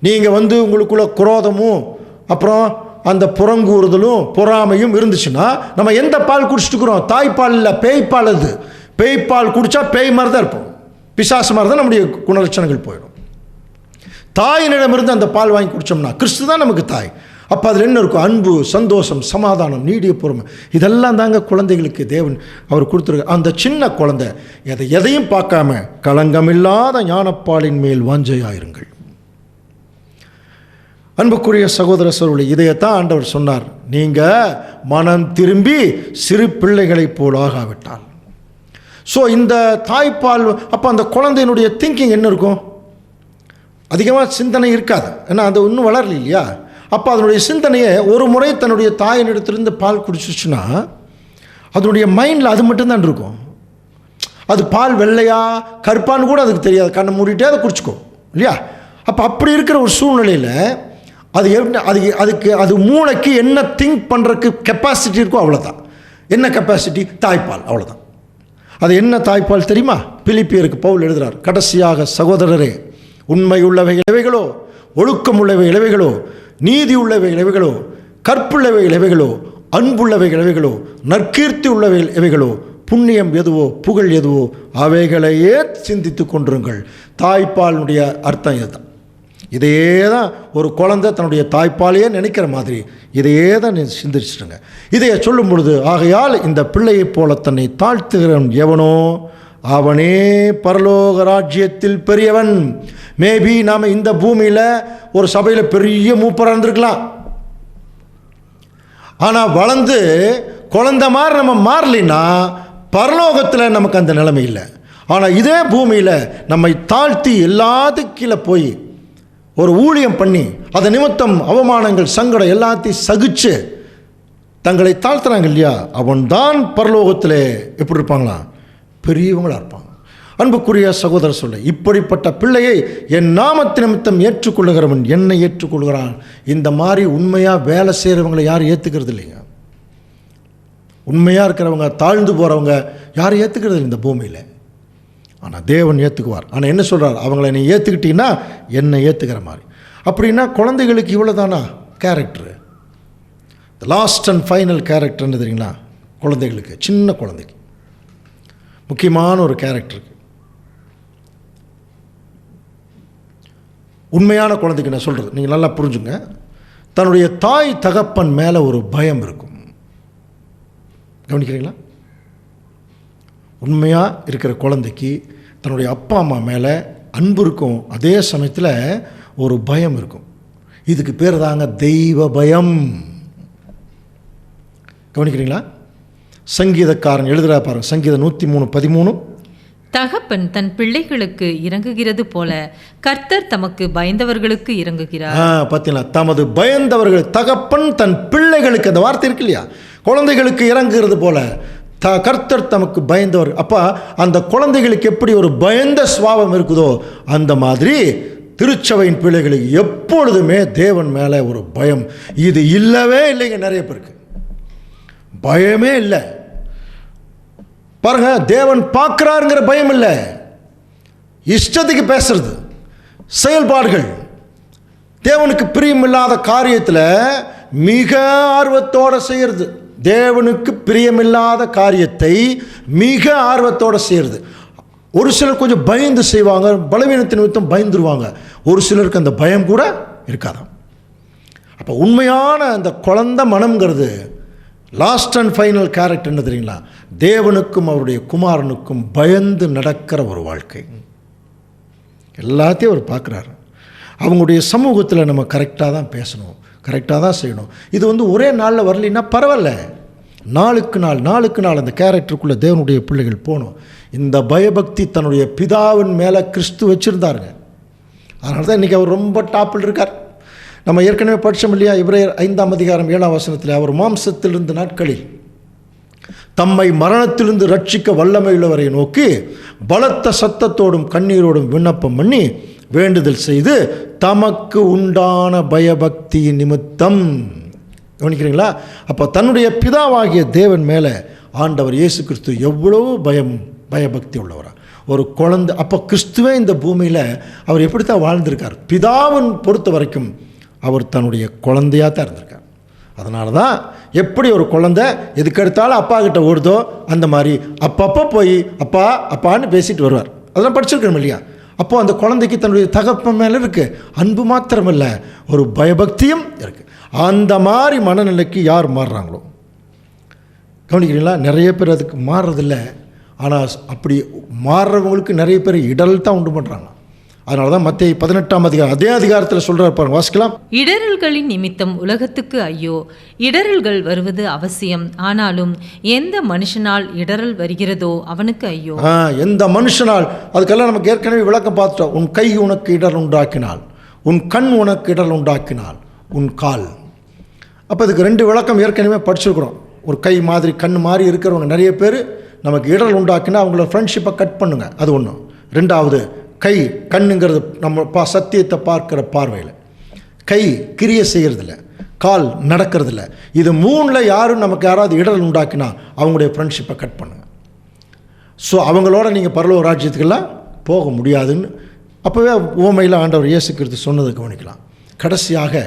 நீங்கள் உங்களுக்குள்ள குரோதமும் அப்புறம் அந்த புறங்கூறுதலும் பொறாமையும் இருந்துச்சுன்னா நம்ம எந்த பால் குடிச்சிட்டு இருக்கிறோம்? தாய்ப்பால் இல்லை, பேய்ப்பால். அது பேய்ப்பால் குடித்தா பேய் மாதிரி தான் இருப்போம், பிசாசு மாதிரி தான் நம்முடைய குணலட்சணங்கள் போயிடும். தாயினிடமிருந்து அந்த பால் வாங்கி குடித்தோம்னா கிறிஸ்து தான் நமக்கு தாய். அப்போ அதில் என்ன இருக்கும்? அன்பு, சந்தோஷம், சமாதானம், நீடிய பொறுமை. இதெல்லாம் தாங்க குழந்தைகளுக்கு தேவன் அவர் கொடுத்துருக்க. அந்த சின்ன குழந்தை எதையும் பார்க்காம களங்கமில்லாத ஞானப்பாலின் மேல் வாஞ்சையாயிருங்கள். அன்புக்குரிய சகோதர சகோதரி, இதையத்தான் ஆண்டவர் சொன்னார், நீங்கள் மனம் திரும்பி சிறு பிள்ளைகளைப் போல் ஆகாவிட்டால். ஸோ இந்த தாய்ப்பால், அப்போ அந்த குழந்தையினுடைய திங்கிங் என்ன இருக்கும்? அதிகமாக சிந்தனை இருக்காது, ஏன்னா அது இன்னும் வளரல இல்லையா. அப்போ அதனுடைய சிந்தனையை ஒரு முறை தன்னுடைய தாயினிடத்திலிருந்து பால் குடிச்சிச்சுன்னா அதனுடைய மைண்டில் அது மட்டும்தான் இருக்கும். அது பால் வெள்ளையா கருப்பான்னு கூட அதுக்கு தெரியாது, கண்ணை மூடிட்டே அதை குடிச்சிக்கும் இல்லையா. அப்போ அப்படி இருக்கிற ஒரு சூழ்நிலையில் அது மூளைக்கு என்ன திங்க் பண்ணுறதுக்கு கெப்பாசிட்டி இருக்கோ அவ்வளோதான். என்ன கெப்பாசிட்டி? தாய்ப்பால், அவ்வளோதான். அது என்ன தாய்ப்பால் தெரியுமா? பிலிப்பியருக்கு பவுல் எழுதுகிறார், கடைசியாக சகோதரரே, உண்மை உள்ளவை இளவைகளோ, ஒழுக்கம் உள்ளவை இளவைகளோ, நீதி உள்ளவை இளவைகளோ, கற்புள்ளவை இளவைகளோ, அன்புள்ளவை இளவைகளோ, நற்கீர்த்தி உள்ளவை இவைகளோ, புண்ணியம் எதுவோ புகழ் எதுவோ அவைகளையே சிந்தித்து கொண்டிருங்கள். தாய்ப்பாலுடைய அர்த்தம் இதுதான். இதையே தான் ஒரு குழந்தை தன்னுடைய தாய்ப்பாலையே நினைக்கிற மாதிரி இதையே தான் சிந்திச்சுடுங்க. இதையே சொல்லும் பொழுது, ஆகையால் இந்த பிள்ளையைப் போல தன்னை தாழ்த்துகிறவன் எவனோ அவனே பரலோக ராஜ்யத்தில் பெரியவன். மேபி நாம் இந்த பூமியில் ஒரு சபையில் பெரிய மூப்பராக இருந்திருக்கலாம், ஆனால் வளர்ந்து குழந்தை மாதிரி நம்ம மாறலின்னா பரலோகத்தில் நமக்கு அந்த நிலைமை இல்லை. ஆனால் இதே பூமியில் நம்மை தாழ்த்தி எல்லாத்துக்கும் கீழே போய் ஒரு ஊழியம் பண்ணி அதை நிமித்தம் அவமானங்கள், சங்கடம் எல்லாத்தையும் சகிச்சு தங்களை தாழ்த்துறாங்க இல்லையா, அவன்தான் பரலோகத்தில் எப்படி இருப்பாங்களாம்? பெரியவங்களாக இருப்பாங்க. அன்புக்குரிய சகோதர சொல்ல, இப்படிப்பட்ட பிள்ளையை என் நாமத்து நிமித்தம் ஏற்றுக்கொள்ளுகிறவன் என்னை ஏற்றுக்கொள்கிறான். இந்த மாதிரி உண்மையாக வேலை செய்கிறவங்களை யாரும் ஏற்றுக்கிறது இல்லைங்க. உண்மையாக இருக்கிறவங்க, தாழ்ந்து போகிறவங்க யாரும் ஏற்றுக்கிறது இல்லை இந்த பூமியில். ஆனால் தேவன் ஏற்றுக்குவார். ஆனால் என்ன சொல்கிறார்? அவங்கள நீ ஏற்றுக்கிட்டீங்கன்னா என்னை ஏற்றுக்கிற மாதிரி. அப்படின்னா குழந்தைகளுக்கு இவ்வளோ தானா character? The last and final கேரக்டர்னு தெரியுங்களா? குழந்தைகளுக்கு, சின்ன குழந்தைக்கு முக்கியமான ஒரு கேரக்டருக்கு, உண்மையான குழந்தைக்கு நான் சொல்கிறது நீங்கள் நல்லா புரிஞ்சுங்க. தன்னுடைய தாய் தகப்பன் மேலே ஒரு பயம் இருக்கும். கவனிக்கிறீங்களா? உண்மையாக இருக்கிற குழந்தைக்கு தன்னுடைய அப்பா அம்மா மேலே அன்பு இருக்கும், அதே சமயத்தில் ஒரு பயம் இருக்கும். இதுக்கு பேர் தாங்க தெய்வ பயம். கவனிக்கிறீங்களா? சங்கீதக்காரன் எழுதுகிறா பாருங்க, சங்கீதம் 103:13. தகப்பன் தன் பிள்ளைகளுக்கு இறங்குகிறது போல கர்த்தர் தமக்கு பயந்தவர்களுக்கு இறங்குகிறார். பார்த்தீங்களா? தமது பயந்தவர்கள், தகப்பன் தன் பிள்ளைகளுக்கு, அந்த வார்த்தை இருக்கு இல்லையா, குழந்தைகளுக்கு இறங்குகிறது போல கர்த்தர் தமக்கு பயந்தவர். அப்போ அந்த குழந்தைகளுக்கு எப்படி ஒரு பயந்த சுபாவம் இருக்குதோ அந்த மாதிரி திருச்சபையின் பிள்ளைகளுக்கு எப்பொழுதுமே தேவன் மேலே ஒரு பயம். இது இல்லவே இல்லைங்க. நிறைய பேருக்கு பயமே இல்லை. பாருங்க, தேவன் பார்க்குறாருங்கிற பயம் இல்லை. இஷ்டத்துக்கு பேசுறது, செயல்பாடுகள், தேவனுக்கு பிரியமில்லாத காரியத்தில் மிக ஆர்வத்தோடு செய்கிறது. தேவனுக்கு பிரியமில்லாத காரியத்தை மிக ஆர்வத்தோடு செய்கிறது. ஒரு சிலர் கொஞ்சம் பயந்து செய்வாங்க, பலவீனத்தின் நிமித்தம் பயந்துருவாங்க. ஒரு சிலருக்கு அந்த பயம் கூட இருக்காதான். அப்போ உண்மையான அந்த குழந்தை மனம்ங்கிறது லாஸ்ட் அண்ட் ஃபைனல் கேரக்டர் என்ன தெரியுங்களா? தேவனுக்கும் அவருடைய குமாரனுக்கும் பயந்து நடக்கிற ஒரு வாழ்க்கை. எல்லாத்தையும் அவர் பார்க்குறாரு. அவங்களுடைய சமூகத்தில் நம்ம கரெக்டாக தான் பேசணும், கரெக்டாக தான் செய்யணும். இது ஒரே நாளில் வரலைன்னா பரவாயில்ல, நாளுக்கு நாள் அந்த கேரக்டருக்குள்ளே தேவனுடைய பிள்ளைகள் போகணும். இந்த பயபக்தி தன்னுடைய பிதாவின் மேலே கிறிஸ்து வச்சுருந்தாருங்க. அதனால தான் இன்றைக்கி அவர் ரொம்ப டாப்பில் இருக்கார். நம்ம ஏற்கனவே படித்தோம் இல்லையா, எபிரேயர் 5:7 அவர் மாம்சத்திலிருந்து நாட்களில் தம்மை மரணத்திலிருந்து ரட்சிக்க வல்லமையுள்ளவரை நோக்கி பலத்த சத்தத்தோடும் கண்ணீரோடும் விண்ணப்பம் பண்ணி வேண்டுதல் செய்து தமக்கு உண்டான பயபக்தியின் நிமித்தம். கவனிக்கிறீங்களா? அப்போ தன்னுடைய பிதாவாகிய தேவன் மேலே ஆண்டவர் இயேசு கிறிஸ்து எவ்வளோ பயபக்தி உள்ளவரா ஒரு குழந்தை. அப்போ கிறிஸ்துவே இந்த பூமியில் அவர் எப்படி தான் வாழ்ந்திருக்கார்? பிதாவின் பொறுத்த வரைக்கும் அவர் தன்னுடைய குழந்தையாக தான் இருந்திருக்கார். அதனால தான் எப்படி ஒரு குழந்தை எதுக்கெடுத்தாலும் அப்பா கிட்ட ஓடுதோ அந்த மாதிரி அப்பப்போ போய் அப்பா அப்பான்னு பேசிட்டு வருவார். அதெல்லாம் படிச்சிருக்கணும் இல்லையா? அப்போது அந்த குழந்தைக்கு தன்னுடைய தகப்பன் மேலே இருக்குது அன்பு மாத்திரமில்லை, ஒரு பயபக்தியும் இருக்குது. அந்த மாதிரி மனநிலைக்கு யார் மாறுறாங்களோ, கவனிக்கிறீங்களா? நிறைய பேர் அதுக்கு மாறுறதில்ல. ஆனால் அப்படி மாறுறவங்களுக்கு நிறைய பேர் இடல் தான் உண்டு பண்ணுறாங்க. அதனால தான் மத்தேயு 18ஆம் அதிகாரம் அதே அதிகாரத்தில் சொல்கிறார் பாருங்க, வாசிக்கலாம். இடறல்களின் நிமித்தம் உலகத்துக்கு ஐயோ, இடறல்கள் வருவது அவசியம், ஆனாலும் எந்த மனுஷனால் இடறல் வருகிறதோ அவனுக்கு ஐயோ. எந்த மனுஷனால், அதுக்கெல்லாம் நமக்கு ஏற்கனவே விளக்கம் பார்த்துட்டோம். உன் கை உனக்கு இடர் உண்டாக்கினால், உன் கண் உனக்கு இடர் உண்டாக்கினால், உன் கால். அப்போ இதுக்கு 2 விளக்கம் ஏற்கனவே படிச்சிருக்கிறோம். ஒரு கை மாதிரி கண் மாதிரி இருக்கிறவங்க நிறைய பேர் நமக்கு இடர் உண்டாக்கினா அவங்கள ஃப்ரெண்ட்ஷிப்பை கட் பண்ணுங்க, அது ஒன்று. 2வது, கை கண்ணுங்கிறது நம்ம சத்தியத்தை பார்க்குற பார்வையில், கை கிரியை செய்கிறதில்ல, கால் நடக்கிறதில்ல. இது 3ல் யாரும் நமக்கு யாராவது இடர் உண்டாக்கினா அவங்களுடைய ஃப்ரெண்ட்ஷிப்பை கட் பண்ணுங்க. ஸோ அவங்களோட நீங்கள் பரலோக ராஜ்யத்துக்கெல்லாம் போக முடியாதுன்னு அப்போவே உவமையில் ஆண்டவர் இயேசு கிறிஸ்து சொன்னதை கவனிக்கலாம். கடைசியாக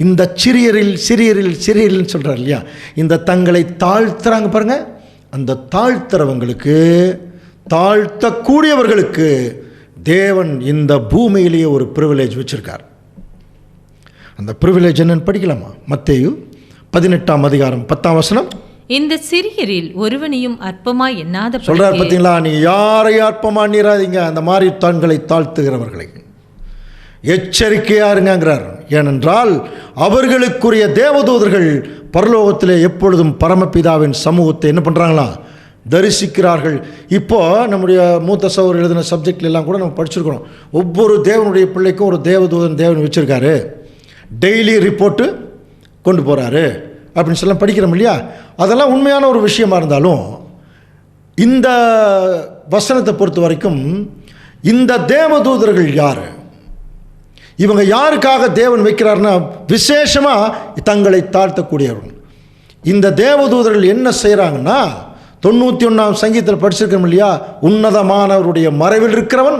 இந்த சிறியரில் சொல்கிறார் இல்லையா, இந்த தங்களை தாழ்த்துறாங்க பாருங்க, அந்த தாழ்த்துறவங்களுக்கு, தாழ்த்தக்கூடியவர்களுக்கு தேவன் இந்த பூமியிலேயே ஒரு ப்ரிவிலேஜ் வச்சிருக்கார். அந்த ப்ரிவிலேஜ் என்னன்னு படிக்கலாமா? மத்தேயு 18ஆம் அதிகாரம் 10ஆம் வசனம். இந்த சிறியரில் ஒருவனையும் அற்பமாய் எண்ணாத சொல்றார் பார்த்தீங்களா, நீ யாரையும் அற்பமா நீராதீங்க, அந்த மாதிரி தங்களை தாழ்த்துகிறவர்களை எச்சரிக்கையா இருங்கிறார். ஏனென்றால் அவர்களுக்குரிய தேவதூதர்கள் பரலோகத்திலே எப்பொழுதும் பரமபிதாவின் சமூகத்தை என்ன பண்ணுறாங்களா, தரிசிக்கிறார்கள். இப்போ நம்முடைய மூத்த சகோதரர் எழுதின சப்ஜெக்ட்ல எல்லாம் கூட நம்ம படிச்சிருக்கிறோம். ஒவ்வொரு தேவனுடைய பிள்ளைக்கும் ஒரு தேவதூதன் தேவன் வச்சிருக்காரு, டெய்லி ரிப்போர்ட்டு கொண்டு போகிறாரு அப்படின்னு சொல்ல படிக்கிறோம் இல்லையா. அதெல்லாம் உண்மையான ஒரு விஷயமா இருந்தாலும் இந்த வசனத்தை பொறுத்த வரைக்கும் இந்த தேவதூதர்கள் யார், இவங்க யாருக்காக தேவன் வைக்கிறார்னா விசேஷமாக தங்களை தாழ்த்தக்கூடியவர்கள். இந்த தேவதூதர்கள் என்ன செய்கிறாங்கன்னா, 91ஆம் சங்கீதத்தில் படிச்சிருக்கோம் இல்லையா, உன்னதமானவருடைய மறைவில் இருக்கிறவன்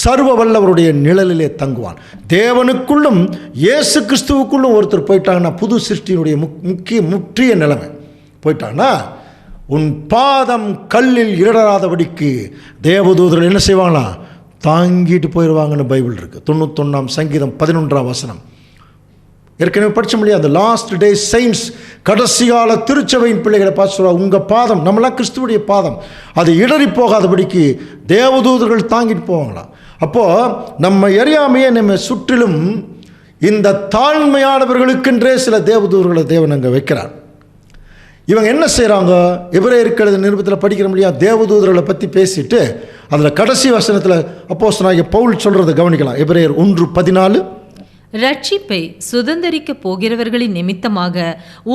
சர்வ வல்லவருடைய நிழலிலே தங்குவான். தேவனுக்குள்ளும் இயேசு கிறிஸ்துவுக்குள்ளும் ஒருத்தர் போயிட்டாங்கன்னா, புது சிருஷ்டியினுடைய முற்றிய நிலைமை போயிட்டாங்கன்னா, உன் பாதம் கல்லில் இடராதபடிக்கு தேவதூதர்கள் என்ன செய்வாங்களா, தாங்கிட்டு போயிடுவாங்கன்னு பைபிள் இருக்குது. 91ஆம் சங்கீதம் 11ஆம் வசனம் ஏற்கனவே படிச்ச முடியாது. அந்த லாஸ்ட் டே செயின்ஸ், கடைசி கால திருச்சபையின் பிள்ளைகளை பார்த்து சொல்லுவாங்க, உங்கள் பாதம், நம்மளாம் கிறிஸ்துவுடைய பாதம், அது இடறி போகாதபடிக்கு தேவதூதர்கள் தாங்கிட்டு போவாங்களாம். அப்போது நம்ம அறியாமையே நம்ம சுற்றிலும் இந்த தாழ்மையானவர்களுக்கென்றே சில தேவதூதர்களை தேவன் அங்கே வைக்கிறார். இவங்க என்ன செய்கிறாங்க, எபிரேயருக்கு எழுதின நிருபத்தில் படிக்கிற முடியா, தேவதூதர்களை பற்றி பேசிட்டு அதில் கடைசி வசனத்தில் அப்போஸ்தலனாகிய பவுல் சொல்கிறத கவனிக்கலாம். எபிரேயர் 1:14, ரட்சிப்பை சுதந்தரிக்க போகிறவர்களின் நிமித்தமாக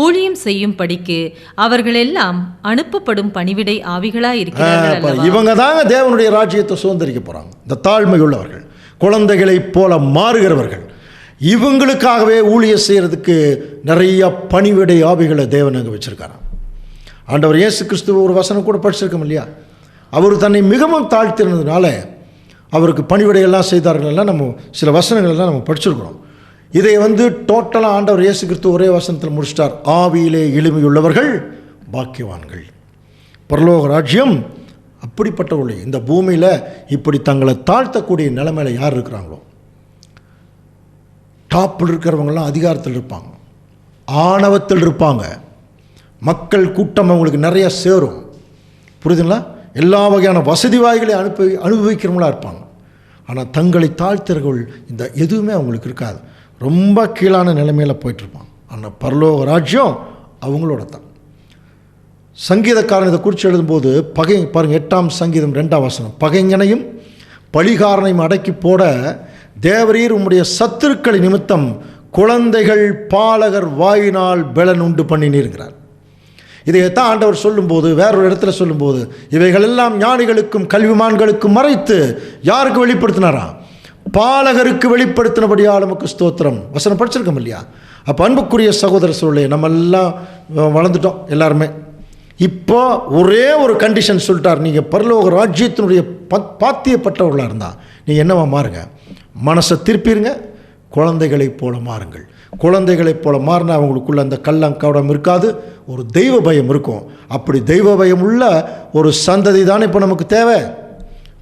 ஊழியம் செய்யும் படிக்கு அவர்கள் எல்லாம் அனுப்பப்படும் பணிவிடை ஆவிகளாய் இருக்கிறார்கள். இவங்க தாங்க தேவனுடைய ராஜ்யத்தை சுதந்தரிக்க போகிறாங்க. இந்த தாழ்மை உள்ளவர்கள், குழந்தைகளைப் போல மாறுகிறவர்கள், இவங்களுக்காகவே ஊழியம் செய்கிறதுக்கு நிறைய பணிவிடை ஆவிகளை தேவன் அங்கே வச்சுருக்காராம். ஆண்டவர் இயேசு கிறிஸ்துவ ஒரு வசனம் கூட படிச்சிருக்கோம் இல்லையா, அவர் தன்னை மிகவும் தாழ்த்திருந்ததுனால அவருக்கு பணிவிடையெல்லாம் செய்தார்கள்லாம் நம்ம சில வசனங்கள்லாம் நம்ம படிச்சிருக்கிறோம். இதை டோட்டலாக ஆண்டவர் இயேசு கிறிஸ்து ஒரே வசனத்தில் முடிச்சிட்டார். ஆவியிலே எளிமையுள்ளவர்கள் பாக்கியவான்கள், பரலோக ராஜ்யம் அப்படிப்பட்டவர்கள். இந்த பூமியில் இப்படி தங்களை தாழ்த்தக்கூடிய நிலைமையில் யார் இருக்கிறாங்களோ, டாப்பில் இருக்கிறவங்களாம் அதிகாரத்தில் இருப்பாங்க, ஆணவத்தில் இருப்பாங்க, மக்கள் கூட்டம் அவங்களுக்கு நிறைய சேரும், புரியுதுங்களா, எல்லா வகையான வசதி வாய்களையும் அனுபவிக்கிறவங்களா இருப்பாங்க. ஆனால் தங்களை தாழ்த்தர்கள் இந்த எதுவுமே அவங்களுக்கு இருக்காது, ரொம்ப கீழான நிலைமையில் போயிட்டுருப்பாங்க. ஆனால் பரலோக ராஜ்யம் அவங்களோட தான். சங்கீதக்காரன் இதை குறித்து எழுதும்போது பகை பாருங்கள், 8ஆம் சங்கீதம் 2ஆம் வசனம், பகைஞனையும் பழிகாரனையும் அடக்கி போட தேவரீர் உம்முடைய சத்துருக்களை நிமித்தம் குழந்தைகள் பாலகர் வாயினால் பெலன் உண்டு பண்ணினீர்கிறார். இதைத்தான் ஆண்டவர் சொல்லும்போது வேறொரு இடத்துல சொல்லும்போது, இவைகளெல்லாம் ஞானிகளுக்கும் கல்விமான்களுக்கும் மறைத்து யாருக்கு வெளிப்படுத்தினாரா, பாலகருக்கு வெளிப்படுத்தினபடியால் நமக்கு ஸ்தோத்திரம். வசனம் படிச்சிருக்கோம் இல்லையா. அப்போ அன்புக்குரிய சகோதர சூழலே, நம்ம எல்லாம் வளர்ந்துட்டோம் எல்லாருமே. இப்போ ஒரே ஒரு கண்டிஷன் சொல்லிட்டார், நீங்கள் பரலோக ராஜ்யத்தினுடைய பாத்தியப்பட்டவர்களாக இருந்தால் நீங்கள் என்னவா மாறுங்க, மனசை திருப்பிடுங்க, குழந்தைகளைப் போல மாறுங்கள். குழந்தைகளைப் போல மாறினா அவங்களுக்குள்ள அந்த கள்ளங்கவடம் இருக்காது, ஒரு தெய்வ பயம் இருக்கும். அப்படி தெய்வ பயம் உள்ள ஒரு சந்ததி தானே இப்போ நமக்கு தேவை.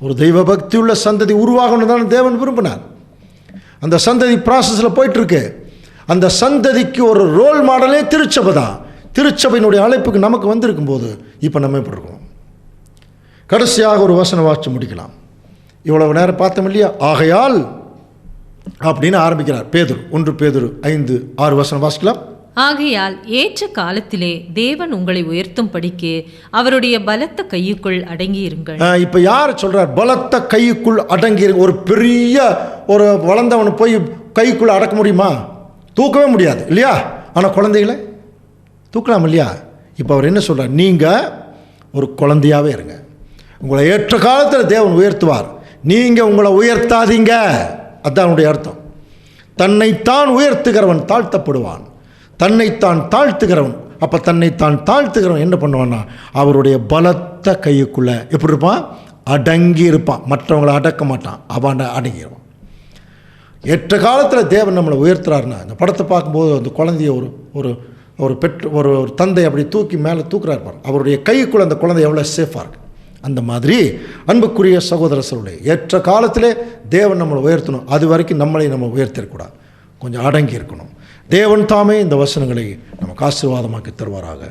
ஒரு தெய்வ பக்தி உள்ள சந்ததி உருவாகணும் தானே தேவன் விரும்பினார். அந்த சந்ததி ப்ராசஸில் போயிட்டுருக்கு. அந்த சந்ததிக்கு ஒரு ரோல் மாடலே திருச்சபை தான். திருச்சபையினுடைய அழைப்புக்கு நமக்கு வந்திருக்கும் போது இப்போ நம்ம எப்படி இருக்கோம்? கடைசியாக ஒரு வசனம் வாசித்து முடிக்கலாம். இவ்வளவு நேரம் பார்த்தோம் இல்லையா? ஆகையால் அப்படின்னு ஆரம்பிக்கிறார் பேதுரு. 1 பேதுரு 5-6 வசனம் வாசிக்கலாம். ஆகையால் ஏற்ற காலத்திலே தேவன் உங்களை உயர்த்தும் படிக்கு அவருடைய பலத்த கையுக்குள் அடங்கியிருங்கள். இப்போ யார் சொல்றார்? பலத்த கையுக்குள் அடங்கி. ஒரு பெரிய ஒரு வளர்ந்தவனை போய் கைக்குள்ள அடக்க முடியுமா? தூக்கவே முடியாது இல்லையா? ஆனால் குழந்தைகளை தூக்கலாம் இல்லையா? இப்போ அவர் என்ன சொல்றார்? நீங்கள் ஒரு குழந்தையாகவே இருங்க. உங்களை ஏற்ற காலத்தில் தேவன் உயர்த்துவார். நீங்கள் உங்களை உயர்த்தாதீங்க. அதுதான் அவனுடைய அர்த்தம். தன்னைத்தான் உயர்த்துகிறவன் தாழ்த்தப்படுவான், தன்னைத்தான் தாழ்த்துகிறவன். அப்போ தன்னைத்தான் தாழ்த்துகிறவன் என்ன பண்ணுவான்னா அவருடைய பலத்த கையுக்குள்ளே எப்படி இருப்பான்? அடங்கி இருப்பான். மற்றவங்களை அடக்க மாட்டான், அவன் அடங்கிடுவான். ஏற்ற காலத்தில் தேவன் நம்மளை உயர்த்துறாருன்னா, இந்த படத்தை பார்க்கும்போது அந்த குழந்தைய ஒரு ஒரு ஒரு ஒரு தந்தை அப்படி தூக்கி மேலே தூக்குறாரு பாரு, அவருடைய கைக்குள்ளே அந்த குழந்தை எவ்வளோ சேஃபாக இருக்குது. அந்த மாதிரி அன்புக்குரிய சகோதர சகோதரர்களே, ஏற்ற காலத்திலே தேவன் நம்மளை உயர்த்தணும். அது வரைக்கும் நம்மளை நம்ம உயர்த்திடக்கூடாது, கொஞ்சம் அடங்கி இருக்கணும். தேவன் தாமே இந்த வசனங்களை நமக்கு ஆசீர்வாதமாக்கி தருவாராக.